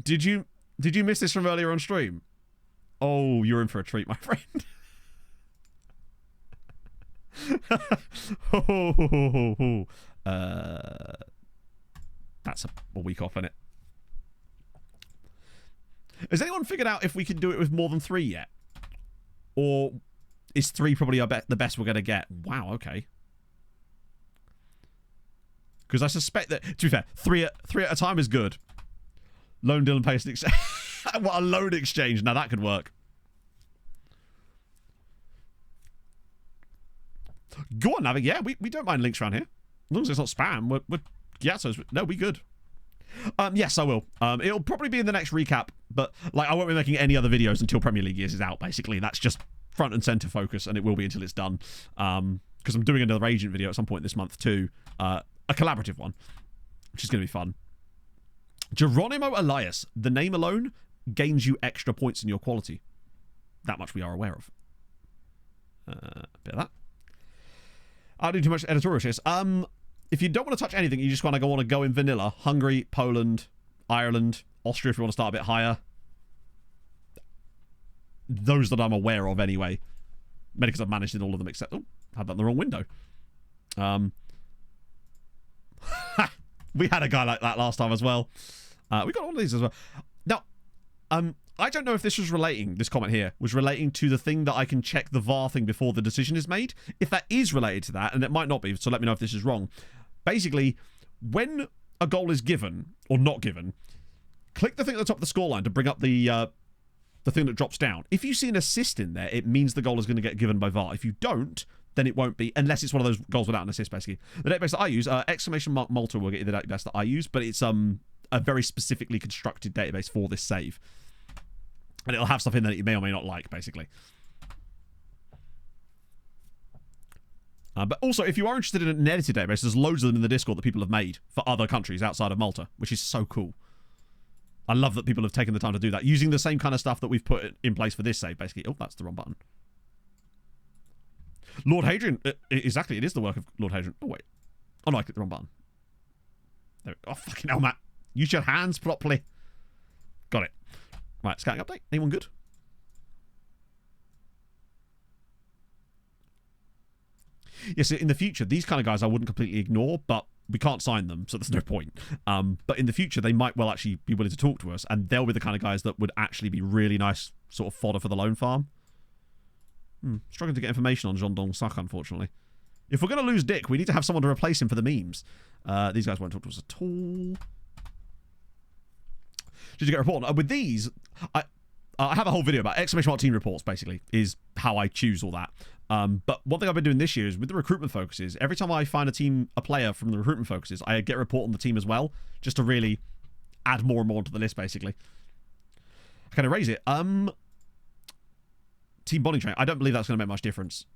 Did you miss this from earlier on stream? Oh, you're in for a treat, my friend. That's a week off, isn't it? Has anyone figured out if we can do it with more than 3 yet? Or is 3 probably the best we're going to get? Wow, okay. Because I suspect that, to be fair, 3 at a time is good. Loan deal and paste exchange. What a loan exchange. Now that could work. Go on, Navi. Yeah, we don't mind links around here. As long as it's not spam, we're yeah, so no, we good. Yes, I will. It'll probably be in the next recap, but like I won't be making any other videos until Premier League Years is out, basically. That's just front and center focus, and it will be until it's done. Because I'm doing another agent video at some point this month too. A collaborative one, which is going to be fun. Geronimo Elias. The name alone gains you extra points in your quality. That much we are aware of. Bit of that. I do too much editorial shit. If you don't want to touch anything, you just want to go in vanilla. Hungary, Poland, Ireland, Austria if you want to start a bit higher. Those that I'm aware of anyway. Maybe because I've managed in all of them except... Oh, had that in the wrong window. We had a guy like that last time as well. We got all of these as well. Now, I don't know if this comment here was relating to the thing that I can check the VAR thing before the decision is made. If that is related to that, and it might not be, so let me know if this is wrong. Basically, when a goal is given or not given, click the thing at the top of the scoreline to bring up the thing that drops down. If you see an assist in there, it means the goal is going to get given by VAR. If you don't, then it won't be, unless it's one of those goals without an assist, basically. The database that I use, !Malta will get you the database that I use, but it's a very specifically constructed database for this save. And it'll have stuff in there that you may or may not like, basically. But also, if you are interested in an edited database, there's loads of them in the Discord that people have made for other countries outside of Malta, which is so cool. I love that people have taken the time to do that, using the same kind of stuff that we've put in place for this save, basically. Oh, that's the wrong button. Lord Hadrian. Exactly, it is the work of Lord Hadrian. Oh, wait. Oh, no, I clicked the wrong button. There we go. Oh, fucking hell, Matt. Use your hands properly. Got it. Right, scouting update. Anyone good? Yes, in the future, these kind of guys I wouldn't completely ignore, but we can't sign them, so there's no point. But in the future, they might well actually be willing to talk to us, and they'll be the kind of guys that would actually be really nice sort of fodder for the loan farm. Struggling to get information on Jean Dong Sak, unfortunately. If we're going to lose Dick, we need to have someone to replace him for the memes. These guys won't talk to us at all. Did you get a report? With these, I have a whole video about ! Team reports, basically, is how I choose all that. But one thing I've been doing this year is with the recruitment focuses, every time I find a player from the recruitment focuses, I get a report on the team as well, just to really add more and more to the list, basically. I can erase it. Team bonding train. I don't believe that's going to make much difference.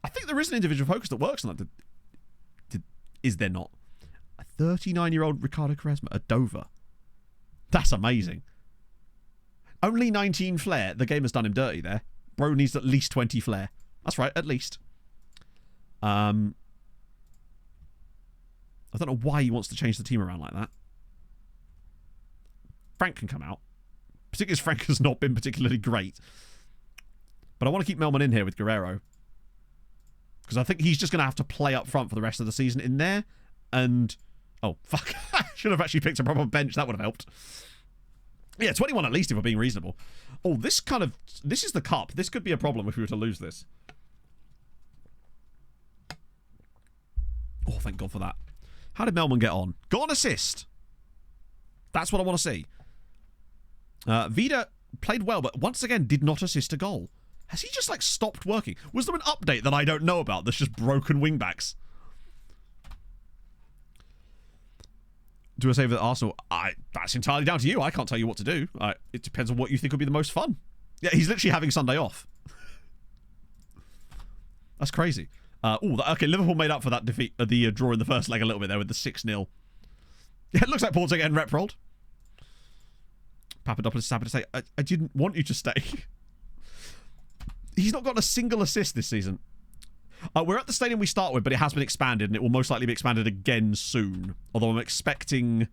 I think there is an individual focus that works on that. Is there not? A 39-year-old Ricardo Quaresma at Dover. That's amazing. Only 19 flair. The game has done him dirty there. Bro needs at least 20 flair. That's right, at least. I don't know why he wants to change the team around like that. Frank can come out. Particularly as Frank has not been particularly great. But I want to keep Melman in here with Guerrero. Because I think he's just going to have to play up front for the rest of the season in there. And... Oh, fuck. I should have actually picked a proper bench. That would have helped. Yeah, 21 at least if we're being reasonable. Oh, this is the cup. This could be a problem if we were to lose this. Oh, thank God for that. How did Melman get on? Got an assist. That's what I want to see. Vida played well, but once again did not assist a goal. Has he just, like, stopped working? Was there an update that I don't know about that's just broken wingbacks? Do I save at Arsenal? That's entirely down to you. I can't tell you what to do. It depends on what you think would be the most fun. Yeah, he's literally having Sunday off. That's crazy. Okay, Liverpool made up for that defeat, the draw in the first leg a little bit there with the 6-0. Yeah, it looks like Paul's getting rep-rolled. Papadopoulos is happy to say, I didn't want you to stay. He's not got a single assist this season. We're at the stadium we start with, but it has been expanded, and it will most likely be expanded again soon. Although I'm expecting...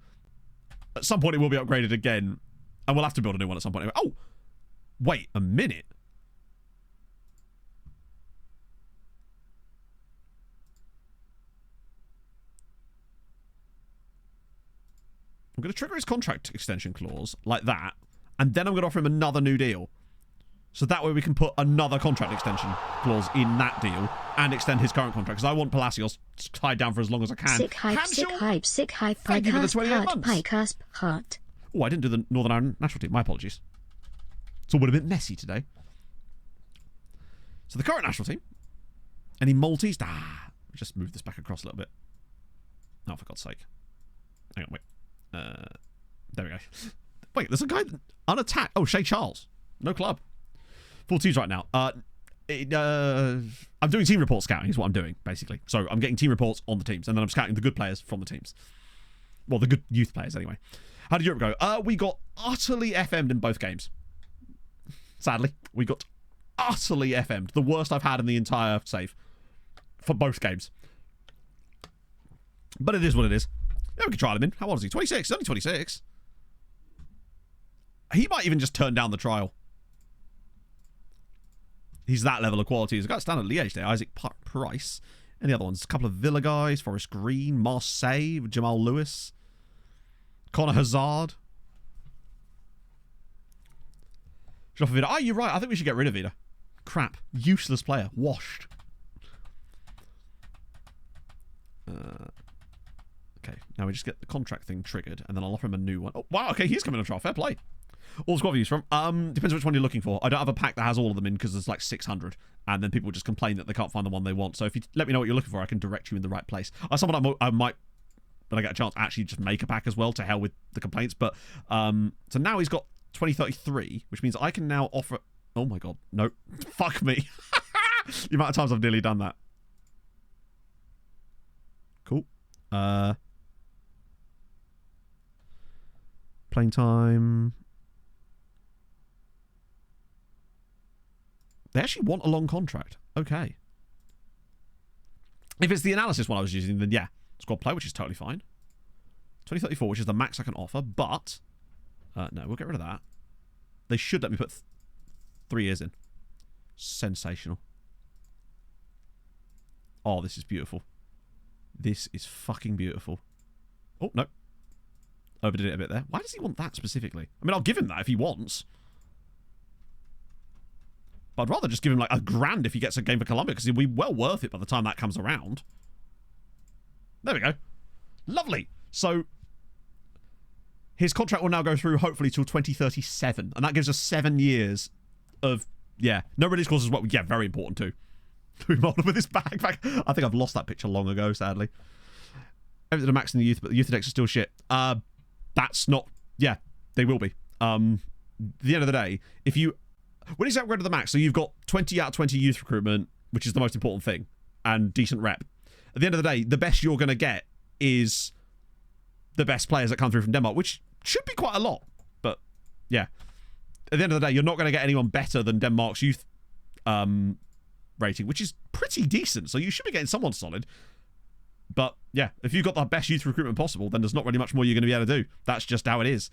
At some point it will be upgraded again. And we'll have to build a new one at some point. Oh! Wait a minute. I'm going to trigger his contract extension clause, like that. And then I'm going to offer him another new deal. So that way we can put another contract extension clause in that deal and extend his current contract. Because I want Palacios tied down for as long as I can. Sick hype, sick hype, sick hype. Thank you for the 28 months. Picasp heart. Oh, I didn't do the Northern Ireland national team. My apologies. It's all been a bit messy today. So the current national team. Any Maltese? Just move this back across a little bit. Oh, for God's sake. Hang on, wait. There we go. Wait, there's a guy unattacked. Oh, Shay Charles. No club. Full teams right now. I'm doing team report scouting is what I'm doing, basically. So I'm getting team reports on the teams, and then I'm scouting the good players from the teams. Well, the good youth players, anyway. How did Europe go? We got utterly FM'd in both games. Sadly, we got utterly FM'd. The worst I've had in the entire save. For both games. But it is what it is. Yeah, we can try him in. How old is he? 26. He's only 26. He might even just turn down the trial. He's that level of quality. He's got standard Liège there. Isaac Price. Any other ones? A couple of Villa guys. Forest Green. Marseille. Jamal Lewis. Connor Hazard. Should offer Vida. Oh, you're right. I think we should get rid of Vida. Crap. Useless player. Washed. Okay. Now we just get the contract thing triggered, and then I'll offer him a new one. Oh, wow. Okay, he's coming on trial. Fair play. All squad views from. Depends which one you're looking for. I don't have a pack that has all of them in because there's like 600, and then people just complain that they can't find the one they want. So if you let me know what you're looking for, I can direct you in the right place. Someone I might, when I get a chance, actually just make a pack as well. To hell with the complaints. But so now he's got 2033, which means I can now offer. Oh my god, no, fuck me. The amount of times I've nearly done that. Cool. Playing time. They actually want a long contract. Okay. If it's the analysis one I was using, then yeah. Squad play, which is totally fine. 2034, which is the max I can offer, but... no, we'll get rid of that. They should let me put 3 years in. Sensational. Oh, this is beautiful. This is fucking beautiful. Oh, no. Overdid it a bit there. Why does he want that specifically? I mean, I'll give him that if he wants. But I'd rather just give him like $1,000 if he gets a game for Colombia, because he'll be well worth it by the time that comes around. There we go. Lovely. So his contract will now go through hopefully till 2037, and that gives us 7 years of no release clauses. What? Yeah, very important too. With his backpack. I think I've lost that picture long ago, sadly. Everything to max in the youth, but the youth index is still shit. That's not. Yeah, they will be. At the end of the day, if you. When he's upgraded to the max, so you've got 20 out of 20 youth recruitment, which is the most important thing, and decent rep. At the end of the day, the best you're going to get is the best players that come through from Denmark, which should be quite a lot. But, yeah. At the end of the day, you're not going to get anyone better than Denmark's youth rating, which is pretty decent, so you should be getting someone solid. But, yeah, if you've got the best youth recruitment possible, then there's not really much more you're going to be able to do. That's just how it is.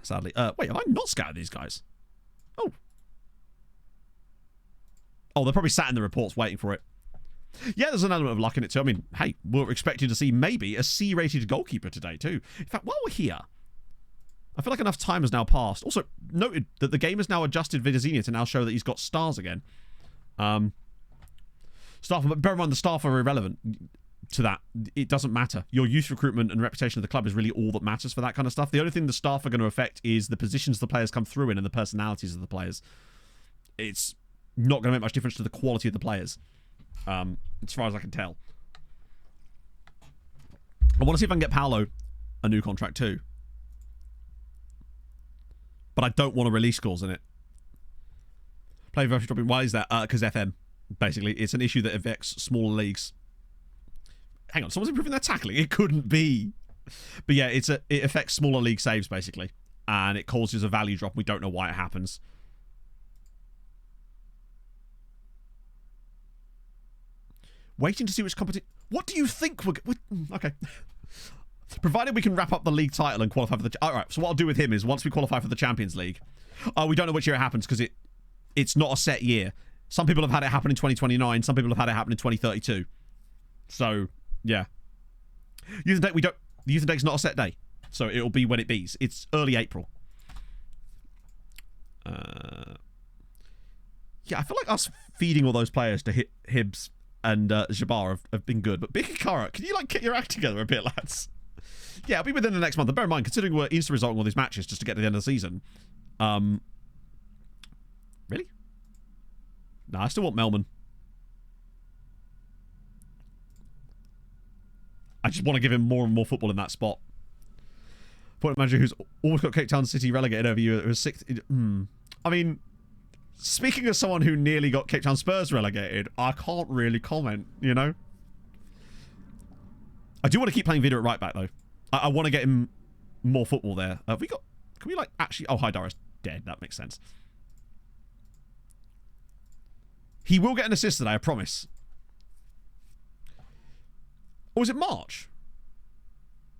Sadly. Wait, have I not scouted these guys? Oh, they're probably sat in the reports waiting for it. Yeah, there's an element of luck in it too. I mean, hey, we're expecting to see maybe a C-rated goalkeeper today too. In fact, while we're here, I feel like enough time has now passed. Also, noted that the game has now adjusted Vidazenia to now show that he's got stars again. Staff, but bear in mind the staff are irrelevant to that. It doesn't matter. Your youth recruitment and reputation of the club is really all that matters for that kind of stuff. The only thing the staff are going to affect is the positions the players come through in and the personalities of the players. It's not going to make much difference to the quality of the players, as far as I can tell. I want to see if I can get Paolo a new contract too, but I don't want to release clause in it. Play versus dropping. Why is that? Because FM, basically, it's an issue that affects smaller leagues. Hang on, someone's improving their tackling. It couldn't be, but yeah, it affects smaller league saves basically, and it causes a value drop. We don't know why it happens. Waiting to see which competition. What do you think we're okay? Provided we can wrap up the league title and qualify for the. All right. So what I'll do with him is once we qualify for the Champions League, we don't know which year it happens because it's not a set year. Some people have had it happen in 2029. Some people have had it happen in 2032. So yeah, youth and the youth index is not a set day, so it'll be when it bees. It's early April. Yeah, I feel like us feeding all those players to Hibs and Jabbar have been good. But Big Kara, can you like get your act together a bit, lads? Yeah, I'll be within the next month. And bear in mind, considering we're instant resulting all these matches just to get to the end of the season. Really? No, I still want Melman. I just want to give him more and more football in that spot. Point manager who's always got Cape Town City relegated over you. It was 6. I mean, speaking as someone who nearly got Cape Town Spurs relegated, I can't really comment, you know? I do want to keep playing Vida at right back, though. I want to get him more football there. Have we got... Can we, like, actually... Oh, Haidara's dead. That makes sense. He will get an assist today, I promise. Or is it March?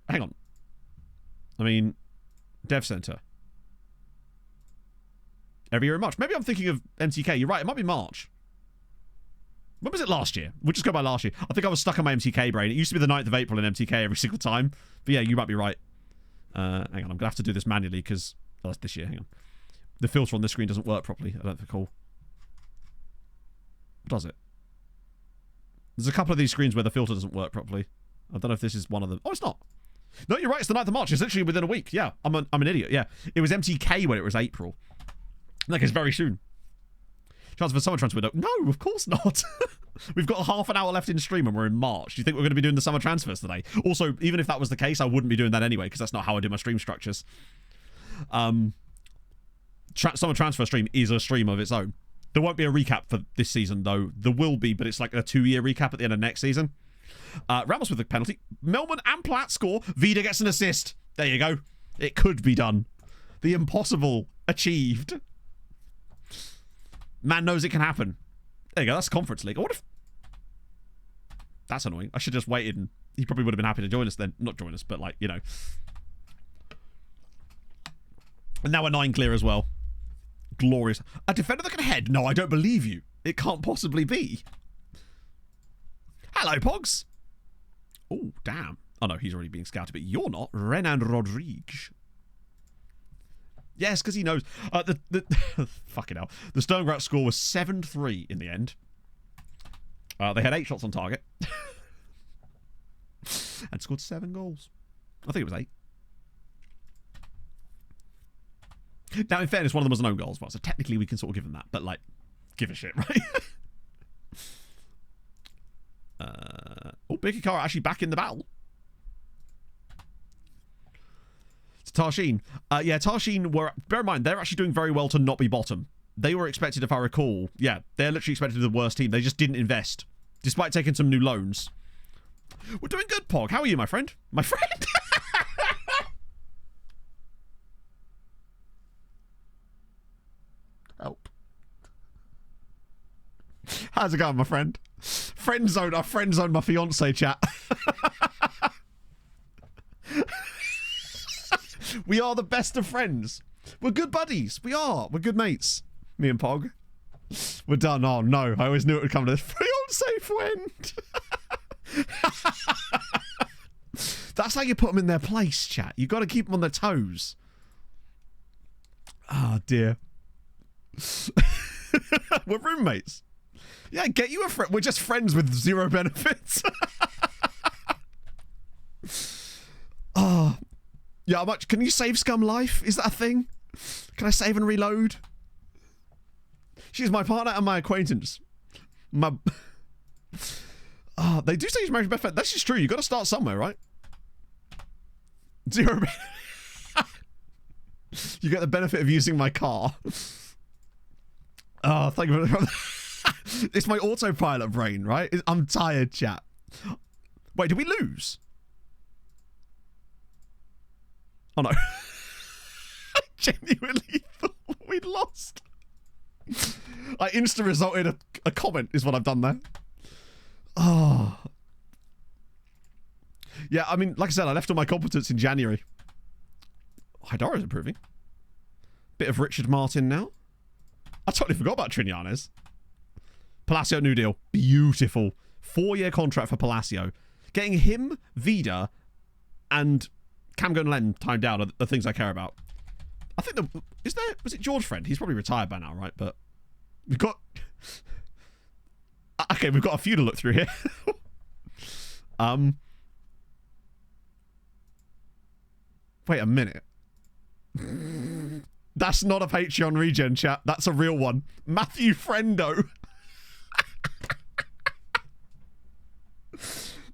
Hang on. I mean, Dev Center. Every year in March. Maybe I'm thinking of MTK. You're right. It might be March. When was it last year? We'll just go by last year. I think I was stuck on my MTK brain. It used to be the 9th of April in MTK every single time. But yeah, you might be right. Hang on. I'm going to have to do this manually because... Oh, that's this year. Hang on. The filter on this screen doesn't work properly. I don't recall. Does it? There's a couple of these screens where the filter doesn't work properly. I don't know if this is one of them. Oh, it's not. No, you're right. It's the 9th of March. It's literally within a week. Yeah, I'm an idiot. Yeah, it was MTK when it was April. Like, it's very soon. Chance for summer transfer window? No, of course not. We've got half an hour left in stream and we're in March. Do you think we're going to be doing the summer transfers today? Also, even if that was the case, I wouldn't be doing that anyway because that's not how I do my stream structures. Summer transfer stream is a stream of its own. There won't be a recap for this season, though. There will be, but it's like a 2-year recap at the end of next season. Ramos with a penalty. Melman and Platt score. Vida gets an assist. There you go. It could be done. The impossible achieved. Man knows it can happen. There you go. That's Conference League. What if... That's annoying. I should have just waited and he probably would have been happy to join us then. Not join us, but like, you know. And now we're 9 clear as well. Glorious. A defender that can head? No, I don't believe you. It can't possibly be. Hello, Pogs. Oh, damn. Oh, no, he's already being scouted, but you're not. Renan Rodriguez. Yes, because he knows. Fucking hell. The Sturmgrat score was 7-3 in the end. They had 8 shots on target. And scored 7 goals. I think it was 8. Now, in fairness, one of them was no goals, so technically we can sort of give them that. But, like, give a shit, right? Big Hikaru actually back in the battle. It's Tarshin. Yeah, Tarshin were... Bear in mind, they're actually doing very well to not be bottom. They were expected, if I recall... Yeah, they're literally expected to be the worst team. They just didn't invest. Despite taking some new loans. We're doing good, Pog. How are you, my friend? My friend? Help. How's it going, my friend? Friend zone. I friend zoned my fiance, chat. We are the best of friends. We're good buddies. We are. We're good mates. Me and Pog. We're done. Oh, no. I always knew it would come to this. Fiance friend. That's how you put them in their place, chat. You got to keep them on their toes. Oh, dear. We're roommates. Yeah, get you a friend. We're just friends with 0 benefits. Oh. Yeah, how much? Can you save Scum life? Is that a thing? Can I save and reload? She's my partner and my acquaintance. My... Oh, they do say she's married to best friend. That's just true. You got to start somewhere, right? 0 You get the benefit of using my car. Oh, thank you for... It's my autopilot brain, right? I'm tired, chat. Wait, did we lose? Oh, no. I genuinely thought we'd lost. I insta-resulted a comment is what I've done there. Oh. Yeah, I mean, like I said, I left all my competence in January. Haidara's improving. Bit of Richard Martin now. I totally forgot about Trinianes. Palacio new deal. Beautiful. 4-year contract for Palacio. Getting him, Vida, and Cam Gunlen timed down are the things I care about. I think was it George Friend? He's probably retired by now, right? But we've got... Okay, we've got a few to look through here. Wait a minute. That's not a Patreon regen, chat. That's a real one. Matthew Friendo.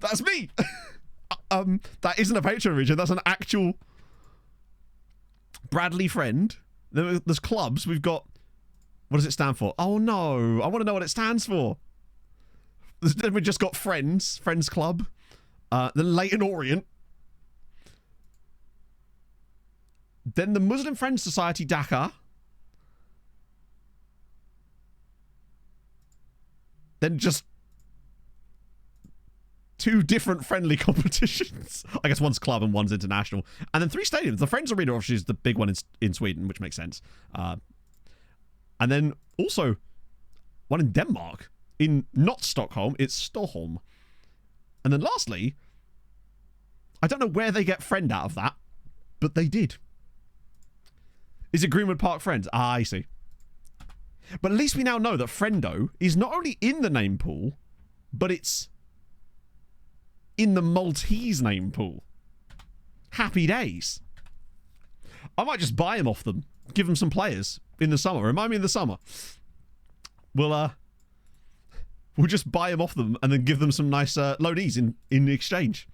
That's me. That isn't a Patreon regen. That's an actual Bradley Friend. There's clubs. We've got... What does it stand for? Oh, no. I want to know what it stands for. Then we just got Friends Club. Then Leighton Orient. Then the Muslim Friends Society Dhaka. Then just 2 different friendly competitions. I guess one's club and one's international. And then 3 stadiums. The Friends Arena obviously is the big one in Sweden, which makes sense. And then also one in Denmark. In not Stockholm, it's Stockholm. And then lastly, I don't know where they get Friend out of that, but they did. Is it Greenwood Park Friends? Ah, I see. But at least we now know that Friendo is not only in the name pool, but it's in the Maltese name pool. Happy days. I might just buy him off them. Give them some players in the summer. Remind me in the summer. We'll just buy them off them and then give them some nice loanees in exchange.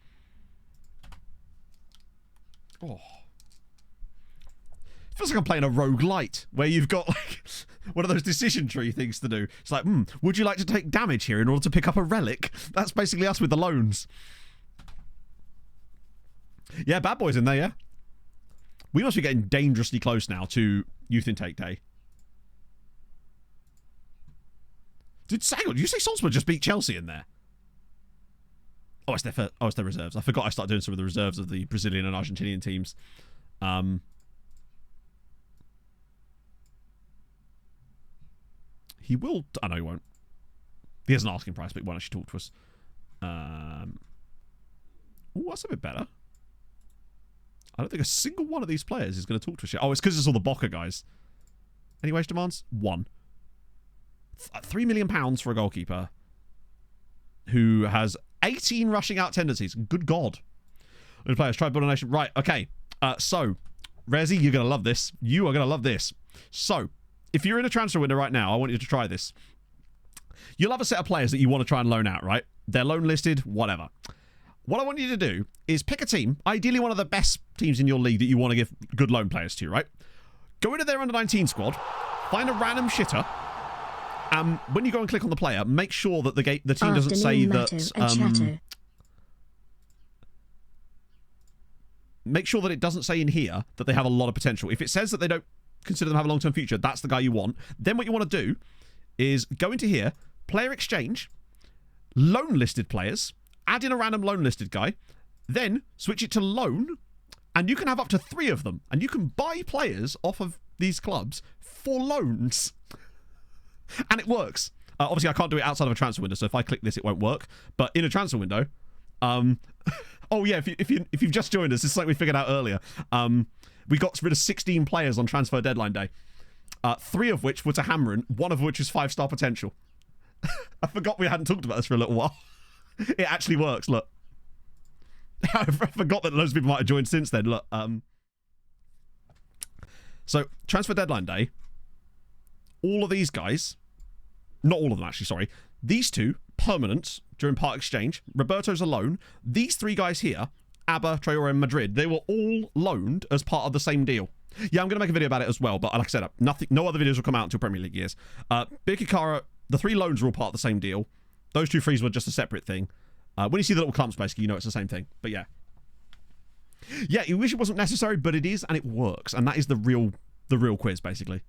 Oh. Feels like I'm playing a roguelite where you've got like one of those decision tree things to do. It's like, would you like to take damage here in order to pick up a relic? That's basically us with the loans. Yeah, Bad Boys in there, yeah. We must be getting dangerously close now to Youth Intake Day. Did you say Salzburg just beat Chelsea in there? Oh, it's their reserves. I forgot I started doing some of the reserves of the Brazilian and Argentinian teams. He will... I know he won't. He has an asking price, but he won't actually talk to us. Oh, that's a bit better. I don't think a single one of these players is going to talk to us yet. Oh, it's because it's all the Boca guys. Any wage demands? 1. £3 million for a goalkeeper who has 18 rushing out tendencies. Good God. New players, try build a nation. Right, okay. So, Rezi, you're going to love this. You are going to love this. So, if you're in a transfer window right now, I want you to try this. You'll have a set of players that you want to try and loan out, right? They're loan listed, whatever. What I want you to do is pick a team, ideally one of the best teams in your league that you want to give good loan players to, right? Go into their under-19 squad, find a random shitter. When you go and click on the player, make sure that the team doesn't say that... make sure that it doesn't say in here that they have a lot of potential. If it says that they don't consider them have a long-term future, that's the guy you want. Then what you want to do is go into here, player exchange, loan listed players, add in a random loan listed guy, then switch it to loan, and you can have up to 3 of them. And you can buy players off of these clubs for loans. And it works. Obviously, I can't do it outside of a transfer window, so if I click this, it won't work. But in a transfer window... oh, yeah, if you've just joined us, it's like we figured out earlier. We got rid of 16 players on transfer deadline day. 3 of which were to Hamron, 1 of which is 5-star potential. I forgot we hadn't talked about this for a little while. It actually works, look. I forgot that loads of people might have joined since then. Look, so, transfer deadline day... all of these guys, not all of them actually, sorry, these 2, permanent during part exchange, Roberto's a loan, these 3 guys here, Abba, Traore and Madrid, they were all loaned as part of the same deal. Yeah, I'm going to make a video about it as well, but like I said, no other videos will come out until Premier League years. Birkikara, the 3 loans are all part of the same deal. Those 2 frees were just a separate thing. When you see the little clumps, basically, you know it's the same thing. But yeah. Yeah, you wish it wasn't necessary, but it is, and it works. And that is the real quiz, basically.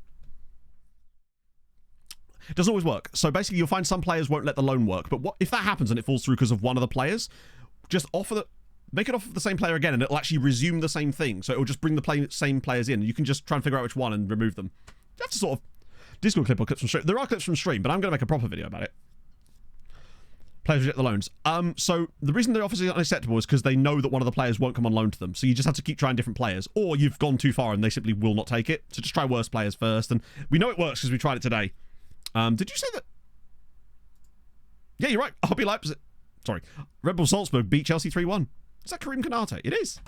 It doesn't always work. So basically, you'll find some players won't let the loan work. But what if that happens and it falls through because of one of the players? Just make it off of the same player again, and it'll actually resume the same thing. So it'll just bring the same players in. You can just try and figure out which one and remove them. You have to sort of Discord clip or clips from stream. There are clips from stream, but I'm going to make a proper video about it. Players reject the loans. So the reason they're obviously unacceptable is because they know that one of the players won't come on loan to them. So you just have to keep trying different players, or you've gone too far and they simply will not take it. So just try worse players first. And we know it works because we tried it today. Did you say that? Yeah, you're right. RB Leipzig. Sorry. Red Bull Salzburg beat Chelsea 3-1. Is that Karim Konate? It is.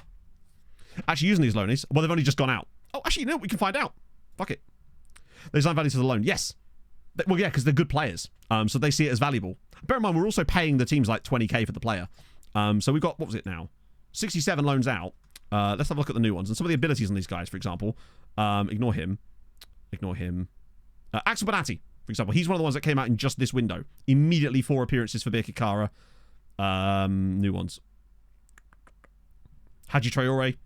Actually, using these loanies. Well, they've only just gone out. Oh, actually, you know what? We can find out. Fuck it. They assign value to the loan. Yes. Well, yeah, because they're good players. So they see it as valuable. Bear in mind, we're also paying the teams like 20k for the player. So we've got, what was it now? 67 loans out. Let's have a look at the new ones. And some of the abilities on these guys, for example. Ignore him. Ignore him. Axel Bonatti, for example. He's one of the ones that came out in just this window. Immediately 4 appearances for Birkir Kara. New ones. Hadji Traore.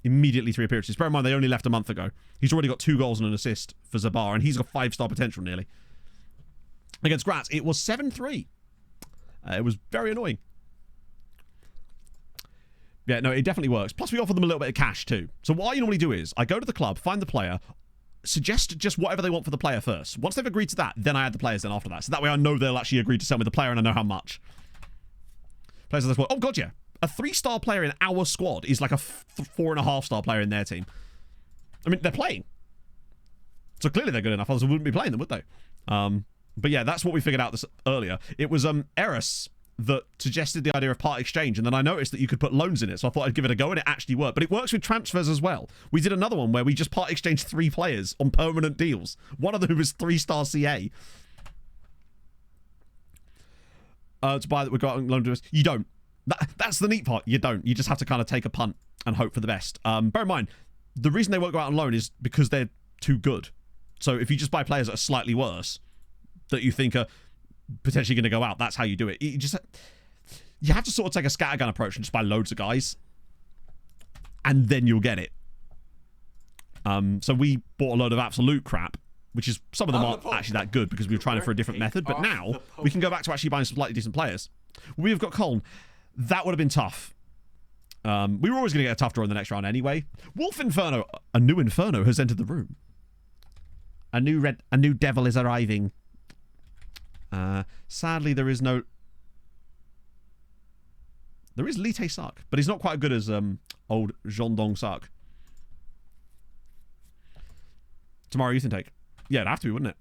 Immediately 3 appearances. Bear in mind, they only left a month ago. He's already got 2 goals and an assist for Zabar, and he's got 5-star potential nearly. Against Graz, it was 7-3. It was very annoying. Yeah, no, it definitely works. Plus, we offer them a little bit of cash, too. So what I normally do is, I go to the club, find the player, suggest just whatever they want for the player first. Once they've agreed to that, then I add the players then after that. So that way I know they'll actually agree to sell me the player and I know how much. Players as well. Oh, God, yeah. A 3-star player in our squad is like a 4.5-star player in their team. I mean, they're playing. So clearly they're good enough. Otherwise, we wouldn't be playing them, would they? But yeah, that's what we figured out this earlier. It was Eris that suggested the idea of part exchange, and then I noticed that you could put loans in it, so I thought I'd give it a go, and it actually worked. But it works with transfers as well. We did another one where we just part exchanged 3 players on permanent deals. One of them was 3-star CA. To buy that we got on loan to us. You don't. That's the neat part. You don't. You just have to kind of take a punt and hope for the best. Bear in mind, the reason they won't go out on loan is because they're too good. So if you just buy players that are slightly worse, that you think are potentially going to go out, that's how you do it. You have to sort of take a scattergun approach and just buy loads of guys, and then you'll get it. So we bought a load of absolute crap, which is, some of them aren't actually that good because we were trying it for a different method, but now we can go back to actually buying some slightly decent players. We've got Colne. That would have been tough. We were always going to get a tough draw in the next round anyway. Wolf Inferno, a new Inferno has entered the room. A new devil is arriving. Sadly, there is Lite Sark, but he's not quite as good as old Jean Dong Sark. Tomorrow youth intake. Yeah, it'd have to be, wouldn't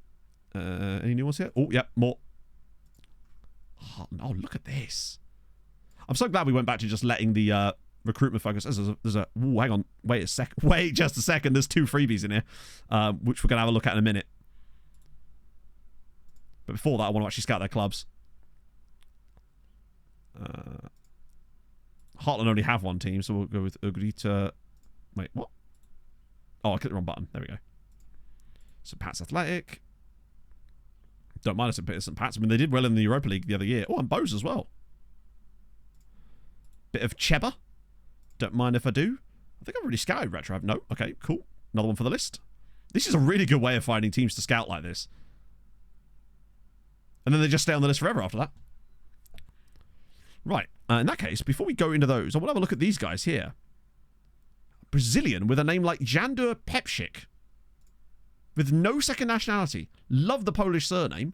it? Any new ones here? Oh, yeah, more. Oh, look at this. I'm so glad we went back to just letting the recruitment focus. There's a ooh, hang on. Wait just a second. There's 2 freebies in here, which we're going to have a look at in a minute. But before that, I want to actually scout their clubs. Heartland only have 1 team, so we'll go with Ugrita. Wait, what? Oh, I clicked the wrong button. There we go. St. Pat's Athletic. Don't mind St. Pat's. I mean, they did well in the Europa League the other year. Oh, and Bose as well. Bit of Cheba. Don't mind if I do. I think I've already scouted Retro. No? Okay, cool. Another one for the list. This is a really good way of finding teams to scout like this. And then they just stay on the list forever after that. Right. In that case, before we go into those, I want to have a look at these guys here. Brazilian with a name like Jandur Pepsik. With no second nationality. Love the Polish surname.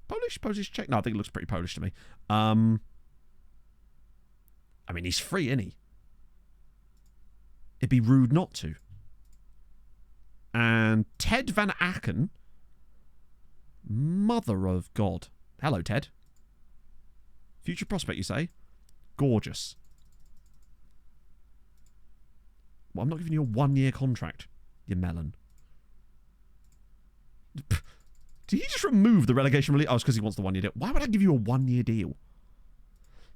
Polish, Czech? No, I think it looks pretty Polish to me. I mean, he's free, isn't he? It'd be rude not to. And Ted Van Aken. Mother of God. Hello, Ted. Future prospect, you say? Gorgeous. Well, I'm not giving you a 1-year contract, you melon. Did he just remove the relegation release? Oh, it's because he wants the 1-year deal. Why would I give you a 1-year deal?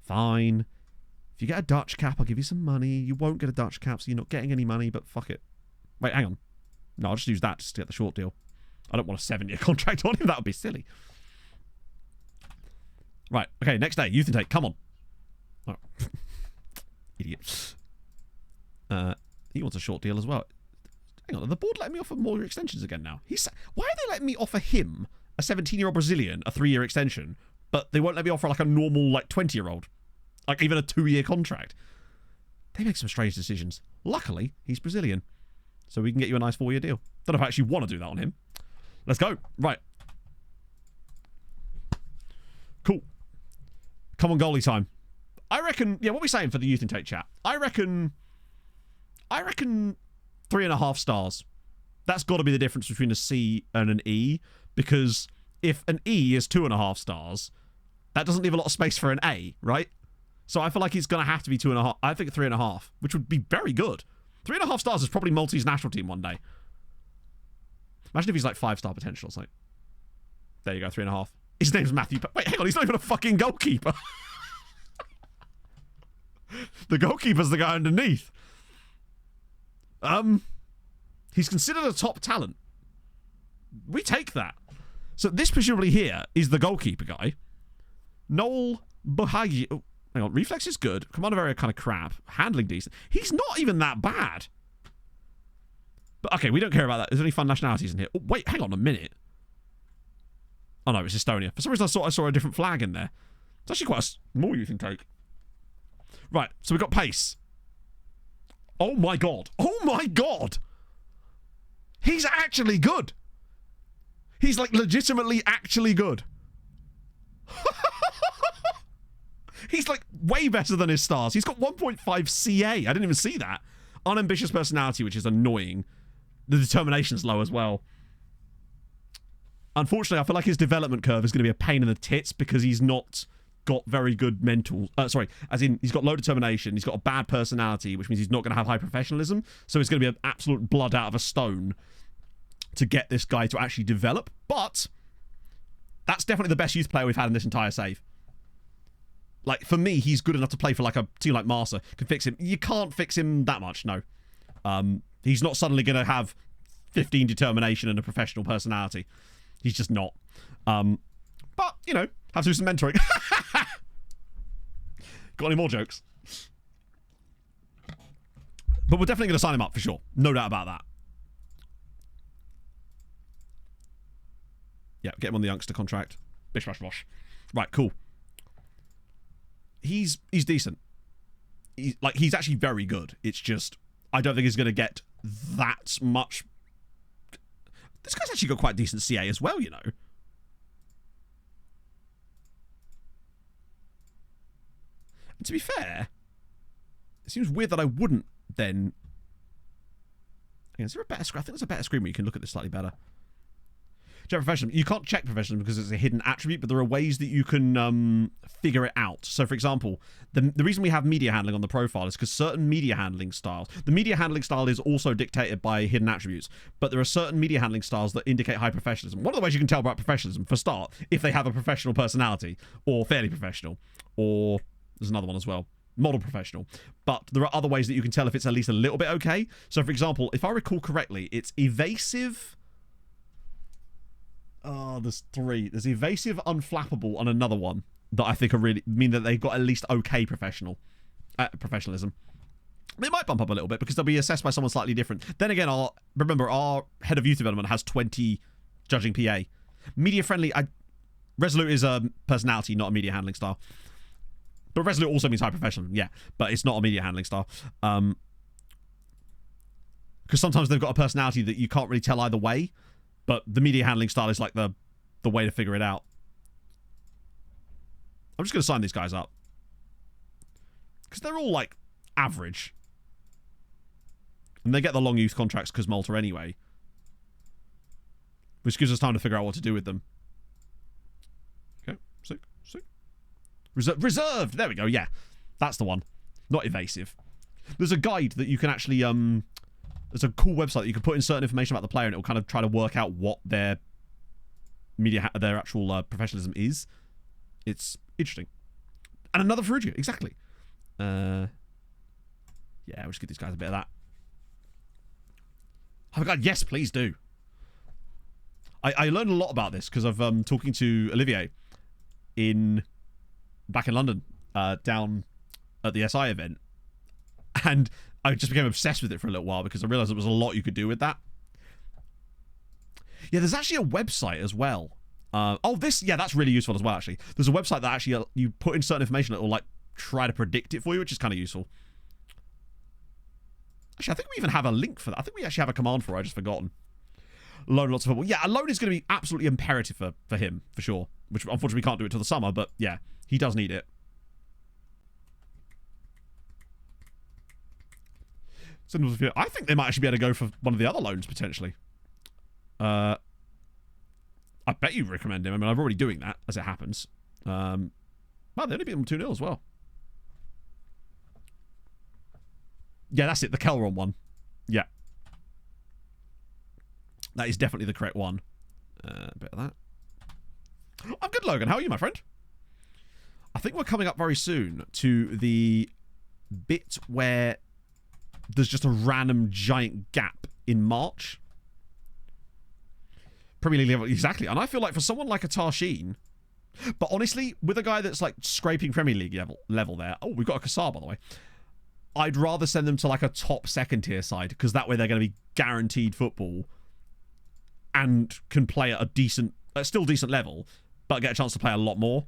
Fine. If you get a Dutch cap, I'll give you some money. You won't get a Dutch cap, so you're not getting any money, but fuck it. Wait, hang on. No, I'll just use that just to get the short deal. I don't want a 7-year contract on him. That would be silly. Right. Okay, next day. Youth intake. Come on. Oh. Idiot. He wants a short deal as well. Hang on. Are the board letting me offer more extensions again now? Why are they letting me offer him, a 17-year-old Brazilian, a 3-year extension, but they won't let me offer like a normal, like, 20-year-old? Like, even a 2-year contract. They make some strange decisions. Luckily, he's Brazilian. So we can get you a nice 4-year deal. Don't know if I actually want to do that on him. Let's go. Right. Cool. Come on, goalie time. I reckon, yeah, what are we saying for the youth intake chat? I reckon 3.5 stars. That's got to be the difference between a C and an E, because if an E is 2.5 stars, that doesn't leave a lot of space for an A, right? So I feel like it's going to have to be 2.5. I think 3.5, which would be very good. 3.5 stars is probably Maltese national team one day. Imagine if he's like 5-star potential. It's like, there you go, 3.5. His name's Matthew. Wait, hang on, he's not even a fucking goalkeeper. The goalkeeper's the guy underneath. He's considered a top talent. We take that. So this presumably here is the goalkeeper guy. Noel Buhagi. Oh, hang on. Reflex is good. Command of area kind of crap. Handling decent. He's not even that bad. But okay, we don't care about that. Is there any fun nationalities in here? Oh, wait, hang on a minute. Oh no, it's Estonia. For some reason I saw a different flag in there. It's actually quite a small youth intake. Right, so we've got pace. Oh my god. Oh my god! He's actually good. He's like legitimately actually good. He's like way better than his stars. He's got 1.5 CA. I didn't even see that. Unambitious personality, which is annoying. The determination's low as well. Unfortunately, I feel like his development curve is going to be a pain in the tits because he's not got very good mental... as in, he's got low determination, he's got a bad personality, which means he's not going to have high professionalism, so it's going to be an absolute blood out of a stone to get this guy to actually develop, but that's definitely the best youth player we've had in this entire save. Like, for me, he's good enough to play for like a team like Marsa. Can fix him. You can't fix him that much, no. He's not suddenly going to have 15 determination and a professional personality. He's just not. But, you know, have to do some mentoring. Got any more jokes? But we're definitely going to sign him up for sure. No doubt about that. Yeah, get him on the youngster contract. Bish, bash, bosh. Right, cool. He's decent. He's actually very good. It's just, I don't think he's going to get that much. This guy's actually got quite decent CA as well, you know. And to be fair, it seems weird that I wouldn't then... Is there a better screen? I think there's a better screen where you can look at this slightly better. Check professionalism. You can't check professionalism because it's a hidden attribute, but there are ways that you can figure it out. So, for example, the reason we have media handling on the profile is because certain media handling styles... The media handling style is also dictated by hidden attributes, but there are certain media handling styles that indicate high professionalism. One of the ways you can tell about professionalism, for start, if they have a professional personality, or fairly professional, or... There's another one as well. Model professional. But there are other ways that you can tell if it's at least a little bit okay. So, for example, if I recall correctly, it's evasive... Oh, there's three. There's evasive, unflappable, and another one that I think are really... mean that they've got at least okay professionalism. It might bump up a little bit because they'll be assessed by someone slightly different. Then again, remember, our head of youth development has 20 judging PA. Media-friendly... Resolute is a personality, not a media handling style. But Resolute also means high professionalism, yeah. But it's not a media handling style. Because sometimes they've got a personality that you can't really tell either way. But the media handling style is like the way to figure it out. I'm just going to sign these guys up. Because they're all, like, average. And they get the long youth contracts because Malta anyway. Which gives us time to figure out what to do with them. Okay, sick. Reserved! There we go, yeah. That's the one. Not evasive. There's a guide that you can actually... There's a cool website that you can put in certain information about the player and it will kind of try to work out what their their actual professionalism is. It's interesting. And another Ferrugia, exactly. Yeah, we'll just give these guys a bit of that. Oh my god, yes, please do. I learned a lot about this because I've talking to Olivier back in London, down at the SI event, and I just became obsessed with it for a little while because I realized there was a lot you could do with that. Yeah, there's actually a website as well. That's really useful as well, actually. There's a website that actually you put in certain information that will, like, try to predict it for you, which is kind of useful. Actually, I think we even have a link for that. I think we actually have a command for it. I've just forgotten. Loan lots of football. Yeah, a loan is going to be absolutely imperative for him, for sure. Which, unfortunately, we can't do it till the summer, but yeah, he does need it. I think they might actually be able to go for one of the other loans, potentially. I bet you recommend him. I mean, I'm already doing that, as it happens. Wow, they only beat them 2-0 as well. Yeah, that's it. The Kelron one. Yeah. That is definitely the correct one. A bit of that. I'm good, Logan. How are you, my friend? I think we're coming up very soon to the bit where there's just a random giant gap in March. Premier League level, exactly. And I feel like for someone like a Tarshin, but honestly, with a guy that's like scraping Premier League level there, oh, we've got a Kassar, by the way, I'd rather send them to like a top second tier side, because that way they're going to be guaranteed football and can play at a decent, still decent level, but get a chance to play a lot more.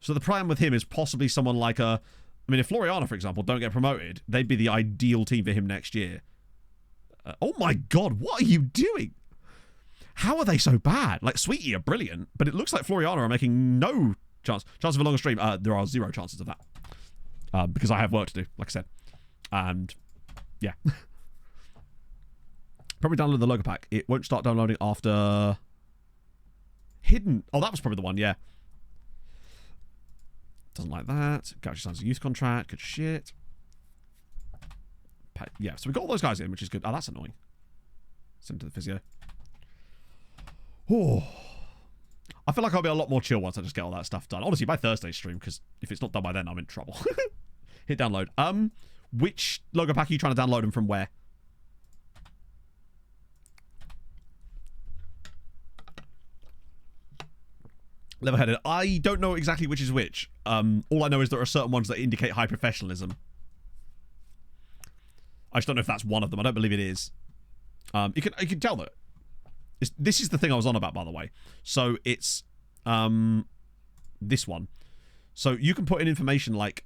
So the plan with him is possibly someone like a, I mean, if Floriana, for example, don't get promoted, they'd be the ideal team for him next year. Oh my God, what are you doing? How are they so bad? Like, Sweetie are brilliant, but it looks like Floriana are making no chance. Chance of a longer stream. There are 0 chances of that. Because I have work to do, like I said. And, yeah. Probably download the logo pack. It won't start downloading after... Hidden. Oh, that was probably the one, yeah. Doesn't like that. Gouchy signs a youth contract. Good shit. Yeah, so we got all those guys in, which is good. Oh, that's annoying. Send to the physio. Oh, I feel like I'll be a lot more chill once I just get all that stuff done. Honestly, by Thursday's stream, because if it's not done by then, I'm in trouble. Hit download. Which logo pack are you trying to download, and from where? Level-headed. I don't know exactly which is which. All I know is there are certain ones that indicate high professionalism. I just don't know if that's one of them. I don't believe it is. You can tell that. This is the thing I was on about, by the way. So it's this one. So you can put in information like,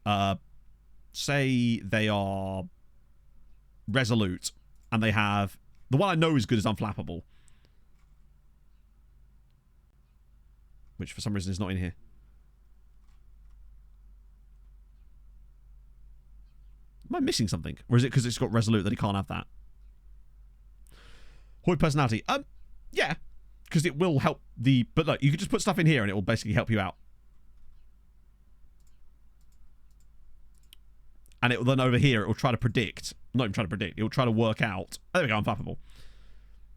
say they are resolute, and they have, the one I know is good is unflappable, which for some reason is not in here. Am I missing something, or is it because it's got resolute that he can't have that? Horde personality. Yeah, because it will help the... But look, you can just put stuff in here and it will basically help you out. And it will then over here, it will try to predict. Not even try to predict. It will try to work out... Oh, there we go, unflappable.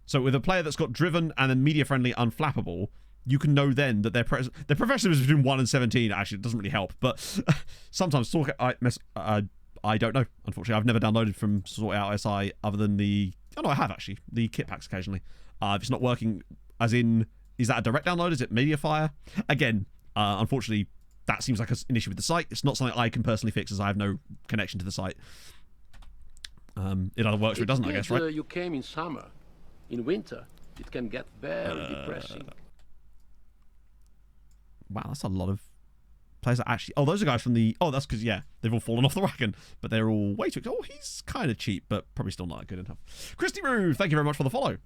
So with a player that's got driven and then media-friendly unflappable, you can know then that their professionalism is between 1 and 17. Actually, it doesn't really help. But sometimes I don't know, unfortunately. I've never downloaded from Sort Out SI other than the... Oh, no, I have, actually. The kit packs occasionally. If it's not working, as in, is that a direct download? Is it Mediafire? Again, unfortunately, that seems like an issue with the site. It's not something I can personally fix, as I have no connection to the site. It either works or it doesn't, I guess, right? You came in summer. In winter, it can get very depressing. Wow, that's a lot of players that actually... Oh, those are guys from the... Oh, that's because, yeah, they've all fallen off the wagon. But they're all way too... Oh, he's kind of cheap, but probably still not good enough. Christy Roo, thank you very much for the follow.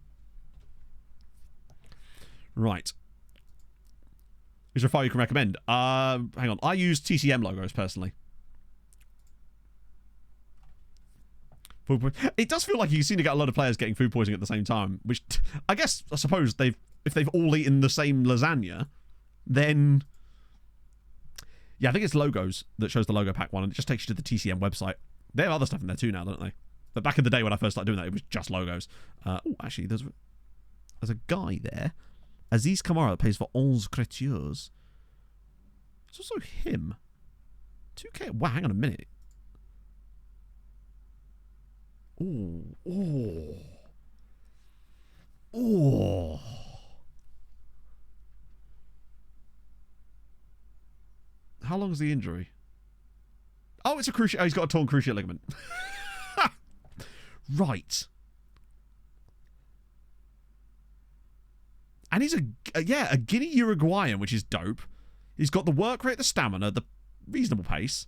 Right. Is there a file you can recommend? Hang on. I use TCM logos, personally. It does feel like you seem to get a lot of players getting food poisoning at the same time, which I suppose if they've all eaten the same lasagna, then... Yeah, I think it's logos that shows the logo pack one, and it just takes you to the TCM website. They have other stuff in there too now, don't they? But back in the day when I first started doing that, it was just logos. Oh, actually, there's a guy there. Aziz Kamara that pays for 11 créatures. It's also him. 2K. Wow, hang on a minute. Ooh. Oh. Oh. How long is the injury? Oh, it's a cruciate. Oh, he's got a torn cruciate ligament. Right. And he's a Guinea Uruguayan, which is dope. He's got the work rate, the stamina, the reasonable pace,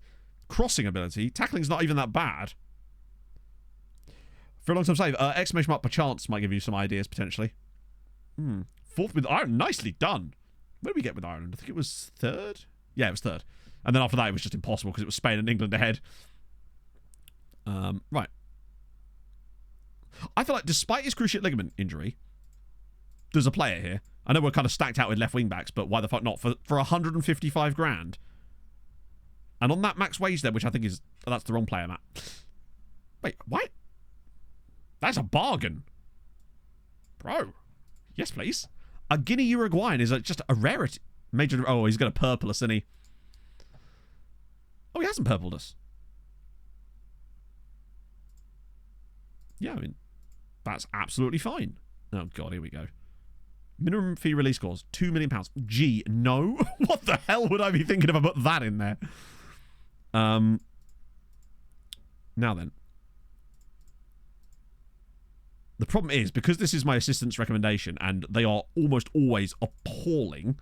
crossing ability. Tackling's not even that bad. For a long-term save, exclamation mark perchance might give you some ideas, potentially. Fourth with Ireland. Nicely done. Where did we get with Ireland? I think it was third? Yeah, it was third. And then after that, it was just impossible because it was Spain and England ahead. Right. I feel like despite his cruciate ligament injury, there's a player here. I know we're kind of stacked out with left wing backs, but why the fuck not? For 155 grand. And on that max wage there, which I think is... Oh, that's the wrong player, Matt. Wait, what? That's a bargain. Bro. Yes, please. A Guinea Uruguayan is just a rarity. Major... Oh, he's got a purple us, isn't he? Oh, he hasn't purpled us. Yeah, I mean, that's absolutely fine. Oh, God, here we go. Minimum fee release clause, £2 million. Gee, no? What the hell would I be thinking if I put that in there? Now then. The problem is, because this is my assistant's recommendation, and they are almost always appalling.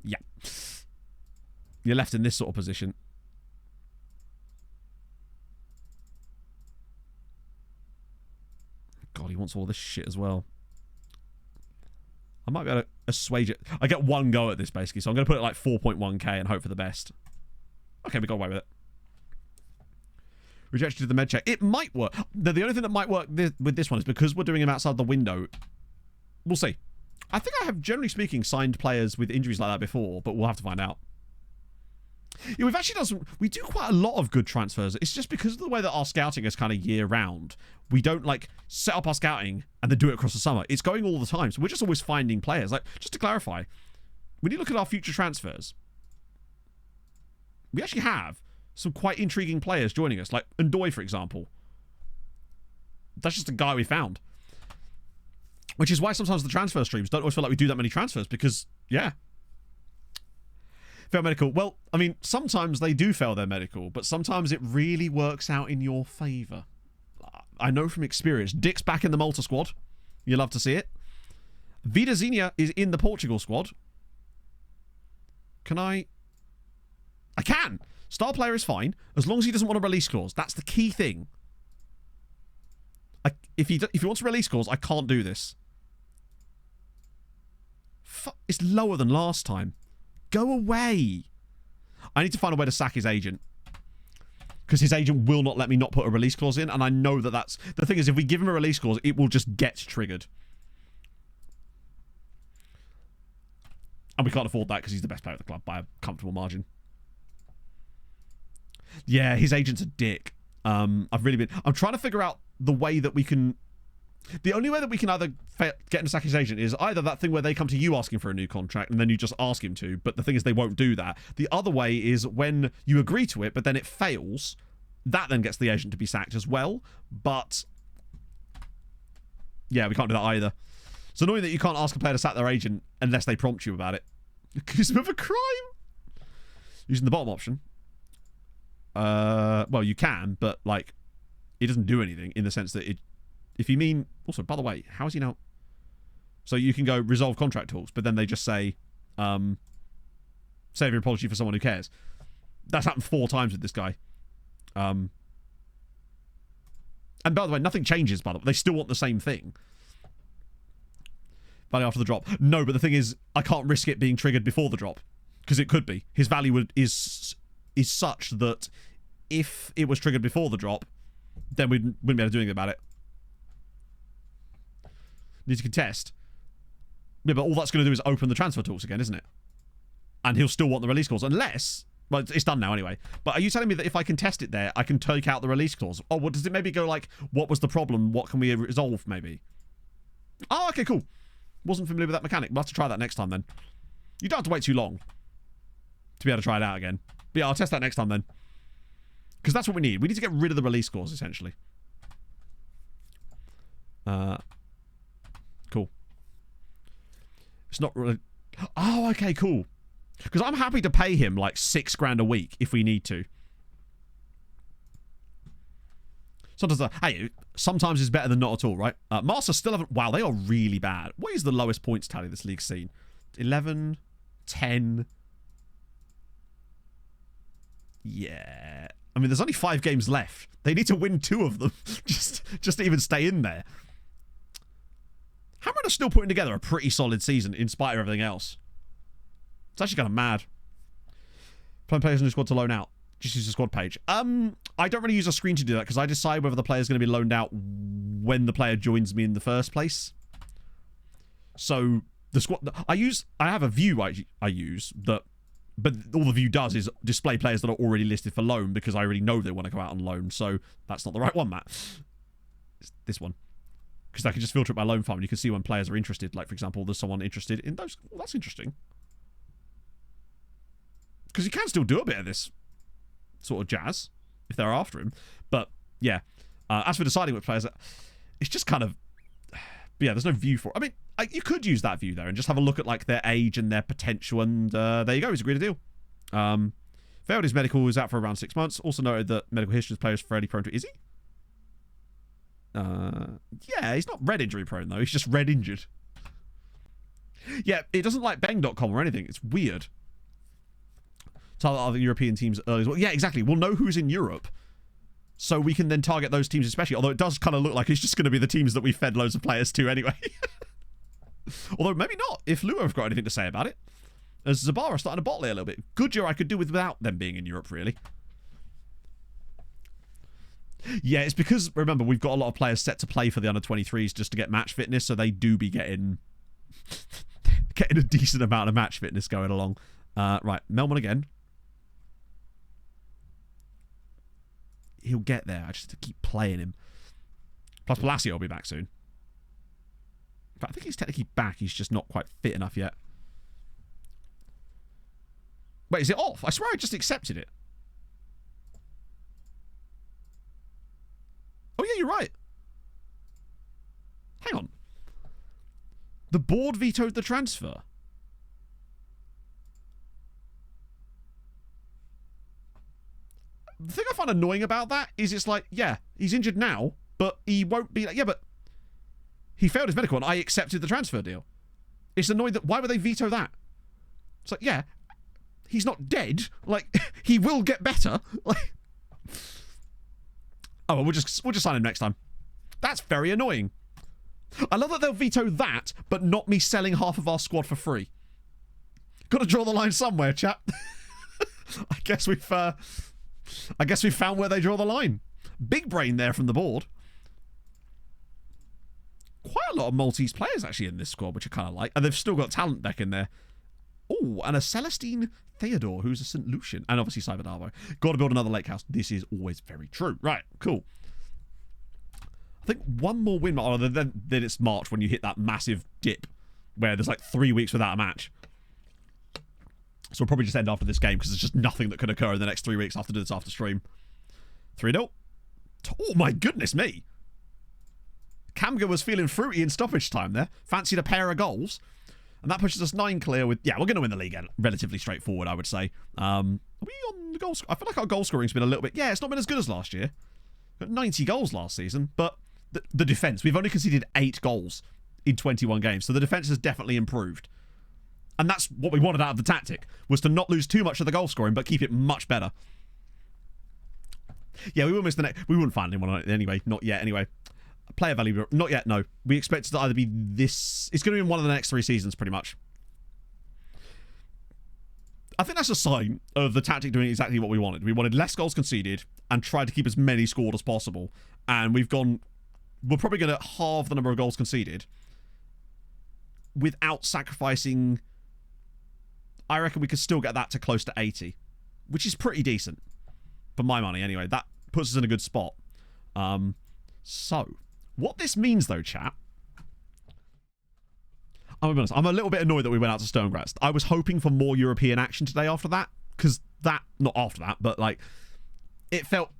Yeah. You're left in this sort of position. God, he wants all this shit as well. I might be able to assuage it. I get one go at this, basically, so I'm going to put it like 4.1k and hope for the best. Okay, we got away with it. Rejected the med check. It might work. The only thing that might work with this one is because we're doing him outside the window. We'll see. I think I have, generally speaking, signed players with injuries like that before, but we'll have to find out. Yeah, we've actually done some... We do quite a lot of good transfers. It's just because of the way that our scouting is kind of year-round. We don't, like, set up our scouting and then do it across the summer. It's going all the time, so we're just always finding players. Like, just to clarify, when you look at our future transfers, we actually have some quite intriguing players joining us. Like, Ndoye, for example. That's just a guy we found. Which is why sometimes the transfer streams don't always feel like we do that many transfers, because, yeah. Fail medical. Well, I mean, sometimes they do fail their medical, but sometimes it really works out in your favour. I know from experience. Dick's back in the Malta squad. You love to see it. Vida Zinha is in the Portugal squad. Can I can. Star player is fine, as long as he doesn't want a release clause. That's the key thing. If he wants a release clause, I can't do this. It's lower than last time. Go away. I need to find a way to sack his agent. Because his agent will not let me not put a release clause in, and I know that that's... The thing is, if we give him a release clause, it will just get triggered. And we can't afford that because he's the best player at the club by a comfortable margin. Yeah, his agent's a dick. I'm trying to figure out the way that we can... The only way that we can either get him to sack his agent is either that thing where they come to you asking for a new contract and then you just ask him to, but the thing is they won't do that. The other way is when you agree to it, but then it fails, that then gets the agent to be sacked as well. But yeah, we can't do that either. It's annoying that you can't ask a player to sack their agent unless they prompt you about it. Accuse him of a crime. Using the bottom option. Well, you can, but like, it doesn't do anything in the sense that it... If you mean... Also, by the way, how is he now... So you can go resolve contract talks, but then they just say, save your apology for someone who cares. That's happened 4 times with this guy. And by the way, nothing changes, by the way. They still want the same thing. Value after the drop. No, but the thing is, I can't risk it being triggered before the drop. Because it could be. His value is such that if it was triggered before the drop, then we wouldn't be able to do anything about it. Need to contest. Yeah, but all that's going to do is open the transfer talks again, isn't it? And he'll still want the release clause, unless... Well, it's done now anyway. But are you telling me that if I contest it there, I can take out the release clause? Oh, what does it maybe go like, what was the problem? What can we resolve, maybe? Oh, okay, cool. Wasn't familiar with that mechanic. We'll have to try that next time, then. You don't have to wait too long to be able to try it out again. But yeah, I'll test that next time, then. Because that's what we need. We need to get rid of the release clause, essentially. Cool. It's not really... Oh, okay, cool. Because I'm happy to pay him like $6,000 a week if we need to. Sometimes it's better than not at all, right? Marsa still haven't... Wow, they are really bad. What is the lowest points tally this league's seen? 11, 10... Yeah. I mean, there's only 5 games left. They need to win 2 of them just to even stay in there. Hammered are still putting together a pretty solid season in spite of everything else. It's actually kind of mad. Playing players in the squad to loan out. Just use the squad page. I don't really use a screen to do that because I decide whether the player is going to be loaned out when the player joins me in the first place. So the squad... I have a view I use that... But all the view does is display players that are already listed for loan because I already know they want to go out on loan. So that's not the right one, Matt. It's this one. Because I can just filter it by loan farm and you can see when players are interested. Like, for example, there's someone interested in those. Well, that's interesting. Because you can still do a bit of this sort of jazz if they're after him. But, yeah. As for deciding which players, it's just kind of... Yeah, there's no view for it. I mean, you could use that view there and just have a look at like their age and their potential, and there you go. He's agreed a deal. Failed his medical, is out for around 6 months. Also noted that medical history of the player is fairly prone to... Is he? Yeah, he's not red injury prone though. He's just red injured. Yeah, it doesn't like bang.com or anything. It's weird. Target other European teams early as well. Yeah, exactly. We'll know who's in Europe, so we can then target those teams especially. Although it does kind of look like it's just going to be the teams that we fed loads of players to anyway. Although maybe not, if Lua have got anything to say about it. As Zabara starting to bottle it a little bit. Goodyear I could do without them being in Europe, really. Yeah, it's because, remember, we've got a lot of players set to play for the under-23s just to get match fitness, so they do be getting a decent amount of match fitness going along. Right, Melman again. He'll get there. I just have to keep playing him. Plus, Palacio will be back soon. But I think he's technically back. He's just not quite fit enough yet. Wait, is it off? I swear I just accepted it. Oh, yeah, you're right. Hang on. The board vetoed the transfer. The thing I find annoying about that is it's like, yeah, he's injured now, but he won't be like, yeah, but he failed his medical and I accepted the transfer deal. It's annoying that, why would they veto that? It's like, yeah, he's not dead. Like, he will get better. Like, oh, well, we'll just sign him next time. That's very annoying. I love that they'll veto that, but not me selling half of our squad for free. Got to draw the line somewhere, chat. I guess we've found where they draw the line. Big brain there from the board. Quite a lot of Maltese players actually in this squad, which I kind of like. And they've still got talent back in there. Oh, and a Celestine Theodore, who's a St. Lucian. And obviously Cyber Darbo. Got to build another lake house. This is always very true. Right, cool. I think one more win. Oh, then it's March when you hit that massive dip where there's like 3 weeks without a match. So we'll probably just end after this game because there's just nothing that could occur in the next 3 weeks after this after stream. 3-0. Oh my goodness me. Kamga was feeling fruity in stoppage time there. Fancied a pair of goals. And that pushes us 9 clear with... Yeah, we're going to win the league relatively straightforward, I would say. Are we on the goal score? I feel like our goal scoring's been a little bit... Yeah, it's not been as good as last year. Got 90 goals last season, but the defence, we've only conceded 8 goals in 21 games. So the defence has definitely improved. And that's what we wanted out of the tactic, was to not lose too much of the goal scoring, but keep it much better. Yeah, we will miss the next... We wouldn't find anyone on it anyway. Not yet, anyway. Player value, not yet, no. We expect it to either be this... It's going to be in one of the next 3 seasons, pretty much. I think that's a sign of the tactic doing exactly what we wanted. We wanted less goals conceded and tried to keep as many scored as possible. And we've gone... We're probably going to halve the number of goals conceded without sacrificing... I reckon we could still get that to close to 80, which is pretty decent. For my money, anyway. That puts us in a good spot. So, what this means, though, chat... I'm gonna be honest, I'm a little bit annoyed that we went out to Stonegratz. I was hoping for more European action today after that, because that... Not after that, but, like... It felt...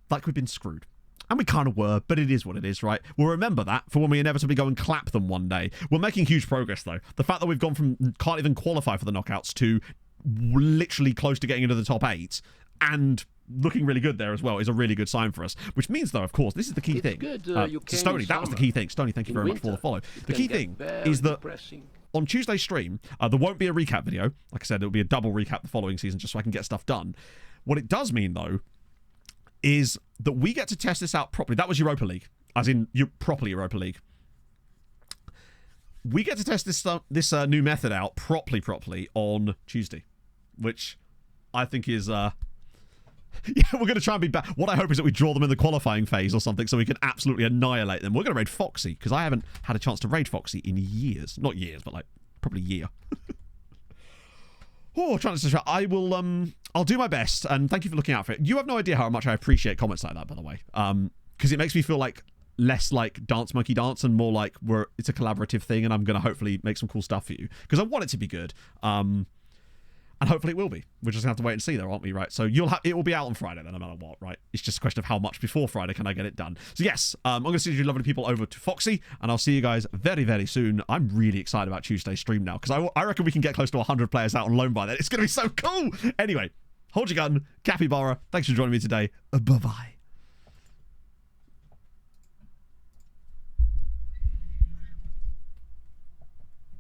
like we'd been screwed. And we kind of were, but it is what it is, right? We'll remember that for when we inevitably go and clap them one day. We're making huge progress, though. The fact that we've gone from can't even qualify for the knockouts to literally close to getting into the top 8 and looking really good there as well is a really good sign for us. Which means, though, of course, this is the key thing. Stoney, that was the key thing. Stoney, thank you very much for the follow. The key thing is that on Tuesday's stream, there won't be a recap video. Like I said, it'll be a double recap the following season just so I can get stuff done. What it does mean, though, is that we get to test this out properly. That was Europa League, as in properly Europa League. We get to test this new method out properly on Tuesday, which I think is... yeah, we're going to try and be back. What I hope is that we draw them in the qualifying phase or something so we can absolutely annihilate them. We're going to raid Foxy, because I haven't had a chance to raid Foxy in years. Not years, but like probably a year. Oh, trying to... I will... I'll do my best, and thank you for looking out for it. You have no idea how much I appreciate comments like that, by the way. Because it makes me feel like less like Dance Monkey Dance and more like it's a collaborative thing, and I'm going to hopefully make some cool stuff for you. Because I want it to be good. And hopefully it will be. We're just going to have to wait and see though, aren't we, right? So it will be out on Friday then, no matter what, right? It's just a question of how much before Friday can I get it done. So yes, I'm going to send you lovely people over to Foxy, and I'll see you guys very, very soon. I'm really excited about Tuesday's stream now, because I reckon we can get close to 100 players out on loan by then. It's going to be so cool! Anyway, hold your gun. Capybara, thanks for joining me today. Bye-bye.